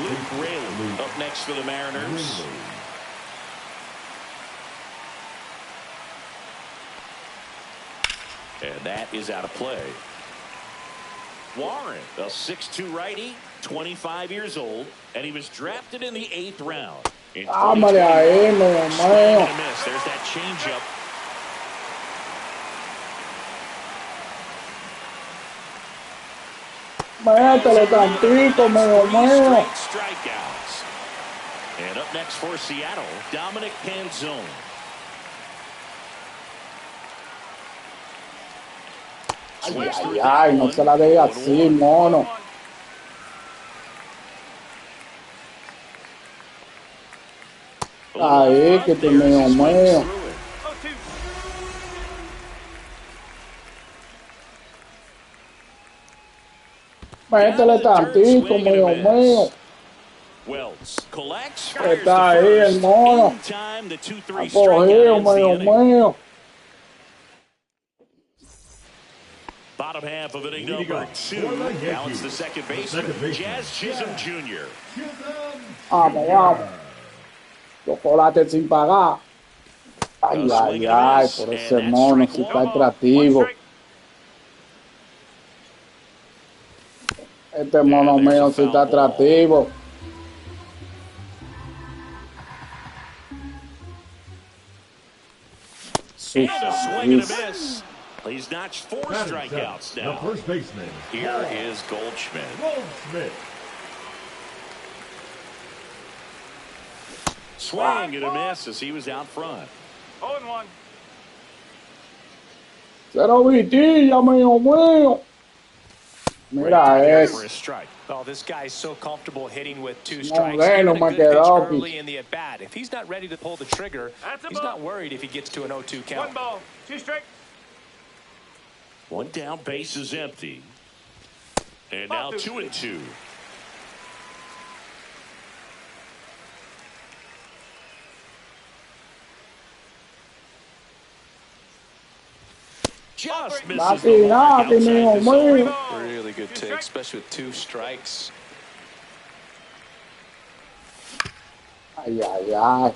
Luke Rayleigh up next for the Mariners. And that is out of play. Warren, a 6'2 righty, 25 years old, and he was drafted in the 8th round. Ámale ahí, mío. Miss. There's that changeup. Métele tantito, mío. Strikeouts. And up next for Seattle, Dominic Panzone. Ay, no se la deje así, mono. Ahí, que te mío. Métele tantito, mío mío. Wells collects, fires Está to ahí el first. mono. In time, the 2-3 Ha strikeout cogido, ends the mío inning. mío. Bottom half of inning number 2. Now it's the second baseman, Jazz Chisholm Jr. Vamos, vamos. Chocolate sin pagar. Ay, ay, ay, por ese mono, si está atractivo. Este mono mío si está atractivo. And a swing and a miss. He's notched 4 strikeouts now. The first baseman. Here is Goldschmidt. Swing and a miss as he was out front. 0-1. Cero vitilla, mío mío. Mira For a eso. strike. Oh, this guy's so comfortable hitting with 2 No, strikes. bueno, Even a me good pitch quedó early in the at-bat. If he's not ready to pull the trigger, he's not worried if he gets to an 0-2 count. 1 ball, 2 strikes. 1 down, base is empty. And now 2-2. Just misses the mark outside the zone. Really good take, especially with 2 strikes. Ay, ay, ay.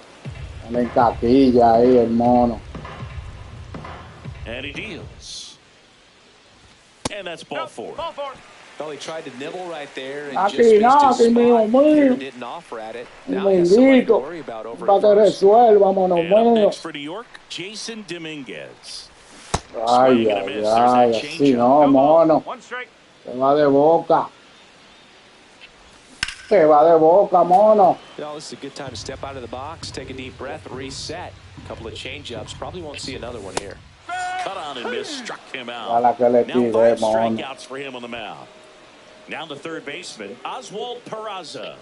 Anda en taquilla ahí el mono. And he deals. And that's ball 4. Ball 4. Well, he tried to nibble right there and Aquí, just missed his aquí, mío spot. Hitter mío. didn't offer at it. Un Now he has somebody to minguito. worry about over Para at que first. resuelva, mono And up mío. next for New York, Jason Dominguez. Ay, Swing and a ay, miss. ay. There's that Así changeup. no, mono. 1 strike. Se va de boca. Se va de boca, mono. Well, this is a good time to step out of the box, take a deep breath, reset. A couple of change-ups. Probably won't see another one here. Cut on and miss, struck him A out. la que le Now tiré, 5 mono. strikeouts for him on the mound. Now the third baseman, Oswald Peraza.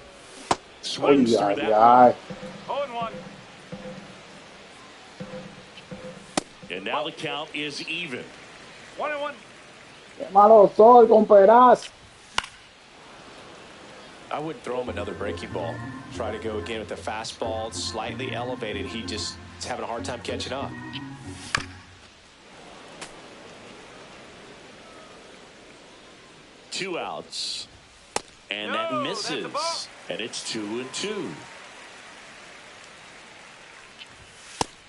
Swings Ay, through ay, that ay. 0-1. one. And now the count is even. 1-1. Qué malo soy con Peraz. I wouldn't throw him another breaking ball. Try to go again with the fastball, slightly elevated. He just is having a hard time catching up. Two outs. And No, that that's a ball. misses. And it's 2-2.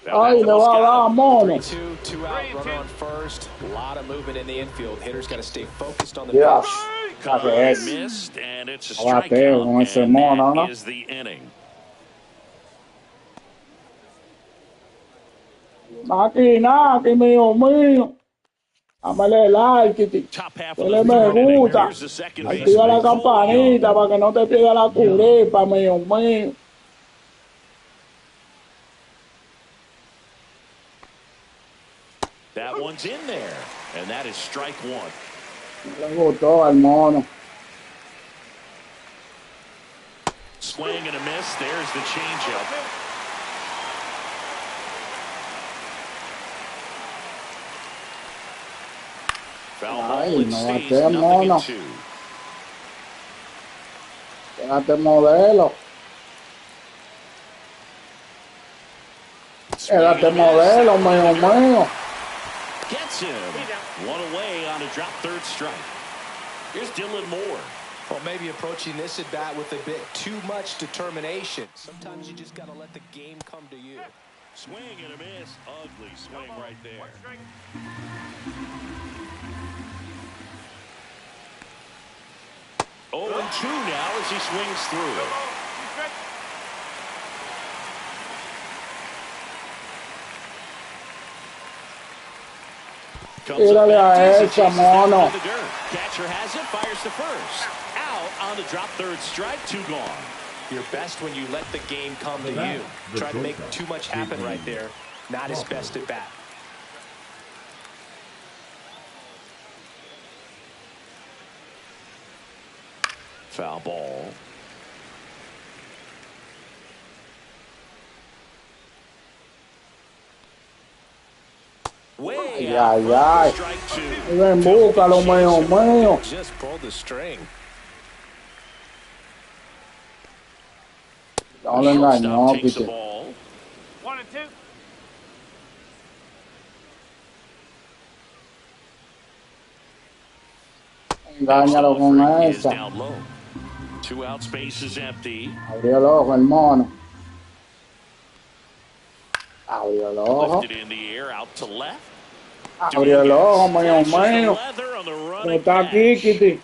Ay, le va a dar, mono. 3-2, 2 out, runner on first. A lot of movement in the infield. Hitters got to stay focused on the Dios. pitch. Cut ¿Qué on es? and missed, and it's a Abateo strikeout. con ese And mono, ¿no? that is the inning. Aquí, mío mío. Dámele like, Top half of dale the me third inning. gusta. Here's the second Activa la baseman, Cole campanita Young. para que no te pierda la curepa, mío mío. That one's in there, and that is strike 1. Le gustó al mono. Swing and a miss. There's the changeup. Foul ball. Ay, It no, stays aquel 0-2. mono. Quédate modelo. Swing Quédate and a miss. modelo, mío mío. Gets him. One away on a drop third strike. Here's Dylan Moore. Well, maybe approaching this at bat with a bit too much determination. Sometimes you just got to let the game come to you. Swing and a miss. Ugly swing right there. 1 strike. Oh, and 2 now as he swings through. 2 strikes. Comes up Tírale a empty, esa, chases mono. down to the dirt. Catcher has it, fires to first. Out on the drop third strike, 2 gone. You're best when you let the game come to you. Try to make too much happen right there. Not his best at bat. Foul ball. Way Ay, ay, ay. Strike two. Ven, búscalo, mío, mío. Just pulled the string. No lo engañó, Shortstop takes the Kike. ball. 1 and 2. Engáñalo con Offering is esa. down low. 2 outs, base is empty. Abrió el ojo, el mono. Abrió el ojo. Lifted in the air, out to left. Abrió el ojo, mío, Flashes the mío. leather on the Pero running está aquí, catch. Kitty.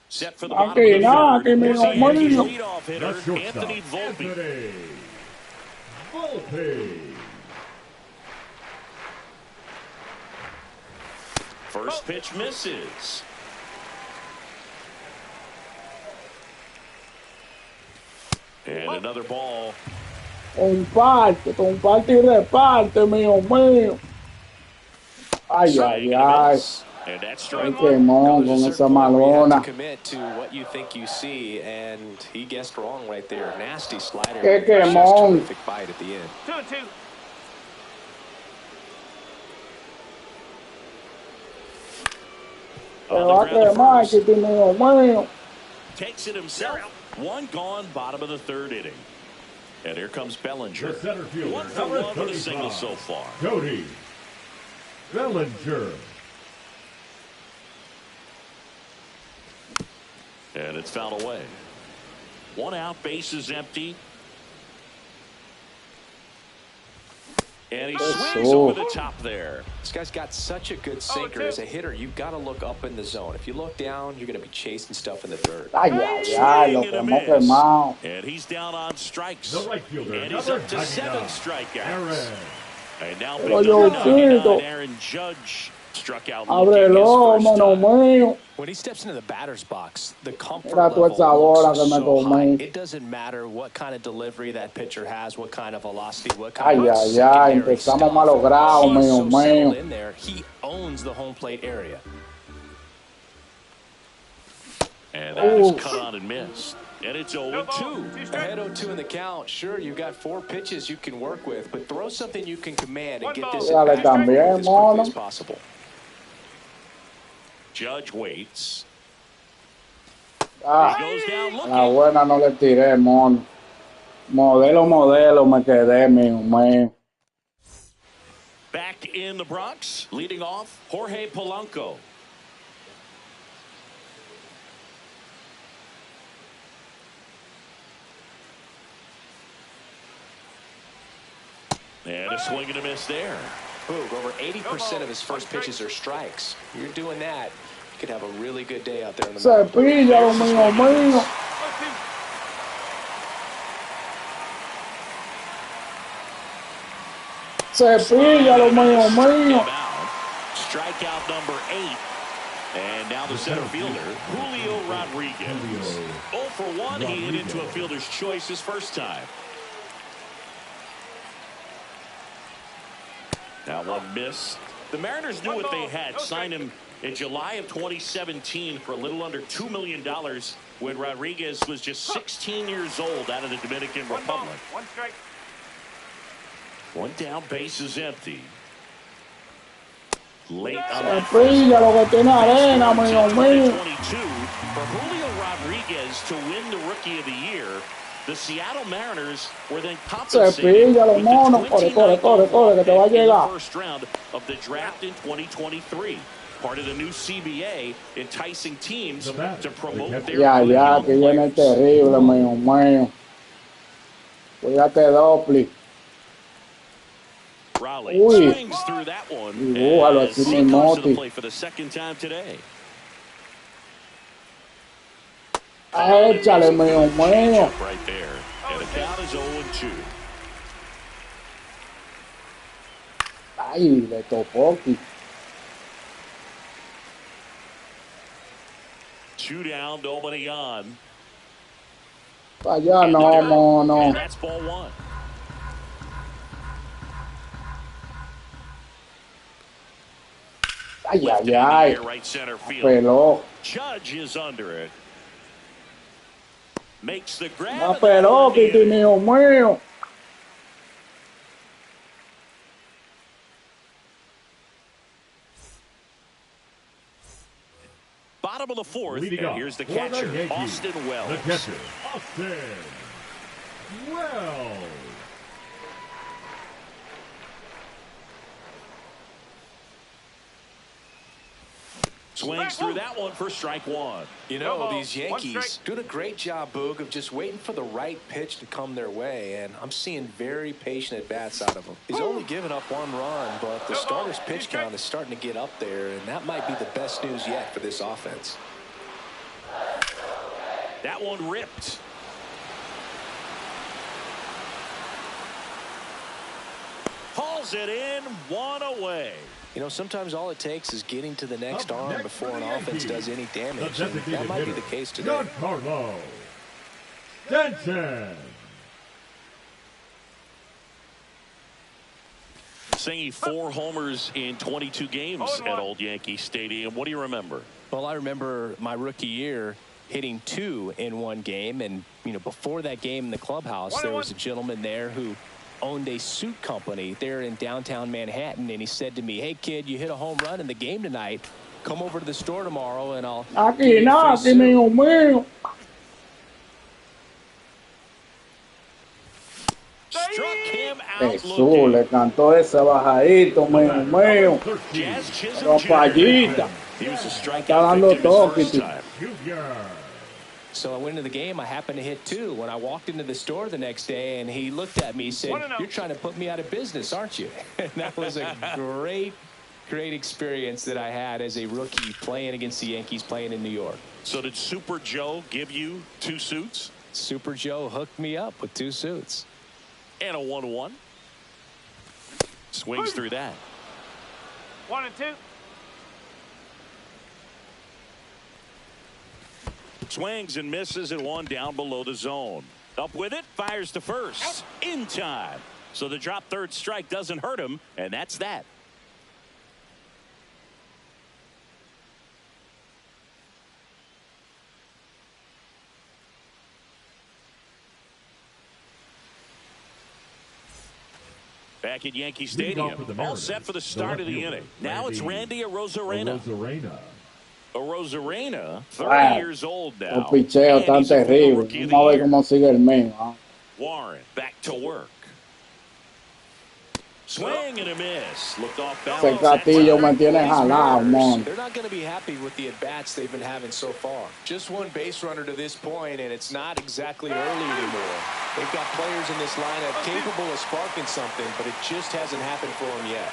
Set for the bottom Aquí, of the nada, third. aquí, Here's mío, the Yankees mío. leadoff hitter, Anthony Volpe. First pitch misses. And another ball. Comparte y reparte, mío, mío. Ay, Swing ay, and a ay. miss. And that's Ay, strike qué one. mon There's con a esa certain point where you have malona. to commit to what you think you see, and he guessed wrong right there. Nasty slider. Qué Just quemón. terrific bite at the end. 2 and 2. Te va a quemar, Kitty, mío, mío. Takes it himself. One gone, bottom of the third inning. And here comes Bellinger. The center fielder, 1 for number 1 with a 35, single so far. Cody Bellinger. And it's fouled away. 1 out, base is empty. And he swings over the top there. This guy's got such a good sinker. As a hitter, you've got to look up in the zone. If you look down, you're going to be chasing stuff in the dirt. Ay, ay, ay, lo Swing and a quemó miss. quemado. And he's down on strikes. The right fielder, And he's number up to 99, 7 strikeouts. Aaron. And now Pero big number yo 99, siento. Aaron Judge struck out Abre el looking his ojo, first mono time. mío. When he steps into the batter's box, the comfort Mira tú level esa bola looks que me so high. comí. It doesn't matter what kind of delivery that pitcher has, what kind of velocity, what Ay, kind of ay, ay, secondary empezamos stuff. malogrado, He's mío, so settled mío. in there, he owns the home plate area. And that is Ooh. cut on and missed. And it's 0-2. Ahead 0-2 in the count. Sure, you've got 4 pitches you can work with, but throw something you can command and get this Dale at bat también, as quickly mono. as possible. Judge waits. Ah, He goes down a la looking. buena no le tiré, mono. Modelo me quedé, mío, mío. Back in the Bronx, leading off, Jorge Polanco. And a swing and a miss there. Boog, over 80% of his first pitches are strikes. You're doing that, you could have a really good day out there in the mound. Cepíllalo, mío, mío. 0-2. Cepíllalo, mío, Struck him mío. out. Strikeout number 8. And now the center fielder, Julio Rodriguez. 0 for 1. He hit into a fielder's choice his first time. That one missed. The Mariners knew what they had. Signed him in July of 2017 for a little under $2 million when Rodriguez was just 16 years old out of the Dominican Republic. 1 strike. 1 down, base is empty. Late on that Cepíllalo que tiene arena, mío, mío. 22 for Julio Rodriguez to win the Rookie of the Year. The Seattle Mariners were then compensated Cepíllalo, with mono. the Corre, 29th corre, corre, que te va a pick in the llegar. first round of the draft in 2023. Part of the new CBA, enticing teams to promote their Ya, good ya, young que viene el players. terrible, mío, mío. Cuídate, Dopli. Raleigh Uy. swings through that one. Dibújalo As así he comes to the mismoti. plate for the second time today. Échale, mío, mío. Changeup right there. And the count is 0-2. Ay, le topó aquí. 2 down, nobody on. Allá no, mono. And that's ball 1. Ay, Lifted ay, in the ay. air, right center field. Peló. Judge is under it. Makes the grab. La pelota, mío mío. Bottom of the fourth, and here's the catcher, Austin Wells. The catcher, Austin Wells. Swings through that one for strike one. You know, these Yankees doing a great job, Boog, of just waiting for the right pitch to come their way, and I'm seeing very patient at-bats out of him. He's only given up 1 run, but the starter's pitch count is starting to get up there, and that might be the best news yet for this offense. That one ripped. Hauls it in, 1 away. You know, sometimes all it takes is getting to the next arm before an offense does any damage. And that might be the case today. Giancarlo Stanton. Singing 4 homers in 22 games at Old Yankee Stadium. What do you remember? Well, I remember my rookie year hitting 2 in 1 game. And, you know, before that game in the clubhouse, there was a gentleman there who owned a suit company there in downtown Manhattan, and he said to me, "Hey kid, you hit a home run in the game tonight. Come over to the store tomorrow and I'll give you a free suit." Mío mío. Struck him out Jesús, looking. le cantó ese bajadito, mío mío. Jazz Chisholm Rompallita. He was a Está strikeout dando victim his first toque. time. So I went into the game. I happened to hit 2. When I walked into the store the next day, and he looked at me, he said, "You're trying to put me out of business, aren't you?" And that was a great experience that I had as a rookie playing against the Yankees, playing in New York. So did Super Joe give you 2 suits? Super Joe hooked me up with 2 suits. And a 1-1. Swings through that. 1-2. Swings and misses, and 1 down below the zone. Up with it, fires to first. In time. So the drop third strike doesn't hurt him, and that's that. Back at Yankee Stadium, all set for the start of the inning. Now it's Randy Arozarena. Arozarena, 30 years old now. Los picheos están terribles. Vamos a ver cómo sigue el mío. Warren back to work. Swing and a miss. Looked off balance. Ese Castillo me tiene jalado, man. They're not going to be happy with the at-bats they've been having so far. Just 1 base runner to this point, and it's not exactly early anymore. They've got players in this lineup capable of sparking something, but it just hasn't happened for them yet.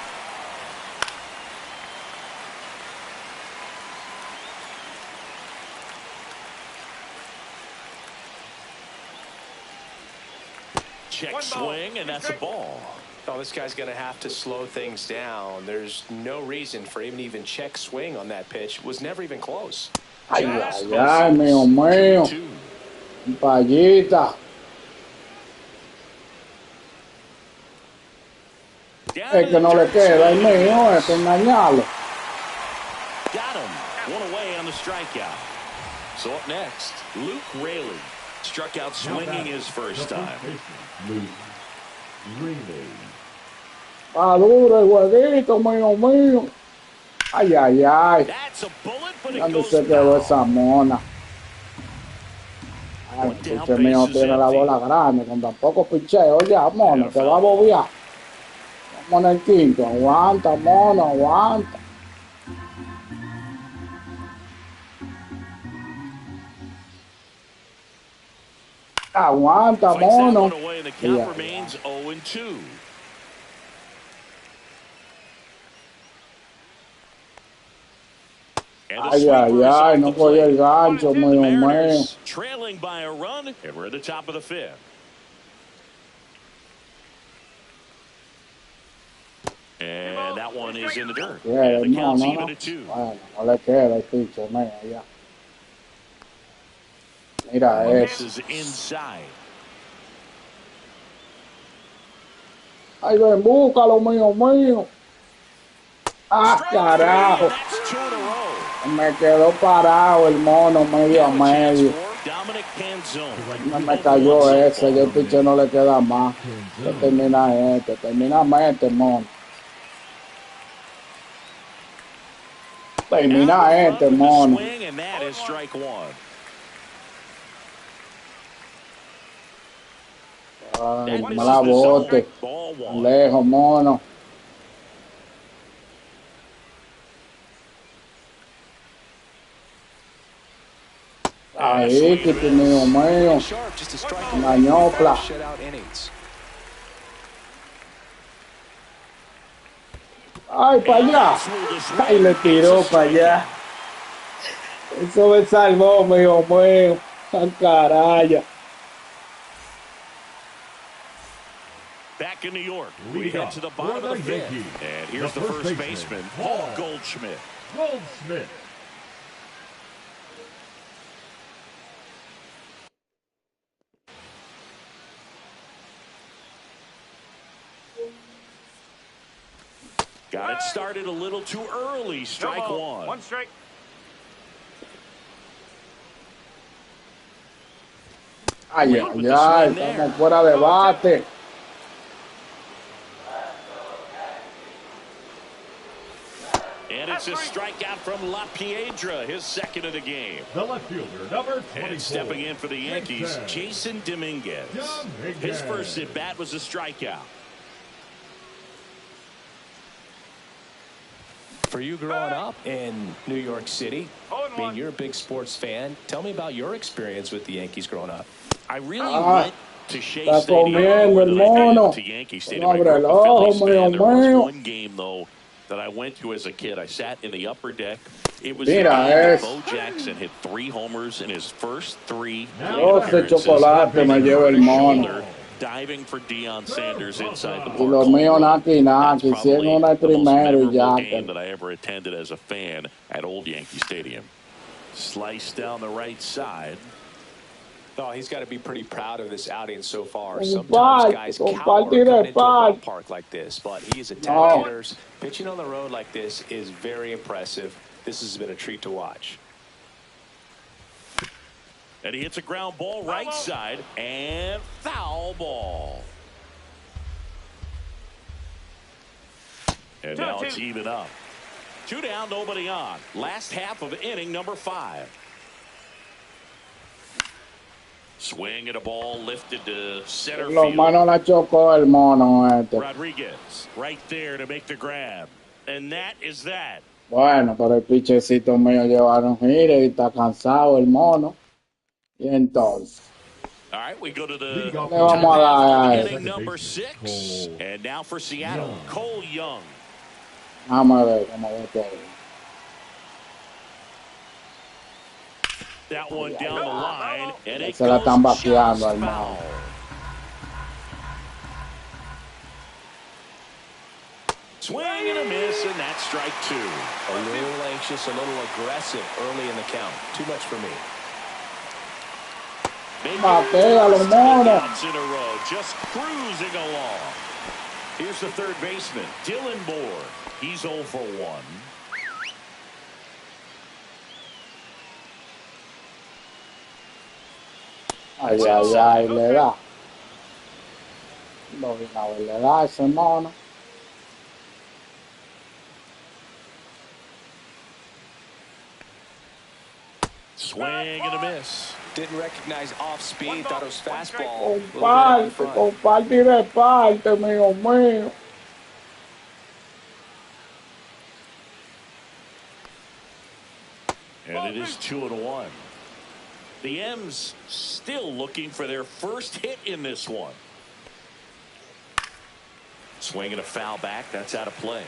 Check swing, and that's a ball. Oh, this guy's going to have to slow things down. There's no reason for him to even check swing on that pitch. It was never even close. Ay, ay, ay, mío mío. Pallita. Es que no le queda el mío, es que engañarlo. Got him. 1 away on the strikeout. So up next, Luke Raley. Struck out swinging his first time. Luke Raley. Está duro el jueguito, mío mío. Ay, ay, ay. That's a bullet, but it ¿Dónde goes se quedó foul. esa mona? Ay, el piche mío tiene la bola grande, con tan poco picheo. Ya, mono, te va a bobear. Vamos en el quinto. Aguanta, mono, aguanta. Aguanta, Fights that mono. one away, and the count Yeah. remains 0-2. Ay, ay, ay, no cogí el gancho, mío mío. Trailing by a run, and we're at the top of the 5th. And that one is in the dirt. Yeah, And the no, count's no, even no. at 2. Bueno, no le queda el piche, mío, ya. Mira This eso. is inside. Ay, ven, búscalo, mío mío. Ah, carajo. That's 2 in a row. Me quedó parado el mono medio a medio. Dominic Canzone. No me cayó ese, ya el piche no le queda más. Que termina este, mono. Termina este, mono. Swing, and that is strike one. Ay, no me la bote. Lejos, mono. Ahí, que tu mío. Una ñopla. Ay, para allá. Ay, le tiró para allá. Eso me salvó, mío. Caraya. Back in New York, we head to the bottom of the fifth. And here's the first baseman, Paul Goldschmidt. Got it started a little too early. Strike one. One strike. Ay, ay, ay, estamos fuera de bate. And it's a strikeout from La Piedra, his second of the game. The left fielder, number 24. And stepping in for the Yankees, Jason Dominguez. His first at bat was a strikeout. For you growing up in New York City, I mean, you're a big sports fan. Tell me about your experience with the Yankees growing up. I really went to Shea Está Stadium comiendo el mono. to Yankee Stadium. Abre el ojo, mío, There was mío. one game, though, that I went to as a kid. I sat in the upper deck. It was Mira, the game that Bo Jackson hit 3 homers in his first 3 12 chocolate me lleva el mono. diving for Deion Sanders inside the park. Y los míos naki, hicieron una primera y ya. Game that I ever attended as a fan at Old Yankee Stadium. Sliced down the right side. Oh, he's got to be pretty proud of this outing so far. Sometimes guys cower coming into a ballpark like this, but he is attack hitters. Pitching on the road like this is very impressive. This has been a treat to watch. And he hits a ground ball right side and foul ball. And now it's even up. 2 down, nobody on. Last half of inning number 5. Swing at a ball lifted to center field. La chocó el mono este. Rodriguez right there to make the grab. And that is that. Bueno, pero el pichecito mío llevaron gire y está cansado el mono. Y entonces. All right, we go to the vamos a dar inning number 6. And now for Seattle, Cole Young. Vamos a ver todo. That one down the line, and it Se la están goes vaciando, just hermano. foul. Swing and a miss, and that's strike 2. A little anxious, a little aggressive early in the count. Too much for me. Batea los monos. Strikeouts in a row, just cruising along. Here's the third baseman, Dylan Moore. He's 0 for 1. Ay, ay, ay, le da. Le da ese mono. Swing and a miss. Didn't recognize off speed, thought it was fastball. Comparte y reparte, mío. And it is 2-1. The M's still looking for their first hit in this one. Swing and a foul back. That's out of play.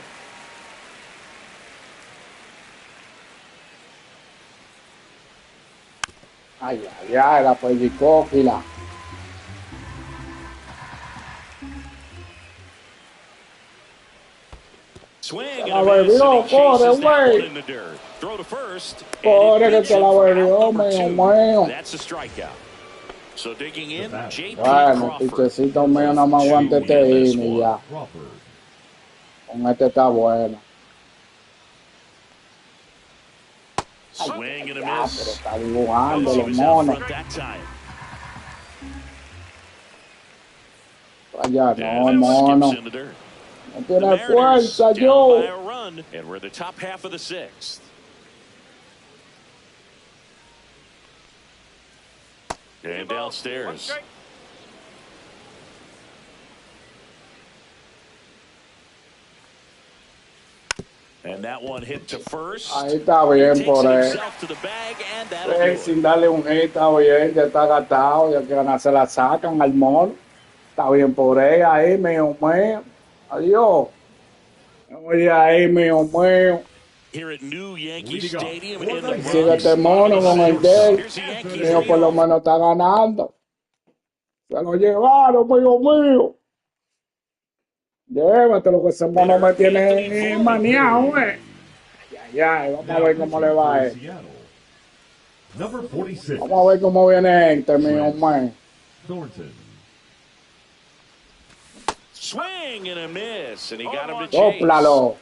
Ay, ay, ay, la pellicóquila. Swing La bebió, corre, güey. Throw to first. Corre que te la bebió, mío. That's a strikeout. So digging in, JP Bueno, Crawford. pichecito mío no me aguanta este inning ya. Con este está bueno. Swing and a Ya, miss. pero está Notice dibujando he los was out monos. front that time. Allá, no, And skips mono. in the dirt. No The tiene Mariners fuerza, down by yo. a run, and we're the top half of the sixth. And downstairs. And that one hit to first. Ahí está bien por él. Himself to the bag, and that'll do it. Sin darle un hit, está bien, ya está gastado, ya que se la sacan al mono. Está bien por él ahí, mío mío. Adiós. Oye ahí, mío mío. Here at New Yankee Stadium in the Sigue este Bronx. mono con el de él. Here's the Yankees Mío por lo leadoff. menos está ganando. Se lo llevaron, mío mío. Llévatelo, que ese mono me tiene maniado, Ya, vamos a ver cómo le va a él. Number 46. Vamos a ver cómo viene este, mío mío. Thornton. Swing and a miss, and he got him to chase. Sóplalo.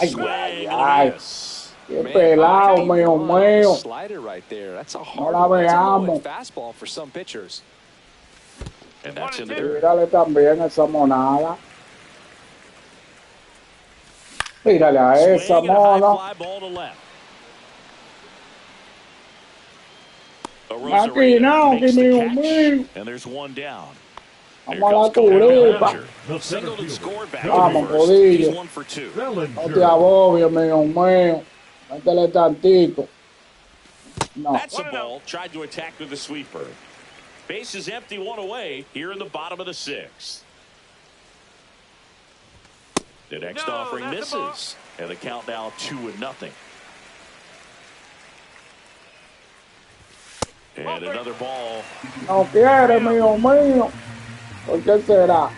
Ay, Swing ay, and a ay. miss. Qué pelado, mío mío. Slider right there. That's a No hard la one. That's a veamos. low-end fastball for some pitchers. And that's in the dirt. Mírale también esa monada. Mírale a esa Swing and a high mona. fly ball to left. Aquí no, que makes the mío catch, mío. and there's one down. Vamos a la tulipa. The center Singled and fielder. scored back Vamos, in first. He's Codillo. 1 for 2. No te agobies, mío mío. Métele tantito. No. That's a ball. Tried to attack with the sweeper. Base is empty, one away here in the bottom of the sixth. The next offering misses, and the count now 2-0. And another ball. No quiere, mío mío. ¿Por qué será?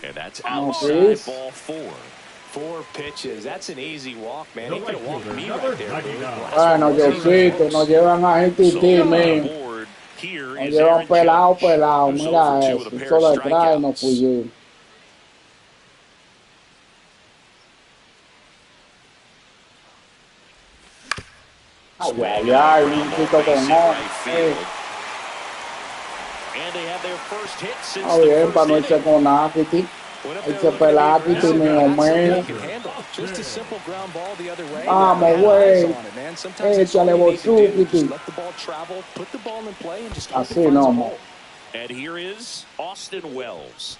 And that's No, outside please. ball 4. 4 pitches. That's an easy walk, man. The He could have walked right me fielder, right there. number dude. 99. Bueno, Josito, nos llevan a So GTT, on the mío. board here Nos is llevan Aaron pelado, Judge. pelado. Who's Mira 0 for 2 eso. with a pair Solo of detrás nos strikeouts. fuimos. Ay, ay, ay, un chico con no. And they have their first hit since Está the bien, first para no irse inning. con Akiti. Ese peláquiti, mío mío. Just a simple ground ball the other way. Vamos, Had eyes güey. on it, man. Sometimes that's all Échale, you need to do. Bosuquiti. Just let the ball travel, put the ball in play, and just hope Así it finds a no, hole. And here is Austin Wells.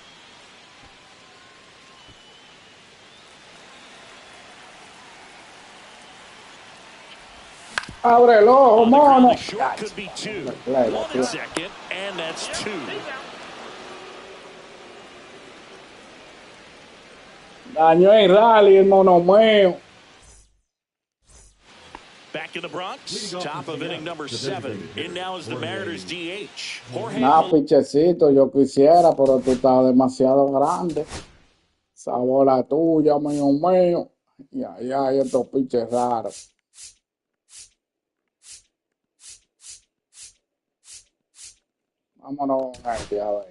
Abre el ojo, On the ground, mono. the short could be 2. Play, 1 play. at second, and that's 2. Daño el rally, el mono mío. Back in the Bronx, top of inning number 7. In now is the Mariners DH. Jorge Nah, pichecito, yo quisiera, pero tú estás demasiado grande. Esa bola tuya, mío mío. Y ahí hay estos piches raros. Vámonos con este, a ver.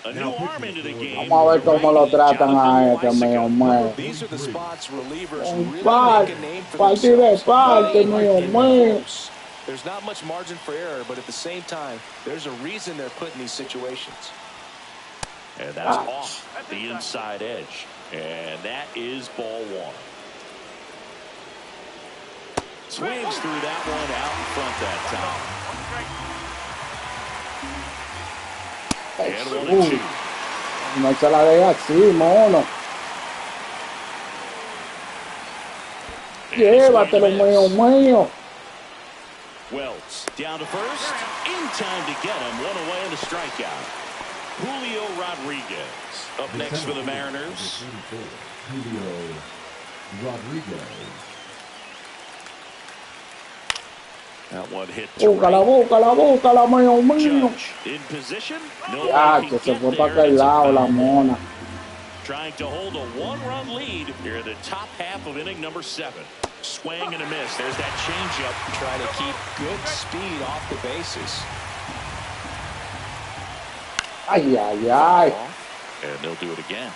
A new arm into the game. Vamos a ver cómo lo tratan a este, mío mío. These are the spots relievers Un really par, make a name for parte de themselves. parte, They like mío getting mío. close. There's not much margin for error, but at the same time, there's a reason they're put in these situations. And that's off the inside edge. And that is ball 1. Swings through that one out in front that time. And 1-2. No se la deja así, mono. Llévatelo, mío mío. Wells down to first. In time to get him. 1 away and a strikeout. Julio Rodriguez up next for the Mariners. Julio Rodriguez. That one hit to Búscala, right. búscala, mío mío. Judge in position. No Ya, one que can se get fue there, para and aquel it's a lado la foul ball. mona. Trying to hold a 1-run lead here in the top half of inning number 7. Swing and a miss. There's that changeup. Trying to keep good speed off the bases. Ay, ay, ay. And they'll do it again.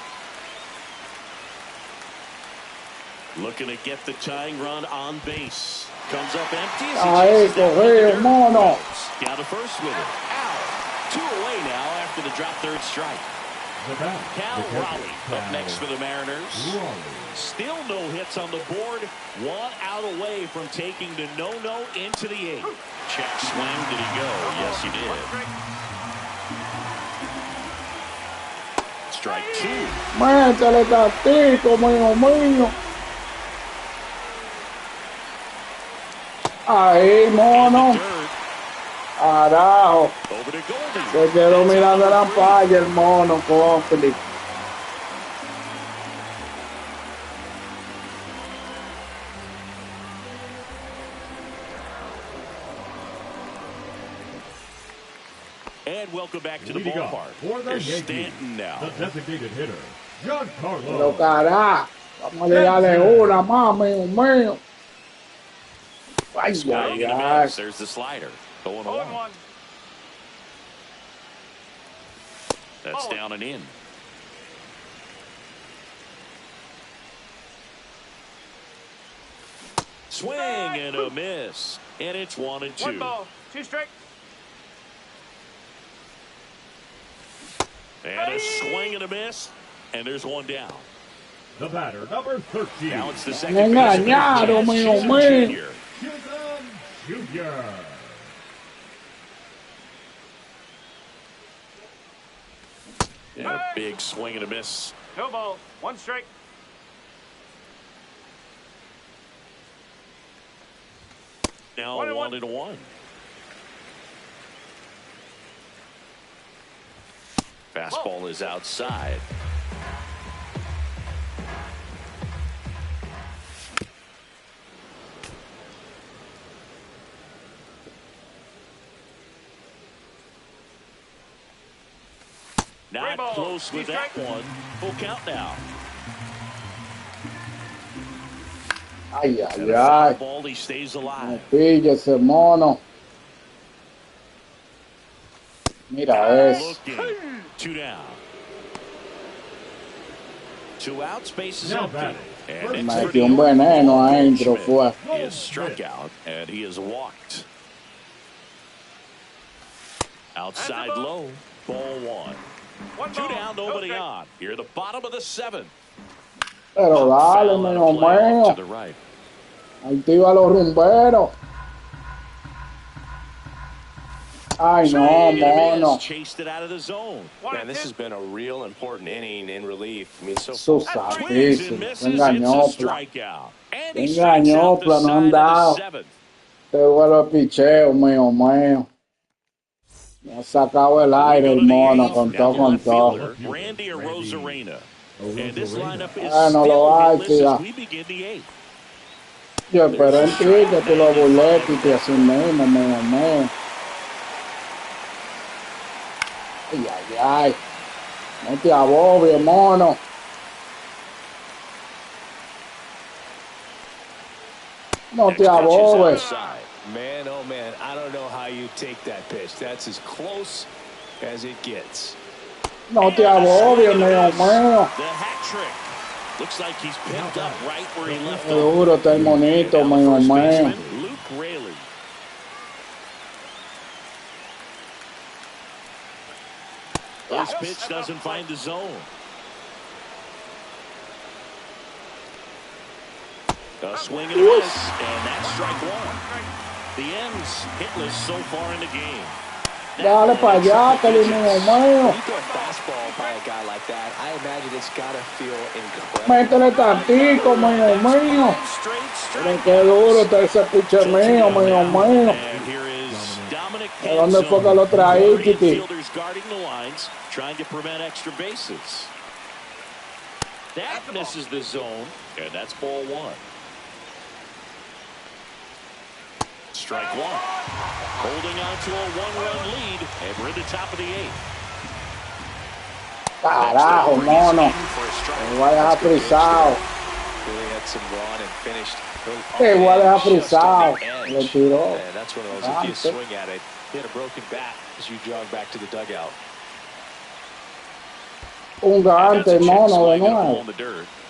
Looking to get the tying run on base. Comes up empty as he Ahí, chases that one to correo, dirt. mono. Down to first with it. Out. 2 away now after the drop third strike. Cal Raleigh up next for the Mariners. Still no hits on the board. 1 out away from taking the no-no into the 8th. Check swing. Did he go? Yes, he did. Strike 2. Métele tantito, mío mío. Ahí, mono. Carajo. Se quedó mirando la palla el mono, Copley. And welcome back to the ballpark. There's Stanton now. The designated hitter, Giancarlo. Pero carajo. Vamos a llegarle una más, mío mío. Ay, ay, ay. There's the slider. 0-1. That's down and in. Swing and a miss. And it's 1-2. 1 ball, 2 strike. And a swing and a miss. And there's 1 down. The batter, number 13. Now it's the second Engañado, mío mío. Junior. Yeah, big swing and a miss. 2 ball, 1 strike. Now 1-1. Fastball is outside. Not close with that one. Full count now. Ay, ay, ay. Ball, he stays alive. Pilla ese mono. Mira eso. 2 down. 2 outs, base is Now empty. batting. And Metió un veneno adentro, fue. He is struck out and he is walked. Outside low, ball 1. 2 down, nobody on. Here at the bottom of the 7th. Pero dale, mío mío. To the right. Activa los rumberos. Ay, no, mono. Chased it out of the zone. Man, this has been a real important inning in relief. I mean, so Eso far. satísimo. Engañopla. Engañopla. Engañopla, no han dado. Te vuelve picheo, mío mío. Me ha sacado el aire el mono con todo. Randy Arozarena. And this lineup is no lo hay, still we begin the 8th. Yo espero en ti que tú lo burles y te así mismo, mío mío. Ay, ay, ay. No te abobies, mono. No te abobies. Man, oh man, I don't know how you take that pitch. That's as close as it gets. No te abobies, mío mío. The hat trick. Looks like he's picked up right where he left off. Seguro está el monito, mío mío. Luke Raley. This pitch doesn't find the zone. A swing and a miss, and that's strike 1. The ends hitless so far in the game. Dale para allá, que el mío mío. You throw a fastball by a guy like that, I imagine it's got to feel incredible. Métele tantito, mío mío. Pero qué duro está ese pitcher mío, mío mío. ¿De dónde fue que lo traí, Titi? Guarding the lines, trying to prevent extra bases. That misses the zone, and that's ball 1. Strike 1. Holding on to a 1-run lead, and we're at the top of the 8th. Carajo, mono. Me voy a dejar frisado. Really had some run and finished. Te voy a dejar frisado. Lo tiró. And that's one of those, if you swing at it, he had a broken bat as you jog back to the dugout. Un gante, mono, de nuevo.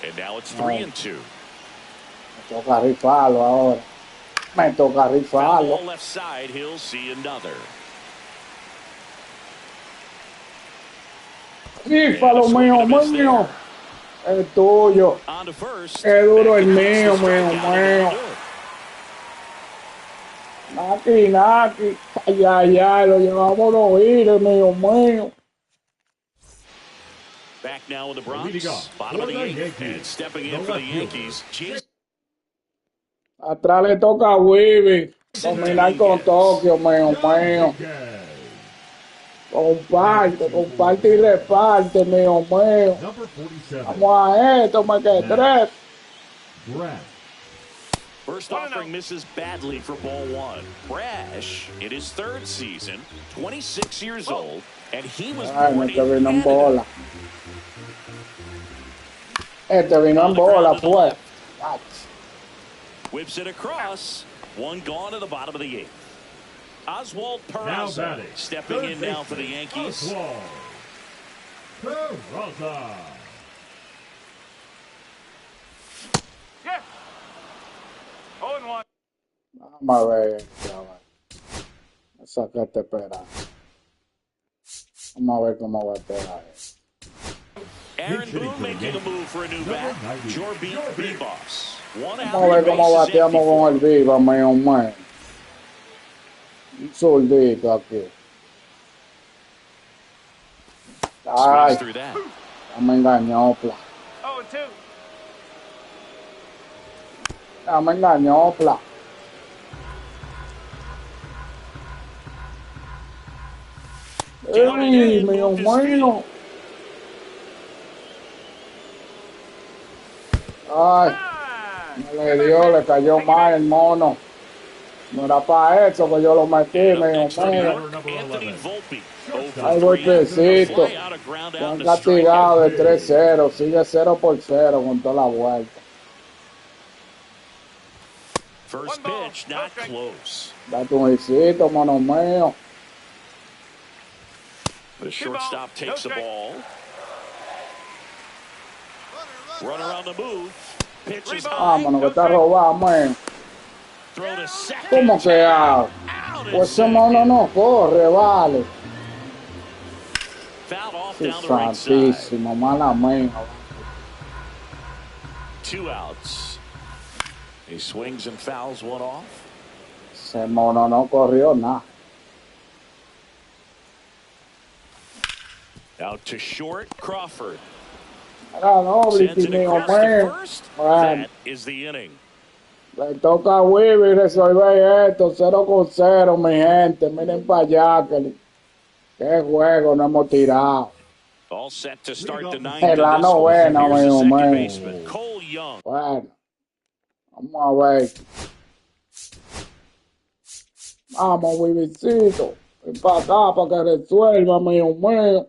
And now it's 3-2. Toca rifarlo ahora. Me toca Foul rifarlo. ball left side. He'll see another. Rífalo, mío, mío. El tuyo. On to first. Qué duro el Back across mío, the mío, strikeout, and that'll mío. do it. Naki, Naki. Ay, ay, ay, lo llevamos los giros, mío, mío. Back now with the Bronx. Leading off Bottom of for the the eighth. Yankees, And stepping in the for the left fielder. Yankees, Jason Atrás le toca a Wibi. Dominar con Dominguez. Tokio, mío, mío. Comparte y reparte, mío, mío. Number 47. Vamos a esto, me quedé tres. Brad. First offering misses badly for ball one. Brash, in his third season, 26 years old, and he was Ay, born este in vino en Canada. bola. Este vino en bola, pues. Whips it across. One gone to the bottom of the eighth. Oswald Now Peraza batting. stepping in now for the baseman, Yankees. Oswald Peraza. Yeah. 0-1. Vamos a ver, chaval. Saca este pera. Vamos a ver cómo va a esperar. Aaron Boone making a move for a new bat. Jorby B-Boss. One out. Vamos a ver cómo bateamos con el Viva, mío, mío. Un soldito aquí. Ay, Through that. ya me engañó, pla. 0-2. Ya me engañó, pla. ¡Ey, mío, mío! Ay, no le dio, le cayó mal el mono. No era para eso que yo lo metí, mío, mío. Anthony Volpe. Hay golpecito. Se han castigado de 3-0. Sigue 0-0 con toda la vuelta. First pitch, not close. Date un hijito, mono mío. The shortstop takes the ball. Runner on the move. Pitch is high. Vámonos, que está robado, man. Throw to second. ¿Cómo que hago? Out at Pues ese mono no corre, vale. Fouled off Sí, down the right side. santísimo, mala mía. 2 outs. He swings and fouls one off. Ese mono no corrió nada. Out to short, Crawford. Era doble, Sends it mío, across to mío. first. Bueno, That is the inning. le toca a Wibi resolver esto, 0-0, mi gente. Miren para allá, qué juego no hemos tirado. All set to start the ninth. En la novena, Here's the mío, second mío. baseman, Cole Young. Bueno, vamos a ver. Vamos, Wibicito. Ven para acá para que resuelva, mío, mío.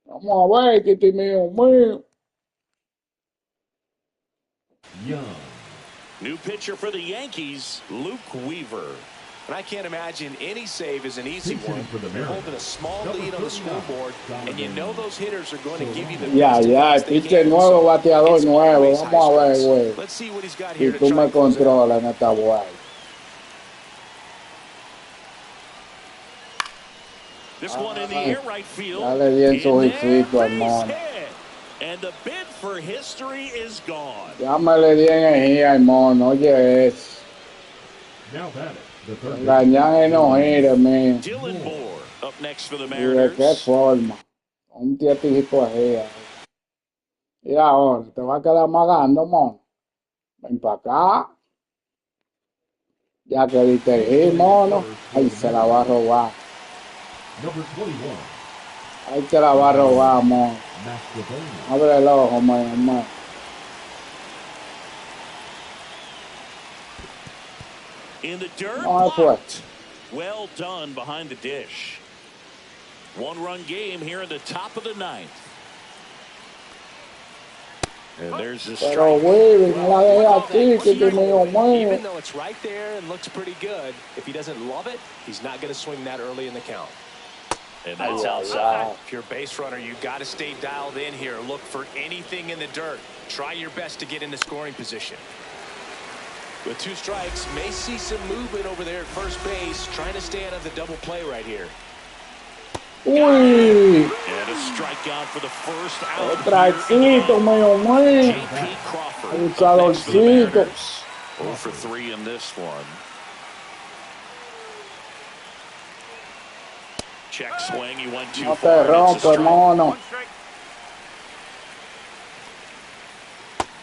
Vamos a ver, Kitty, mío, mío. Young. New pitcher for the Yankees, Luke Weaver. And I can't imagine any save is an easy Pitching one. for the You're Mariners. holding a small Number lead on the 39, scoreboard, and you know those hitters are going to give you the Ya, best ya, advice they pitcher can. nuevo, So bateador it's nuevo. always Vamos a high ver, stakes. güey. Let's see what he's got Si here to tú try me and close it out. controlas en esta vuelta. This one in the air right field. Dale bien su In hijito there, al mono. base hit. And the bid for history is gone. Ya me le di energía al mono, oye eso. Now batting. The third Engañan y no gire, mío. Dylan Moore up next for the ¿Y de qué Mariners. forma? Un tietito ahí. Y ahora, te va a quedar magando, mono. Ven para acá. Ya que diste el hit, mono. Ahí se la va a robar. Number 21. Ahí te la va a robar, mono. Mastrobuoni. Abre el ojo, man. In the dirt, No, that's blocked. Well done behind the dish. One-run game here in the top of the ninth. And there's the Pero, strike. güey, no la dejes así, que te mío, mío. Even though it's right there and looks pretty good, if he doesn't love it, he's not going to swing that early in the count. And that's outside. If you're a base runner, you got to stay dialed in here. Look for anything in the dirt. Try your best to get in the scoring position. With 2 strikes, may see some movement over there at first base, trying to stay out of the double play right here. Uy, And a strikeout for the first out. otracito, mío mío. J.P. Crawford. Abusadorcito. 0 for 3 in this one. Check swing. He went too No far. te rompe, mono. 1 strike.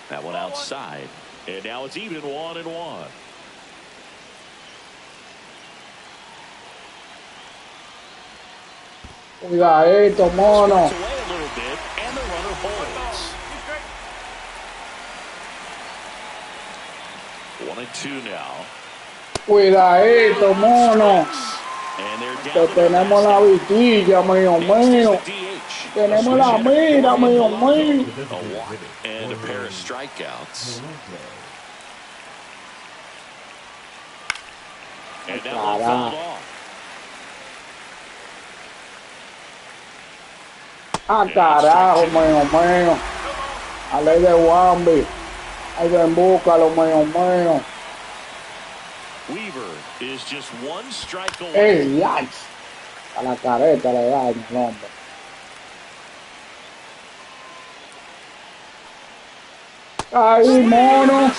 That one outside. And now it's even 1-1. Cuidadito, mono. Swings away a little bit, and the runner holds. 1-2 now. Cuidadito, mono. And they're Que down to the tenemos la last vitilla, mío Next is mío. the DH. Tenemos la mira, mío mío. A walk and a pair of strikeouts. And that one fouled off. Ah, carajo, mío mío. A ley de Wambi. Hay que búscalo, mío mío. Weaver is just 1 strike away. ¡Ey, yikes! A la careta le da el hombre. ¡Ay, mono!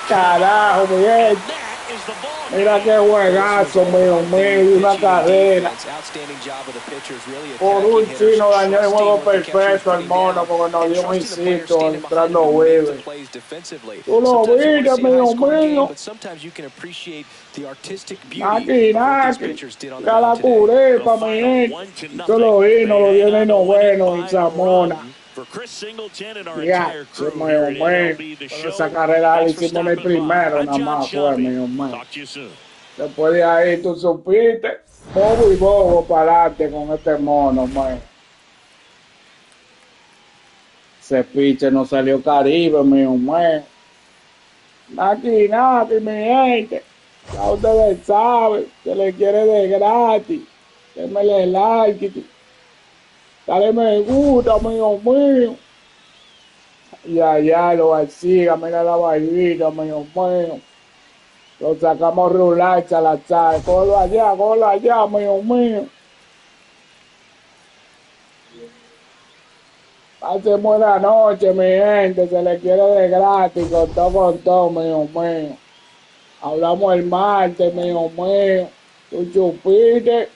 ¡Carajo, bien! That is the ball. Mira qué juegazo, mío mío, una carrera. Outstanding job of the pitchers, really Por un attacking hitters, chino dañó el juego trusting what the catcher is perfecto el putting mono down, porque nos and dio un trusting the players instinto standing behind entrando him to make Weaver. the plays defensively. Tú lo Sometimes you wanna viste, see a mío high-scoring game, mío. but sometimes you can appreciate the artistic beauty Naki, of what these naki. pitchers did on the Ya la mound today. curepa, mi gente. Esto lo vino, lo viene noveno en Zamora. For Chris Singleton and our Ya, entire crew mío here at mío. MLB The Pero Show. esa carrera la Thanks for hicimos en el stopping by. primero, I'm nada John más fue, Shelby. mío mío. Talk to you soon. Después de ahí tú supiste, bobo y bobo para adelante con este mono, man. Ese piche no salió Caribe, mío, man. Naki, naki, mi gente. Ya ustedes saben que le quiere de gratis. Démele like. Dale me gusta, mío mío. Y allá lo vacía, mira la barbita, mío mío. Lo sacamos rular, chalachá. Cógelo allá, mío mío. Hace buena noche, mi gente. Se le quiere de gratis, con todo, mío mío. Hablamos el martes, mío mío. Tú chupiste,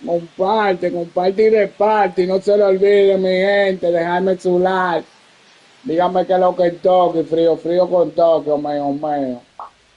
comparte y reparte. Y no se le olvide, mi gente, dejarme su like. Dígame que es lo que toque, frío con toque, mío mío.